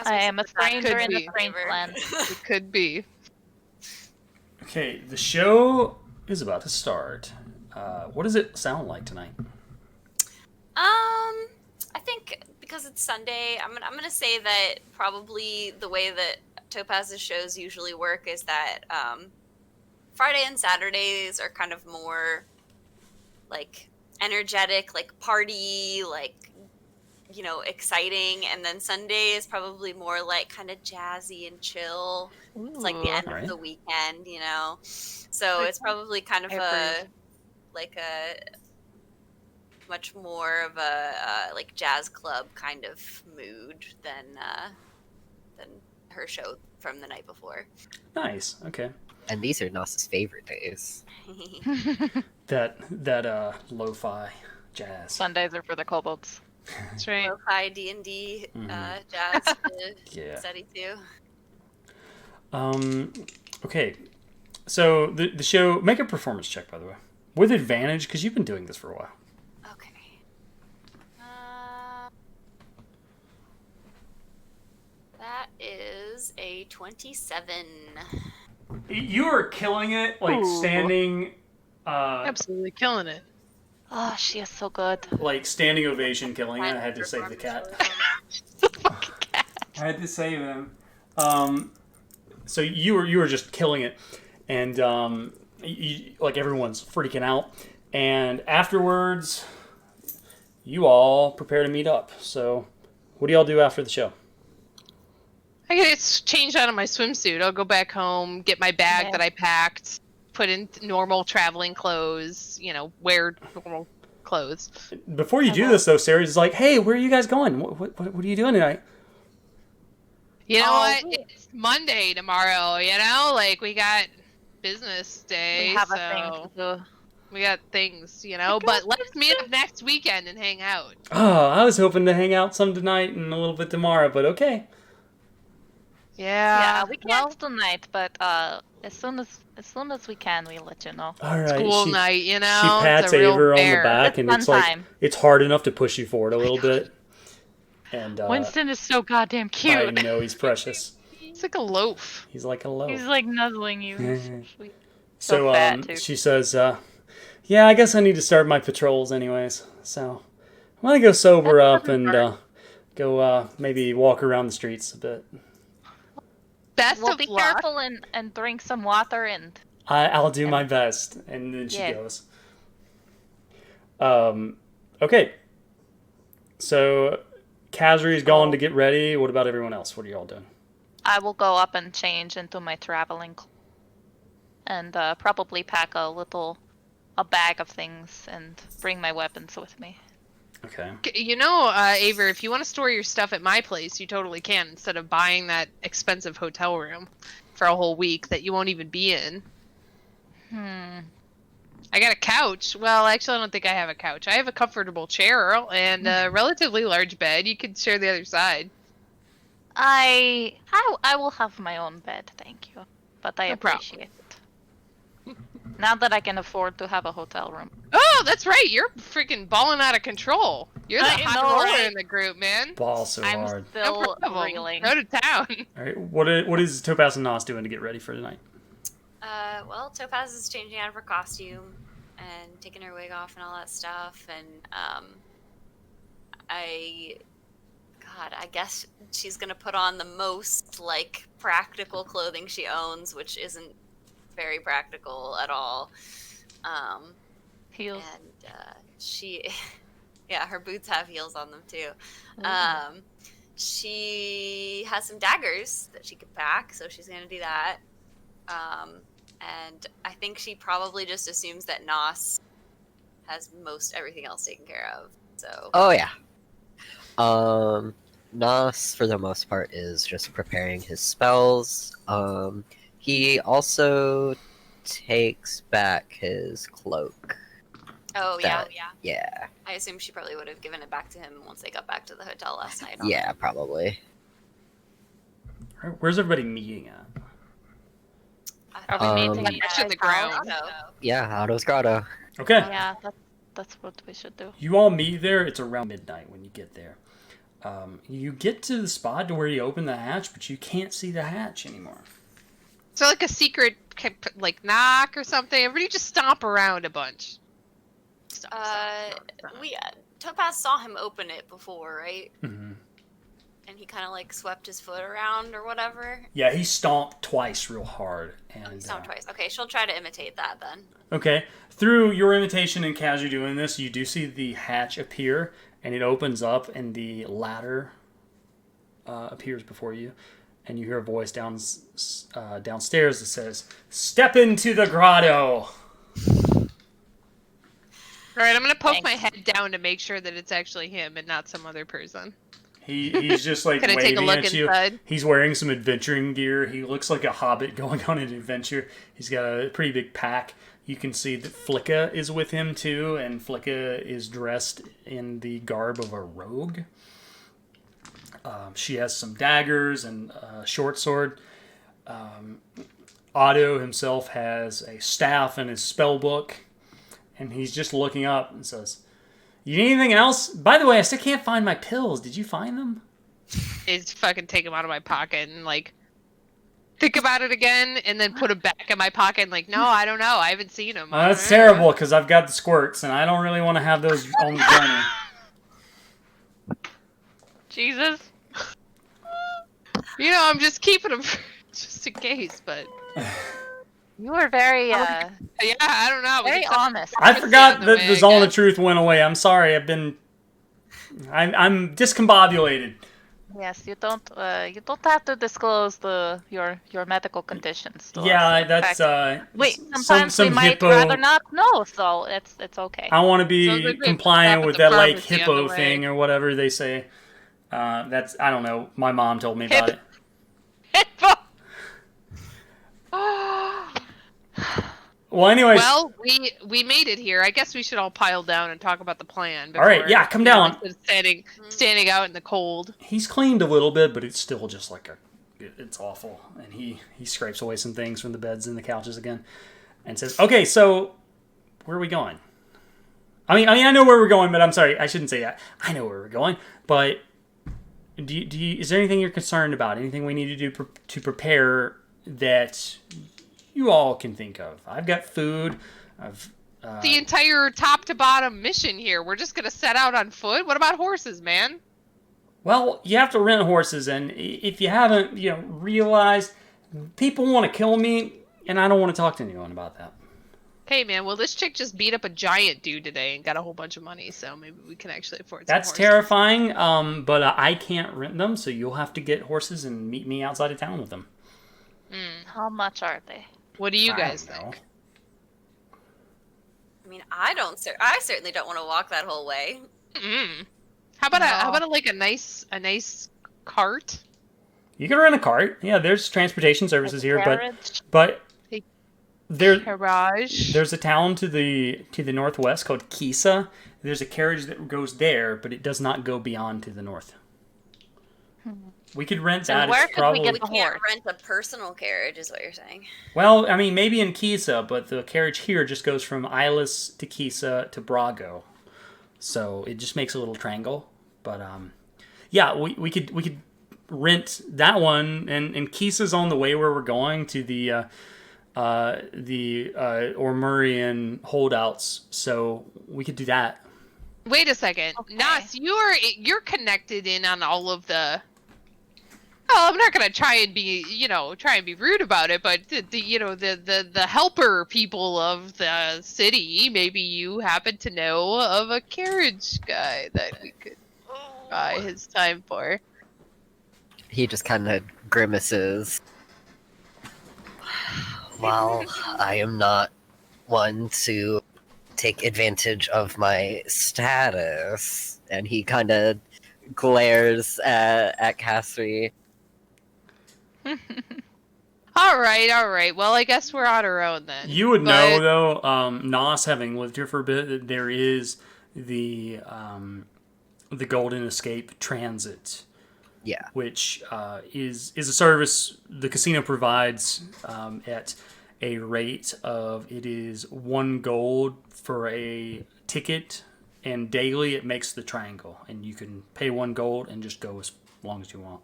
I am a stranger in a be. strange land. It could be. Okay, the show is about to start. What does it sound like tonight? I think because it's Sunday, I'm gonna say that probably the way that Topaz's shows usually work is that Friday and Saturdays are kind of more like energetic, like party, like exciting, and then Sunday is probably more like kind of jazzy and chill. It's like the end Alright. of the weekend, So it's probably kind of a much more of a like jazz club kind of mood than her show from the night before. Nice. Okay. And these are Noss's favorite days. That lo-fi jazz. Sundays are for the kobolds. That's right. Lo-fi D&D Mhm. jazz to Yeah. study too. Okay. So the show, make a performance check, by the way, with advantage because you've been doing this for a while. Okay. That is a 27. You are killing it, like Ooh. standing, Absolutely killing it. Oh, she is so good. like standing ovation, killing it. I had to save the cat. I had to save him. So you were just killing it, and like everyone's freaking out. And afterwards, you all prepare to meet up. So, what do y'all do after the show? I get changed out of my swimsuit. I'll go back home, get my bag that I packed, put in normal traveling clothes, wear normal clothes. Before you do this, though, Sarah's is like, "Hey, where are you guys going? What are you doing tonight?" You know Oh. what? It's Monday tomorrow, like we got business day, We have so a thing to do. we got things, but let's meet up next weekend and hang out. Oh, I was hoping to hang out some tonight and a little bit tomorrow, but okay. Yeah, we can't tonight, but as soon as we can, we'll let you know. All right. School night, She pats it's a real Aver on the bear. back, and Fun it's like time. it's hard enough to push you forward a little bit. And Winston is so goddamn I cute. know he's precious. It's like a loaf. He's like a loaf. He's like nuzzling you. He's so sweet. So fat, too. she says, "Yeah, I guess I need to start my patrols anyways. So I'm gonna go sober up and go maybe walk around the streets a bit. Best Well, of be luck. careful and drink some water and I'll do my best." And then she Yeah. goes. Okay. So Kazri's gone to get ready. What about everyone else? What are y'all doing? I will go up and change into my traveling clothes and probably pack a bag of things and bring my weapons with me. Okay. Aver, if you want to store your stuff at my place, you totally can instead of buying that expensive hotel room for a whole week that you won't even be in. I got a couch. Well, actually, I don't think I have a couch. I have a comfortable chair and a relatively large bed. You could share the other side. I will have my own bed, thank you. But I No problem. appreciate it. Now that I can afford to have a hotel room. Oh, that's right. You're freaking balling out of control. You're the I hot know, roller right? in the group, man. Ball so I'm hard. still No problem. reeling. Go to town. All right, what is Topaz and Nos doing to get ready for tonight? Well, Topaz is changing out of her costume and taking her wig off and all that stuff, and I guess she's gonna put on the most like practical clothing she owns, which isn't very practical at all. Heels. And she, yeah, her boots have heels on them too. Ooh. She has some daggers that she could pack, so she's gonna do that. And I think she probably just assumes that Nos has most everything else taken care of. So. Oh yeah. Nas for the most part is just preparing his spells. He also takes back his cloak. Oh yeah, That- yeah. Yeah. I assume she probably would have given it back to him once they got back to the hotel last night. Yeah, probably. All right, where's everybody meeting at? Are we meeting Um, at Touching the ground. Yeah, Otto's Grotto. Okay. Yeah, that's what we should do. You all meet there. It's around midnight when you get there. You get to the spot to where you open the hatch, but you can't see the hatch anymore. So like a secret like knock or something. Everybody just stomp around a bunch. Stomp, stomp. Topaz saw him open it before, right? Mm-hmm. And he kind of like swept his foot around or whatever. Yeah, he stomped twice real hard. And He stomped twice. Okay, she'll try to imitate that then. Okay. Through your imitation and as you're doing this, you do see the hatch appear, and it opens up, and the ladder appears before you, and you hear a voice downstairs that says, "Step into the grotto." All right, I'm gonna poke Thanks. my head down to make sure that it's actually him and not some other person. He's just like Can I take a waving look at you. inside? He's wearing some adventuring gear. He looks like a hobbit going on an adventure. He's got a pretty big pack. You can see that Flicka is with him too, and Flicka is dressed in the garb of a rogue. She has some daggers and a short sword. Otto himself has a staff and his spell book, and he's just looking up and says, "You need anything else? By the way, I still can't find my pills. Did you find them?" Is fucking take them out of my pocket and like think about it again, and then put them back in my pocket. And like, no, I don't know. I haven't seen them. That's terrible because I've got the squirts, and I don't really want to have those on the journey. Jesus. You know, I'm just keeping them just in case. But You are very yeah, I don't know. very honest. I forgot on the that way, the I Zone of guess. Truth went away. I'm sorry. I'm discombobulated. Yes, you don't have to disclose your medical conditions. To Yeah, us. In that's fact, wait. some Sometimes we might hippo. rather not know, so it's okay. I want to Sounds be like we have to compliant stop with at the that like pharmacy on hippo the way. thing or whatever they say. That's I don't know. My mom told me about it. Well, anyways. Well, we made it here. I guess we should all pile down and talk about the plan. All right, before, yeah, come you know, down. instead of standing out in the cold. He's cleaned a little bit, but it's still just like it's awful. And he scrapes away some things from the beds and the couches again, and says, "Okay, so where are we going?" I mean, I know where we're going, but I'm sorry, I shouldn't say that. I know where we're going, but do you is there anything you're concerned about? Anything we need to do to prepare that you all can think of? I've got food. The entire top to bottom mission here. We're just gonna set out on foot. What about horses, man? Well, you have to rent horses, and if you haven't, realized, people want to kill me, and I don't want to talk to anyone about that. Hey, man. Well, this chick just beat up a giant dude today and got a whole bunch of money, so maybe we can actually afford. Some That's horses. terrifying, but I can't rent them, so you'll have to get horses and meet me outside of town with them. How much are they? What do you I guys don't know. think? I mean, I certainly don't want to walk that whole way. Mm. How about a nice cart? You can rent a cart. Yeah, there's transportation services here, Carriage? but Garage. There's a town to the northwest called Kisa. There's a carriage that goes there, but it does not go beyond to the north. We could rent So that. where It's could we probably get We the can't horse? rent a personal carriage, is what you're saying. well. I mean, maybe in Kisa, but the carriage here just goes from Ilis to Kisa to Brago, so it just makes a little triangle. But yeah, we could rent that one, and Kisa's on the way where we're going to the Ormurian holdouts, so we could do that. Wait a second, Okay. Nas, you're connected in on all of the. Oh, I'm not gonna try and be rude about it, but the helper people of the city, maybe you happen to know of a carriage guy that we could buy his time for. He just kind of grimaces. Well, I am not one to take advantage of my status. And he kind of glares at Cassidy. All right. Well, I guess we're on our own then. You would But- know though, Nos having lived here for a bit, that there is the Golden Escape Transit, Yeah. which is a service the casino provides at a rate of, it is 1 gold for a ticket, and daily it makes the triangle, and you can pay 1 gold and just go as long as you want.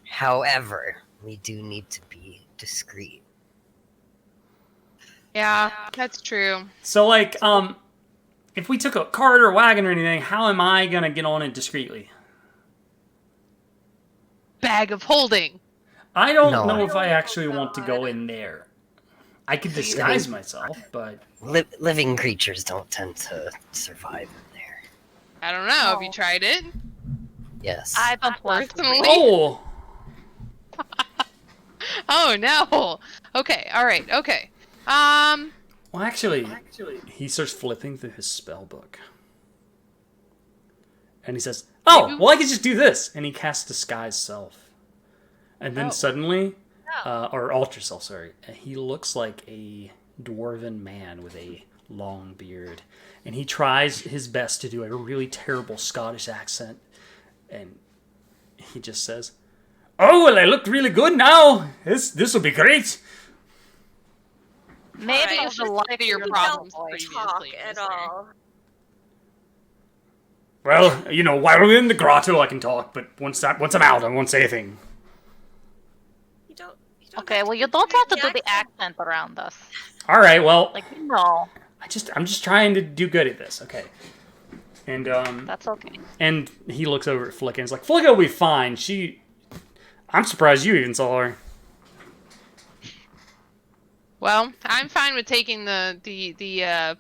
However, we do need to be discreet. Yeah, that's true. So like, if we took a cart or a wagon or anything, how am I gonna get on it discreetly? Bag of holding. I don't No. know if I actually want to go in there. I could disguise myself, but Living creatures don't tend to survive in there. I don't know. Have you tried it? Yes. I've been Personally? oh, Oh no. Okay. All right. Okay. well, actually, he starts flipping through his spell book, and he says, "Oh, well, I could just do this," and he casts disguise self, and then Oh. suddenly, or alter self, sorry, he looks like a dwarven man with a long beard, and he tries his best to do a really terrible Scottish accent, and he just says, "Oh, well, I looked really good now. This will be great." Maybe Alright, you it's should just look like at your your problems Don't previously, talk is at there? all. Well, you know, while we're in the grotto, I can talk, but once I'm out, I won't say a thing. You don't Okay, have well, to you don't have to do pretend the accent around us. All right, well, Like, you know, I'm just trying to do good at this, okay? And that's okay. and he looks over at Flicka and is like, "Flicka will be fine. I'm surprised you even saw her." Well, I'm fine with taking the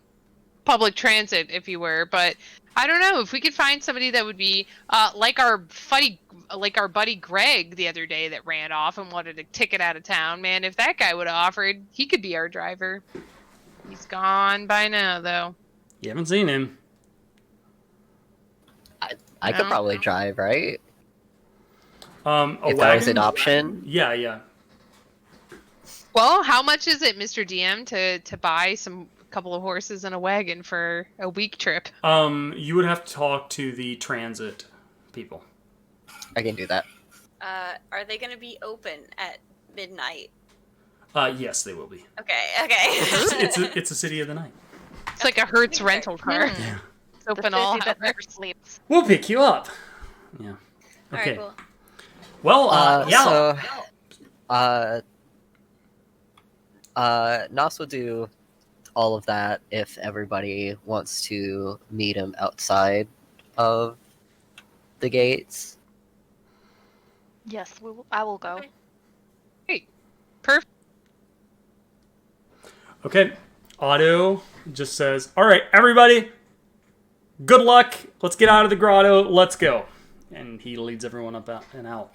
public transit, if you were, but I don't know if we could find somebody that would be like our buddy Greg the other day that ran off and wanted a ticket out of town. Man, if that guy would have offered, he could be our driver. He's gone by now, though. You haven't seen him. I could No. probably drive, right? A If that was wagon? an option. Yeah. Well, how much is it, Mr. DM, to buy a couple of horses and a wagon for a week trip? You would have to talk to the transit people. I can do that. Are they going to be open at midnight? Yes, they will be. Okay. It's a city of the night. It's like a Hertz rental car. Yeah. It's The open all city that never hours. sleeps. We'll pick you up. Yeah. All Okay. right, cool. Well, yeah. Nos will do all of that if everybody wants to meet him outside of the gates. Yes, I will go. Perfect. Okay. Otto just says, "All right, everybody, good luck. Let's get out of the grotto. Let's go." And he leads everyone up out and out.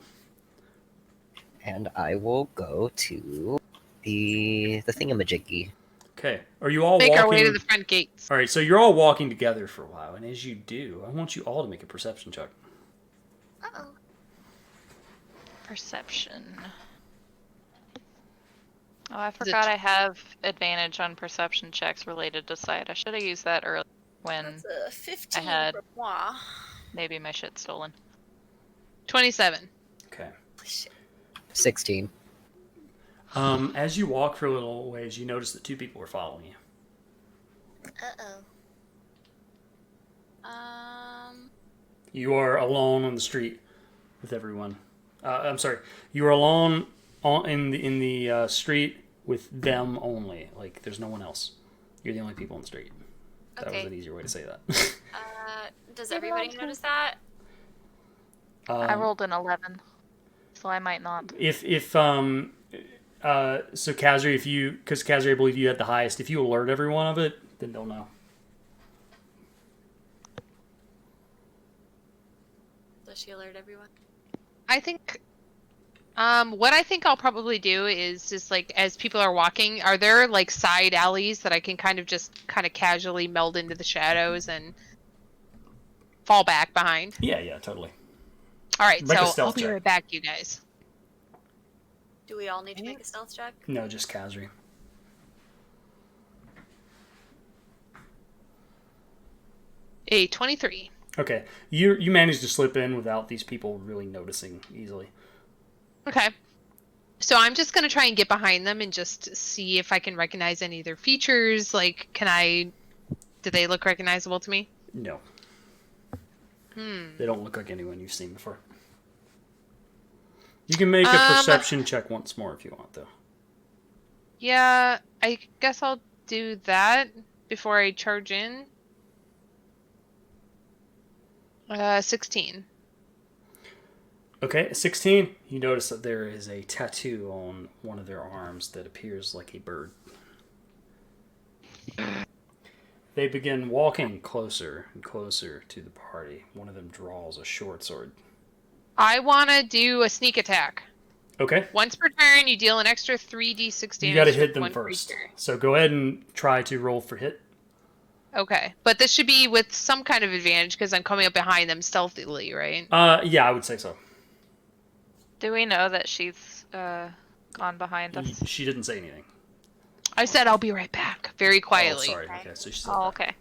And I will go to the thingamajiggy. Okay. Are you all Make walking? our way to the front gates. All right, so you're all walking together for a while, and as you do, I want you all to make a perception check. Uh-oh. Perception. Oh, I forgot I have advantage on perception checks related to sight. I should have used that earlier when That's a 15 had- for moi. maybe my shit stolen. 27. Okay. 16. As you walk for a little ways, you notice that 2 people are following you. You are alone on the street with everyone. I'm sorry. You are alone in the street with them only. Like, there's no one else. You're the only people on the street. That was Okay. an easier way to say that. Does everybody notice that? I rolled an 11, so I might not. So Kazri, because Kazri, I believe you had the highest. If you alert everyone of it, then they'll know. Does she alert everyone? I think what I think I'll probably do is just like as people are walking, are there like side alleys that I can kind of casually meld into the shadows and fall back behind? Yeah, totally. All right, Make a so stealth I'll be check. right back, you guys. Do we all need to make a stealth check? No, just Kazri. A 23. Okay, you managed to slip in without these people really noticing easily. Okay. So I'm just gonna try and get behind them and just see if I can recognize any of their features. Like, do they look recognizable to me? No. They don't look like anyone you've seen before. You can make a perception check once more if you want, though. Yeah, I guess I'll do that before I charge in. 16. Okay, 16. You notice that there is a tattoo on one of their arms that appears like a bird. They begin walking closer and closer to the party. One of them draws a short sword. I want to do a sneak attack. Okay. Once per turn, you deal an extra 3d6 damage. You gotta hit with them one first. creature. So go ahead and try to roll for hit. Okay, but this should be with some kind of advantage because I'm coming up behind them stealthily, right? Yeah, I would say so. Do we know that she's gone behind us? She didn't say anything. I said I'll be right back, very quietly. Oh, sorry. Okay, so she said Oh, that.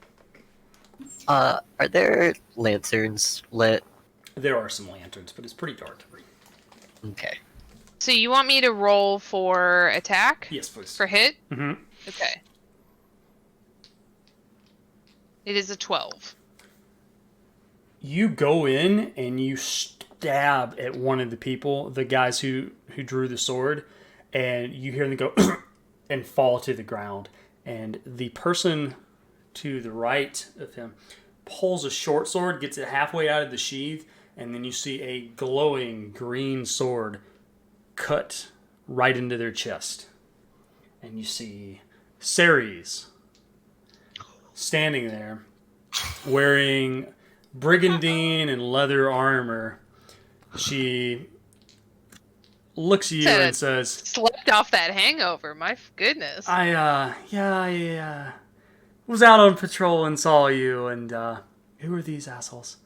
okay. Are there lanterns lit? There are some lanterns, but it's pretty dark. Okay. So you want me to roll for attack? Yes, please. For hit? Mm-hmm. Okay. It is a 12. You go in and you stab at one of the people, the guys who drew the sword, and you hear them go and fall to the ground. And the person to the right of him pulls a short sword, gets it halfway out of the sheath, and then you see a glowing green sword cut right into their chest. And you see Ceres standing there wearing brigandine and leather armor. She looks at you and says, Slept off that hangover, my goodness. I was out on patrol and saw you, and who are these assholes?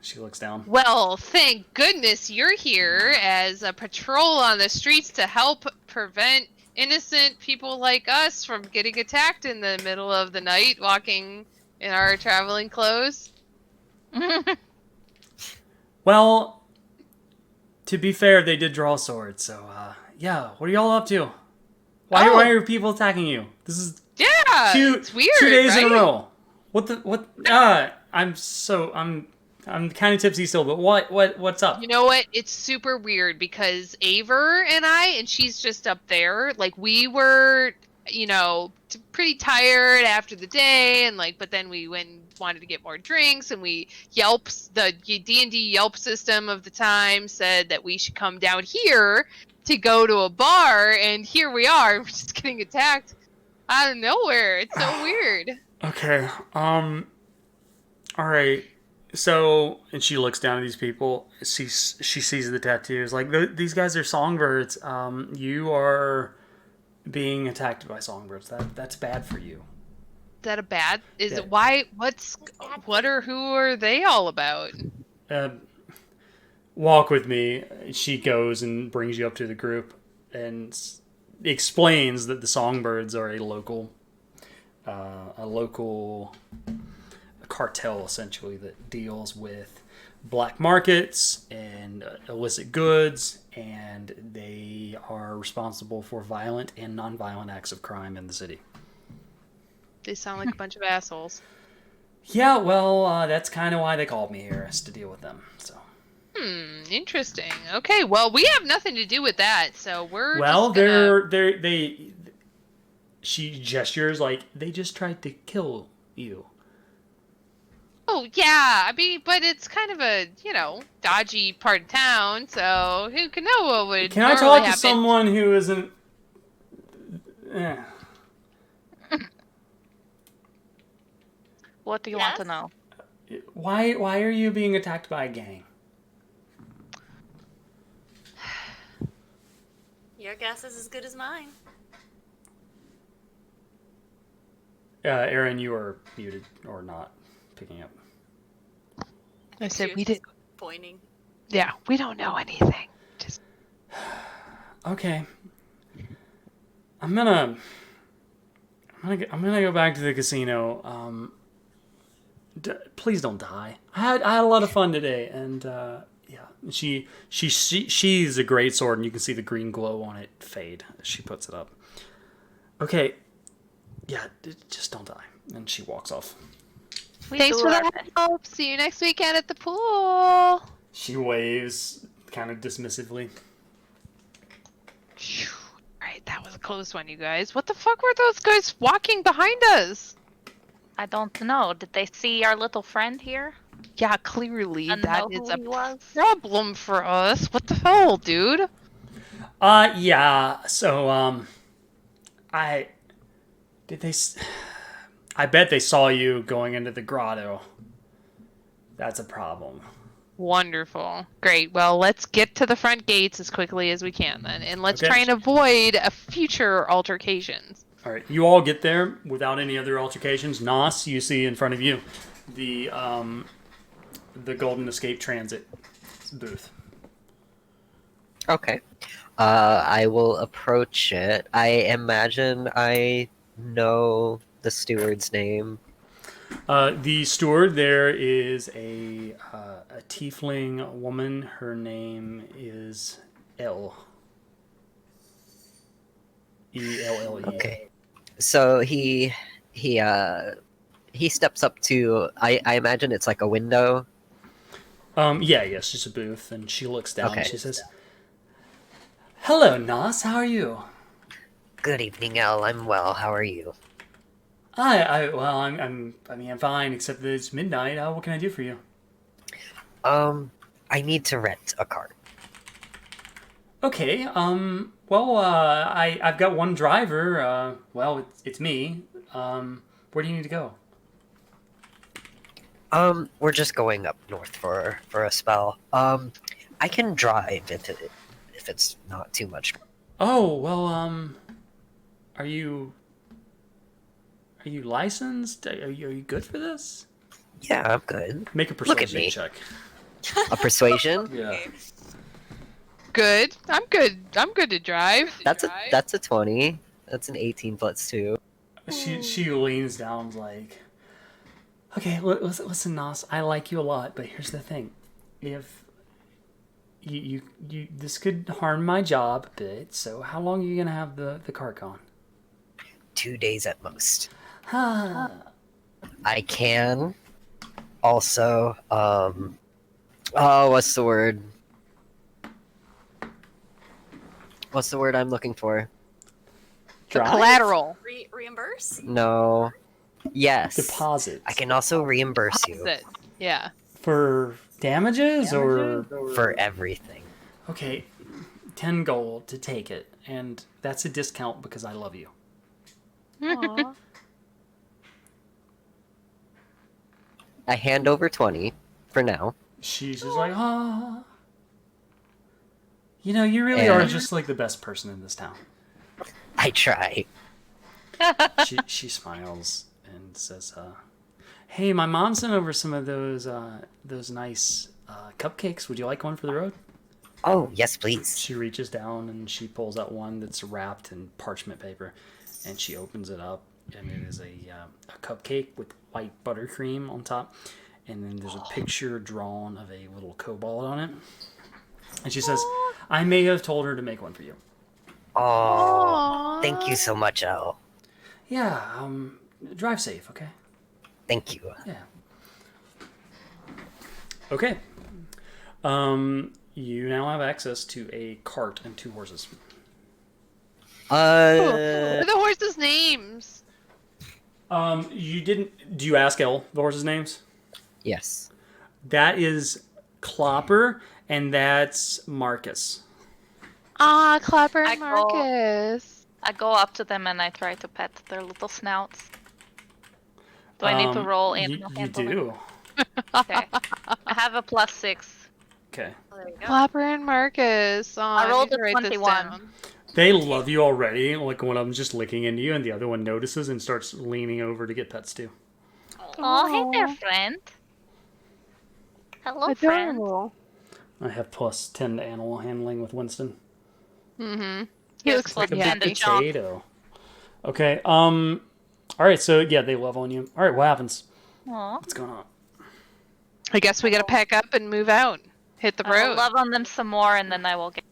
She looks down. Well, thank goodness you're here as a patrol on the streets to help prevent innocent people like us from getting attacked in the middle of the night walking in our traveling clothes. Well, to be fair, they did draw swords, so yeah. What are y'all up to? Why are people attacking you? This is Yeah, it's weird. 2 days right? in a row. What? I'm kind of tipsy still, but what's up? You know what? It's super weird because Aver and she's just up there. Like, we were, pretty tired after the day, and but then we went and wanted to get more drinks, and the D&D Yelp system of the time said that we should come down here to go to a bar, and here we are. We're just getting attacked out of nowhere. It's so weird. Okay. All right. So, and she looks down at these people. She sees the tattoos. Like, these guys are songbirds. You are being attacked by songbirds. That's bad for you. Is that a bad? Is Yeah. it why? Who are they all about? Walk with me. She goes and brings you up to the group, and explains that the songbirds are a local cartel essentially that deals with black markets and illicit goods, and they are responsible for violent and non-violent acts of crime in the city. They sound like a bunch of assholes. Yeah, well, that's kind of why they called me here, is to deal with them. So. Interesting. Okay, well, we have nothing to do with that, so we're Well, just gonna... they. She gestures like they just tried to kill you. Oh, yeah, I mean, but it's kind of a, dodgy part of town, so who can know what would Can I normally talk to happen? someone who isn't? What do you want to know? Why are you being attacked by a gang? Your guess is as good as mine. Aaron, you are muted or not picking up. I said She we was did. just pointing. Yeah, we don't know anything. Just Okay. I'm gonna go back to the casino. Please don't die. I had a lot of fun today, and yeah, she's a great sword, and you can see the green glow on it fade as she puts it up. Okay, yeah, just don't die. And she walks off. thanks do for our the best. help. See you next weekend at the pool. She waves kind of dismissively. Phew. Right, that was a close one, you guys. What the fuck were those guys walking behind us? I don't know. Did they see our little friend here? Yeah, clearly And that know is who a he was? problem for us. What the hell, dude? Yeah. So I bet they saw you going into the grotto. That's a problem. Wonderful. Great. Well, let's get to the front gates as quickly as we can then. And let's Okay. try and avoid a future altercations. All right, you all get there without any other altercations. Nos, you see in front of you the Golden Escape Transit booth. Okay. I will approach it. I imagine I know the steward's name. The steward there is a tiefling woman. Her name is Elle. ELLE. Okay. So he steps up to. I imagine it's like a window. Yeah, yes, just a booth, and she looks down. Okay. And she says, "Hello, Nos. How are you?" Good evening, Elle. I'm well. How are you? I'm fine, except that it's midnight. What can I do for you? I need to rent a cart. Okay. I've got one driver. It's me. Where do you need to go? We're just going up north for a spell. I can drive if it's not too much. Oh, well, are you licensed? Are you good for this? Yeah, I'm good. Make a Look at persuasion me. check. A persuasion? Yeah. Good. I'm good. I'm good to drive. That's a 20. That's an 18 plus 2. She leans down and is like, okay, listen, Nos, I like you a lot, but here's the thing. If you this could harm my job a bit, so how long are you going to have the cart gone? 2 days at most. Huh. I can also, what's the word? What's the word I'm looking for? The Drive? collateral. Reimburse? No. Yes. Deposits. I can also reimburse you Opposite. Yeah. For damages or for everything. Okay, 10 gold to take it, and that's a discount because I love you. Aw. I hand over 20 for now. She's just like, ah. You know, you really are And- just like the best person in this town. I try. She smiles and says, "Hey, my mom sent over some of those nice cupcakes. Would you like one for the road?" Oh, yes, please. She reaches down and she pulls out one that's wrapped in parchment paper, and she opens it up, and it is a cupcake with white buttercream on top, and then there's a picture drawn of a little kobold on it. And she says, "I may have told her to make one for you." Oh, thank you so much, Elle. Yeah, drive safe, okay? Thank you. Yeah. Okay. You now have access to a cart and 2 horses. What are the horses' names? You didn't. Do you ask Elle the horses' names? Yes. That is Clopper, and that's Marcus. Ah, Clapper I and go- Marcus. I go up to them and I try to pet their little snouts. Do I need to roll animal You handling? do. Okay. I have a +6. Okay. There you go. Clapper and Marcus. Oh, I rolled need to a write this 21. down. They love you already. Like one of them's just licking into you, and the other one notices and starts leaning over to get pets too. Oh, hey there, friend. Hello, friend. Adorable. I have +10 to animal handling with Winston. Mm-hmm. He He looks looks like like he a had big to chomp. Potato. Okay. All right. So yeah, they love on you. All right. What happens? Aw. What's going on? I guess we gotta pack up and move out. Hit the I will road. love on them some more, and then I will get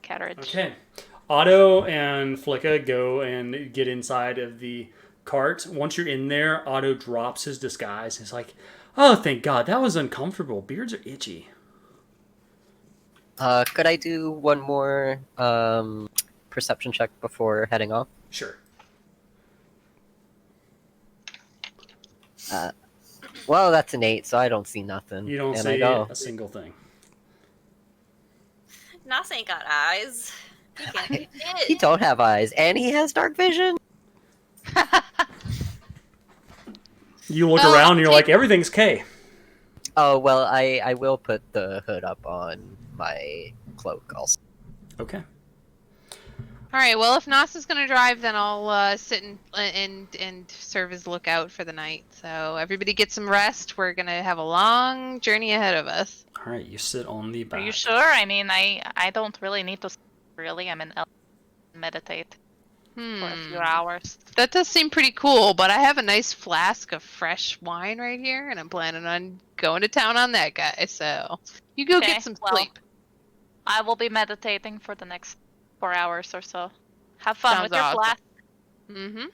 carriage. Okay. Otto and Flicka go and get inside of the cart. Once you're in there, Otto drops his disguise. He's like, "Oh, thank God, that was uncomfortable. Beards are itchy." Could I do one more perception check before heading off? Sure. Well, that's an 8, so I don't see nothing. You don't and see I go. a single thing. Nas ain't got eyes. He can't be He don't have eyes, and he has dark vision. You look Well, around I'll and you're take- like, everything's K. Oh well, I will put the hood up on my cloak also. Okay. All right. Well, if Nas is gonna drive, then I'll sit and serve as lookout for the night. So everybody get some rest. We're gonna have a long journey ahead of us. All right. You sit on the Are back. you sure? I mean, I don't really need to. Really, I'm in meditate for a few hours. That does seem pretty cool, but I have a nice flask of fresh wine right here, and I'm planning on going to town on that guy. So you go Okay, get some well, sleep. I will be meditating for the next 4 hours or so. Have fun Sounds with your awesome. flask. Mm-hmm.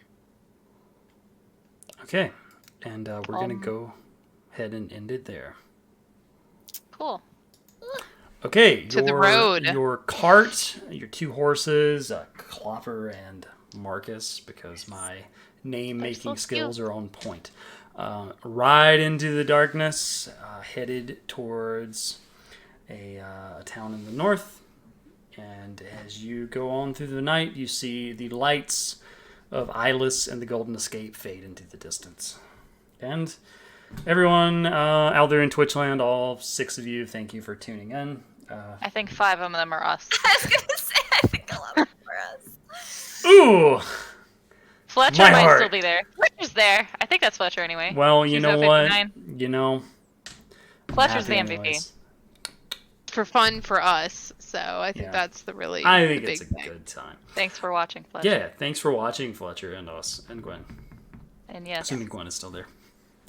Okay. And we're going to go ahead and end it there. Cool. Okay. To the road. Your cart, your 2 horses, Clopper and Marcus, because my name-making so skills are on point. Ride into the darkness, headed towards a town in the north. And as you go on through the night, you see the lights of Eyeless and the Golden Escape fade into the distance. And everyone out there in Twitchland, all 6 of you, thank you for tuning in. I think 5 of them are us. I was gonna say, I think a lot of for us. Ooh! Fletcher My might heart. still be there. Fletcher's there. I think that's Fletcher anyway. Well, you She's know at what? 59. You know, Fletcher's the happy MVP. anyways. For fun for us. So I think Yeah. that's the really I think the it's a big thing. good time. Thanks for watching, Fletcher. Yeah, thanks for watching, Fletcher, and us, and Gwen. And yes, Assuming Gwen is still there.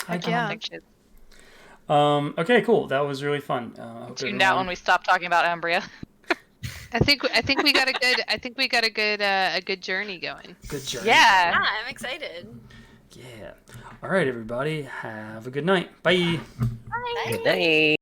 I don't Yeah. think she's Okay, cool. That was really fun. Hope tuned out when we stopped talking about Umbria. I think we got a good journey going. Good journey. Yeah. Yeah, I'm excited. Yeah. All right, everybody. Have a good night. Bye. Bye. Good night.